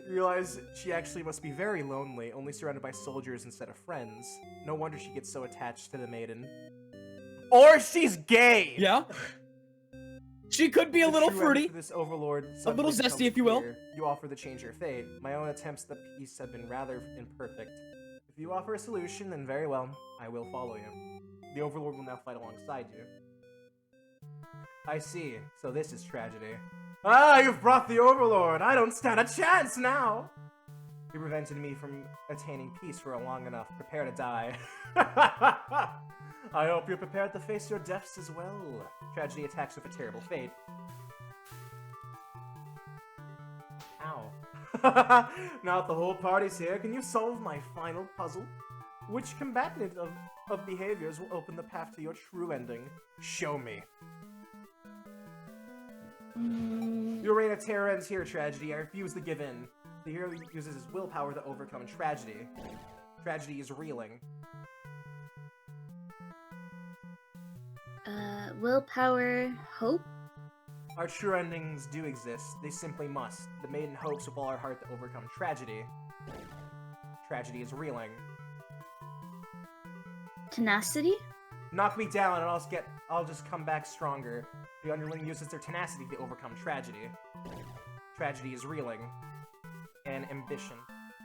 Realize she actually must be very lonely, only surrounded by soldiers instead of friends. No wonder she gets so attached to the Maiden. Or she's gay! Yeah? She could be a The little true fruity. end for this Overlord A little suddenly zesty, becomes if you will. clear. You offer to change your fate. My own attempts at peace have been rather imperfect. If you offer a solution, then very well, I will follow you. The Overlord will now fight alongside you. I see. So this is tragedy. Ah, you've brought the Overlord! I don't stand a chance now! You prevented me from attaining peace for long enough. Prepare to die. I hope you're prepared to face your deaths as well. Tragedy attacks with a terrible fate. Ow. Now that the whole party's here, can you solve my final puzzle? Which combatant of behaviors will open the path to your true ending? Show me. Your reign of terror ends here, Tragedy. I refuse to give in. The hero uses his willpower to overcome tragedy. Tragedy is reeling. Willpower, hope? Our true endings do exist. They simply must. The Maiden hopes with all her heart to overcome tragedy. Tragedy is reeling. Tenacity? Knock me down and I'll just come back stronger. The Underling uses their tenacity to overcome tragedy. Tragedy is reeling. And ambition.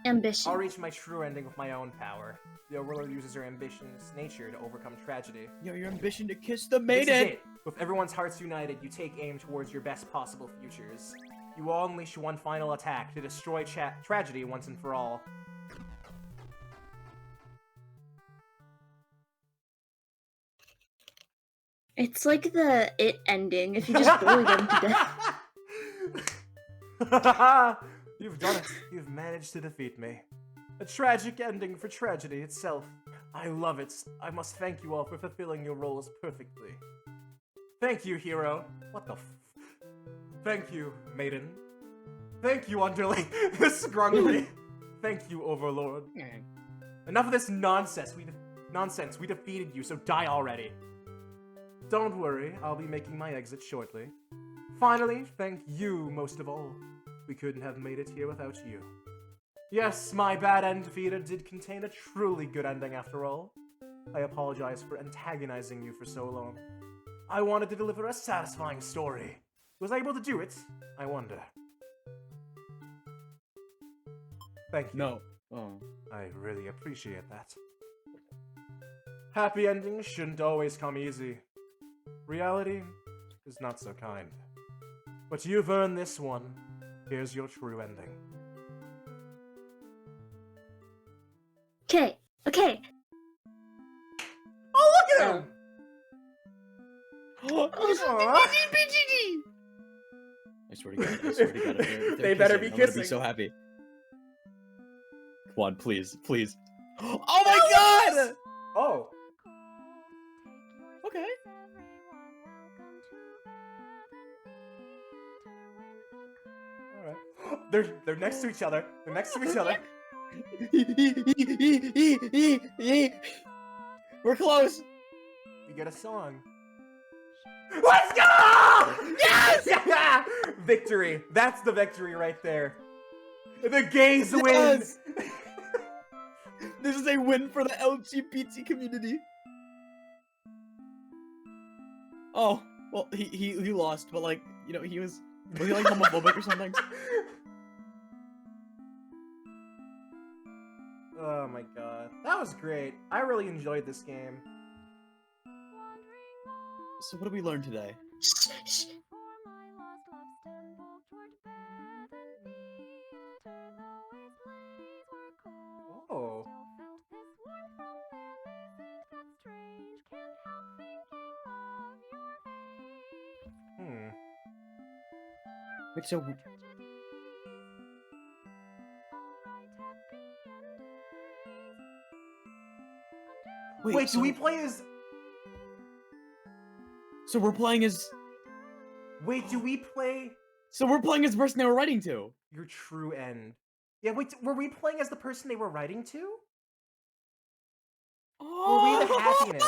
Ambition. I'll reach my true ending with my own power. The Overlord uses her ambitious nature to overcome tragedy. Your ambition to kiss the This Maiden. is it. With everyone's hearts united, you take aim towards your best possible futures. You will unleash one final attack to destroy tragedy once and for all. It's like the It ending, if you just bully them to death. You've done it. You've managed to defeat me. A tragic ending for tragedy itself. I love it. I must thank you all for fulfilling your roles perfectly. Thank you, hero. What the f... Thank you, Maiden. Thank you, Underling. Scrungly. Thank you, Overlord. Enough of this nonsense. We defeated you, so die already. Don't worry, I'll be making my exit shortly. Finally, thank you most of all. We couldn't have made it here without you. Yes, my bad End Theater did contain a truly good ending after all. I apologize for antagonizing you for so long. I wanted to deliver a satisfying story. Was I able to do it? I wonder. Thank you. No. Oh. I really appreciate that. Happy endings shouldn't always come easy. Reality is not so kind. But you've earned this one. Here's your true ending. Okay. Okay. Oh, look at him! I swear to God, I swear to God, if They better be I'm gonna kissing. be so happy. Come on, please, please. Oh my God! Oh. Okay. Alright. They're next to each other. They're next to each other. We're close. You get a song. Let's go! Yes! Yeah! Victory. That's the victory right there. The gays win. Yes! This is a win for the LGBT community. Oh, well, he lost, but like, you know, was he like homophobic or something? Oh my god. That was great. I really enjoyed this game. So what did we learn today? Oh. Wait, so Wait, do we play as... So we're playing as... Wait, do we play... So we're playing as the person they were writing to. Your true end. Yeah, wait, were we playing as the person they were writing to? Were we the happiness?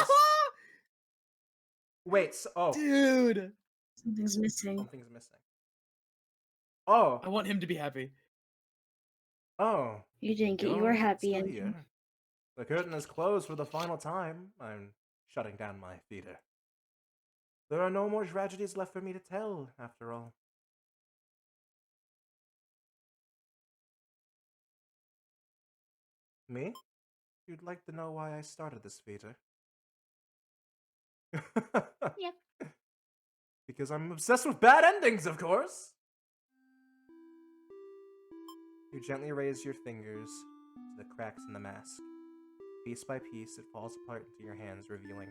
Wait, so, oh. Dude! Something's missing. Something's missing. Oh. I want him to be happy. Oh. You didn't get your happy ending. The curtain is closed for the final time. I'm shutting down my theater. There are no more tragedies left for me to tell, after all. Me? You'd like to know why I started this theater? Yep. Because I'm obsessed with bad endings, of course! You gently raise your fingers to the cracks in the mask. Piece by piece, it falls apart into your hands, revealing...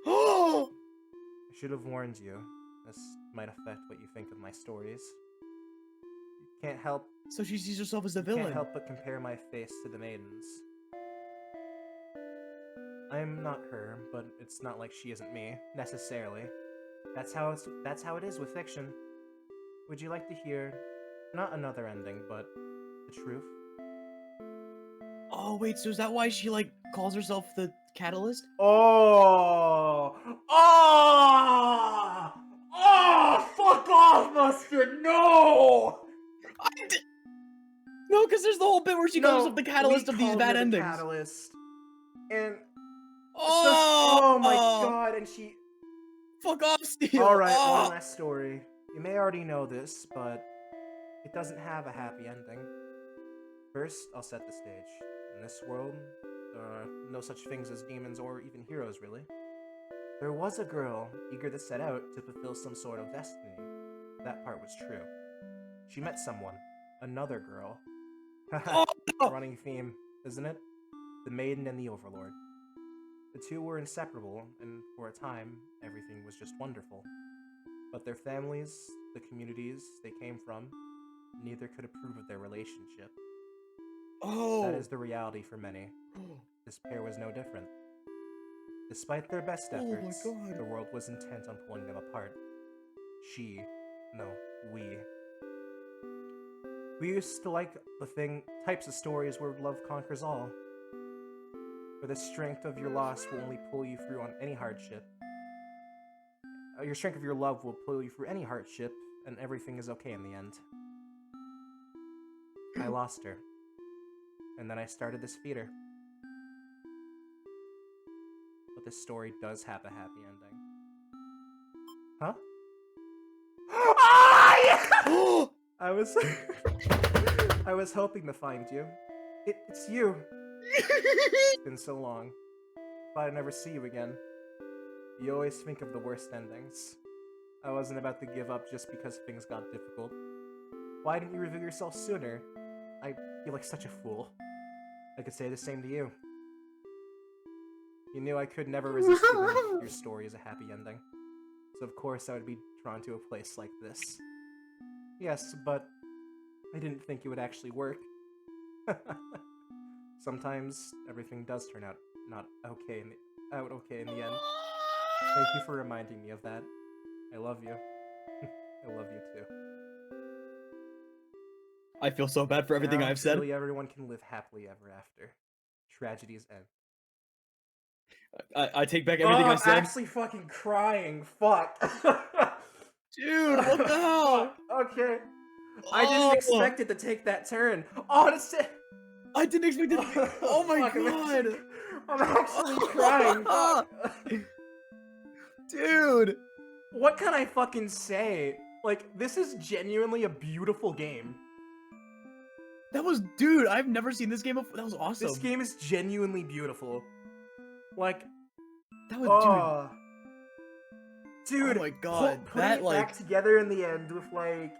Oh! I should have warned you. This might affect what you think of my stories. You can't help... So she sees herself as the Can't villain. help but compare my face to the Maiden's. I'm not her, but it's not like she isn't me, necessarily. That's how it is with fiction. Would you like to hear, not another ending, but the truth? Oh, wait, so is that why she, like, calls herself the Catalyst? Oh! Oh! Oh! Fuck off, Mustard! No! No, because there's the whole bit where she calls herself the Catalyst of these bad endings. Catalyst. And... Oh! Oh my god, and she... Fuck off, Steve! Alright, Oh! one last story. You may already know this, but it doesn't have a happy ending. First, I'll set the stage. In this world, there are no such things as demons or even heroes, really. There was a girl eager to set out to fulfill some sort of destiny. That part was true. She met someone. Another girl. Haha, running theme, isn't it? The Maiden and the Overlord. The two were inseparable, and for a time, everything was just wonderful. But their families, the communities they came from, neither could approve of their relationship. Oh! That is the reality for many. This pair was no different. Despite their best Oh my efforts, God. the world was intent on pulling them apart. We used to like types of stories where love conquers all. Where the strength of your loss will only pull you through on any hardship. Your strength of your love will pull you through any hardship, and everything is okay in the end. I lost her. And then I started this theater. But this story does have a happy ending. Huh? I was hoping to find you. It's you. It's been so long. Thought I'd never see you again. You always think of the worst endings. I wasn't about to give up just because things got difficult. Why didn't you reveal yourself sooner? I feel like such a fool. I could say the same to you. You knew I could never resist giving your story as a happy ending. So of course I would be drawn to a place like this. Yes, but I didn't think it would actually work. Sometimes everything does turn out okay in the end. Thank you for reminding me of that. I love you. I love you too. I feel so bad for everything Now, I've said. Really, everyone can live happily ever after. Tragedies end. I take back everything I said. I'm actually fucking crying. Fuck. Dude, what the hell? Okay. I didn't expect it to take that turn. Honestly. I didn't expect it to be... Oh my Fuck, god! I'm actually crying. Fuck. Dude! What can I fucking say? Like, this is genuinely a beautiful game. That was... Dude, I've never seen this game before. That was awesome. This game is genuinely beautiful. Like... That was... Dude, oh my god, putting that it like back together in the end with like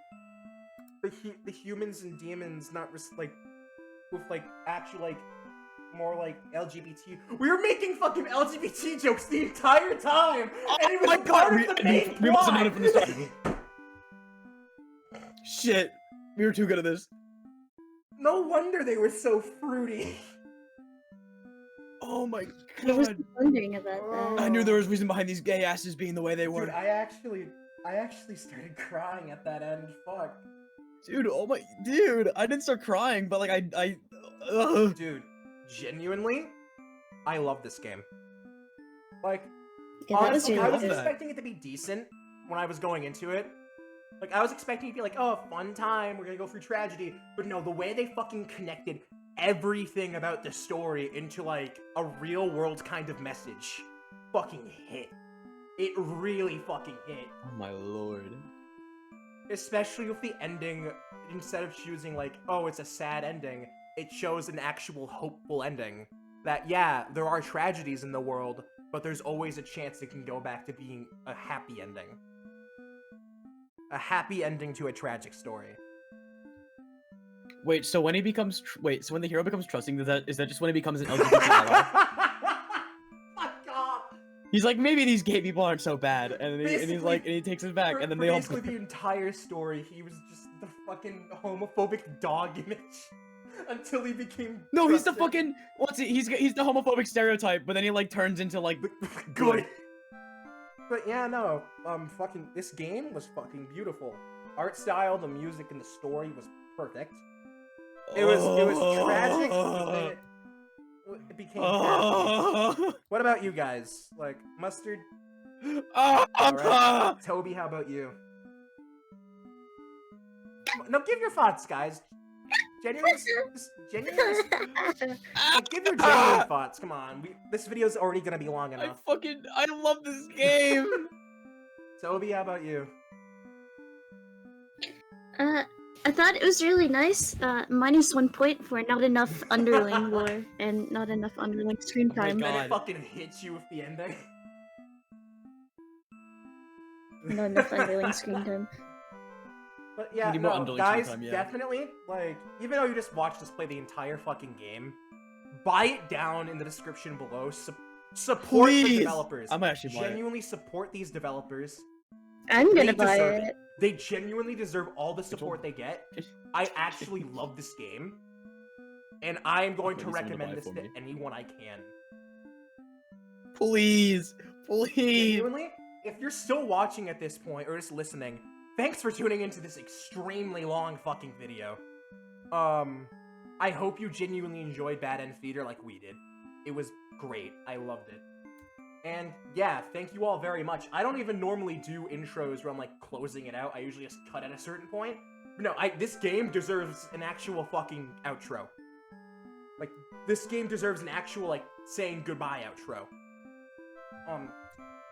the humans and demons not like with like actual like more like LGBT. We were making fucking LGBT jokes the entire time, and it was a part of the main plot. We must have known it from the start. Shit, we were too good at this. No wonder they were so fruity. Oh my I was god. wondering about that. I knew there was reason behind these gay asses being the way they were. Dude, I actually started crying at that end. Fuck. Dude, oh my, dude, I didn't start crying, but like Dude, genuinely, I love this game. Like, Yeah, that was honestly, really I was good. expecting it to be decent when I was going into it. Like, I was expecting it to be like, oh, fun time, we're gonna go through tragedy. But no, the way they fucking connected everything about the story into, like, a real-world kind of message fucking hit. It really fucking hit. Oh my lord. Especially with the ending, instead of choosing, like, oh, it's a sad ending, it shows an actual hopeful ending. That, yeah, there are tragedies in the world, but there's always a chance it can go back to being a happy ending. A happy ending to a tragic story. Wait, so when he becomes so when the hero becomes trusting, is that just when he becomes an LGBT ally? Fuck off! He's like, maybe these gay people aren't so bad, and he's like, and he takes it back, and then they all. Basically, the entire story, he was just the fucking homophobic dog image until he became. No, he's the trusting. fucking he's the homophobic stereotype, but then he like turns into like good. But yeah, no, fucking this game was fucking beautiful. Art style, the music, and the story was perfect. It was tragic, but then it became happy. What about you guys? Like, Mustard? Alright. Toby, how about you? No, give your thoughts, guys. Genuine, like, give your genuine thoughts. Come on, this video's already gonna be long enough. I love this game. Toby, how about you? I thought it was really nice. -1 point for not enough Underling lore and not enough Underling screen time. Then it fucking hits you with the ending. Not enough Underling screen time. But yeah, need more no, Underling guys, screen time, yeah. definitely, like, even though you just watched us play the entire fucking game, buy it down in the description below. Support the Please! developers. I'm actually buy it. Genuinely support these developers. I'm They gonna buy deserve it. They genuinely deserve all the support they get. I actually love this game, and I am going to Put this one to recommend buy this for to me. anyone I can. Please, please. Genuinely, if you're still watching at this point or just listening, thanks for tuning into this extremely long fucking video. I hope you genuinely enjoyed Bad End Theater like we did. It was great. I loved it. And yeah, thank you all very much. I don't even normally do intros where I'm like closing it out. I usually just cut at a certain point. But no, this game deserves an actual fucking outro. Like, this game deserves an actual, like, saying goodbye outro.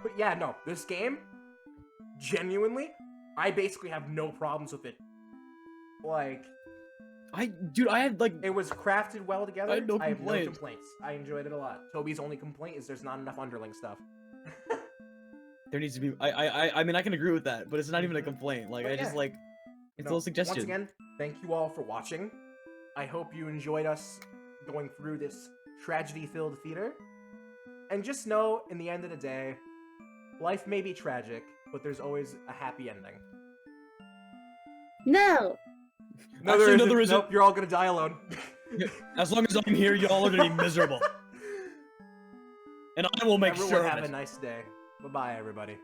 But yeah, no, this game, genuinely, I basically have no problems with it. Like, Dude, I had like... it was crafted well together. I had no I have no complaints. complaints. I enjoyed it a lot. Toby's only complaint is there's not enough Underling stuff. There needs to be... I mean, I can agree with that, but it's not even a complaint. Like, But I just, yeah. like... It's a No, little suggestion. Once again, thank you all for watching. I hope you enjoyed us going through this tragedy-filled theater. And just know, in the end of the day, life may be tragic, but there's always a happy ending. No! No, Actually, there there isn't. isn't. Nope, you're all gonna die alone. As long as I'm here, y'all are gonna be miserable. And I will make Everyone sure of have it. a nice day. Bye-bye, everybody.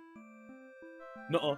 Nuh-uh.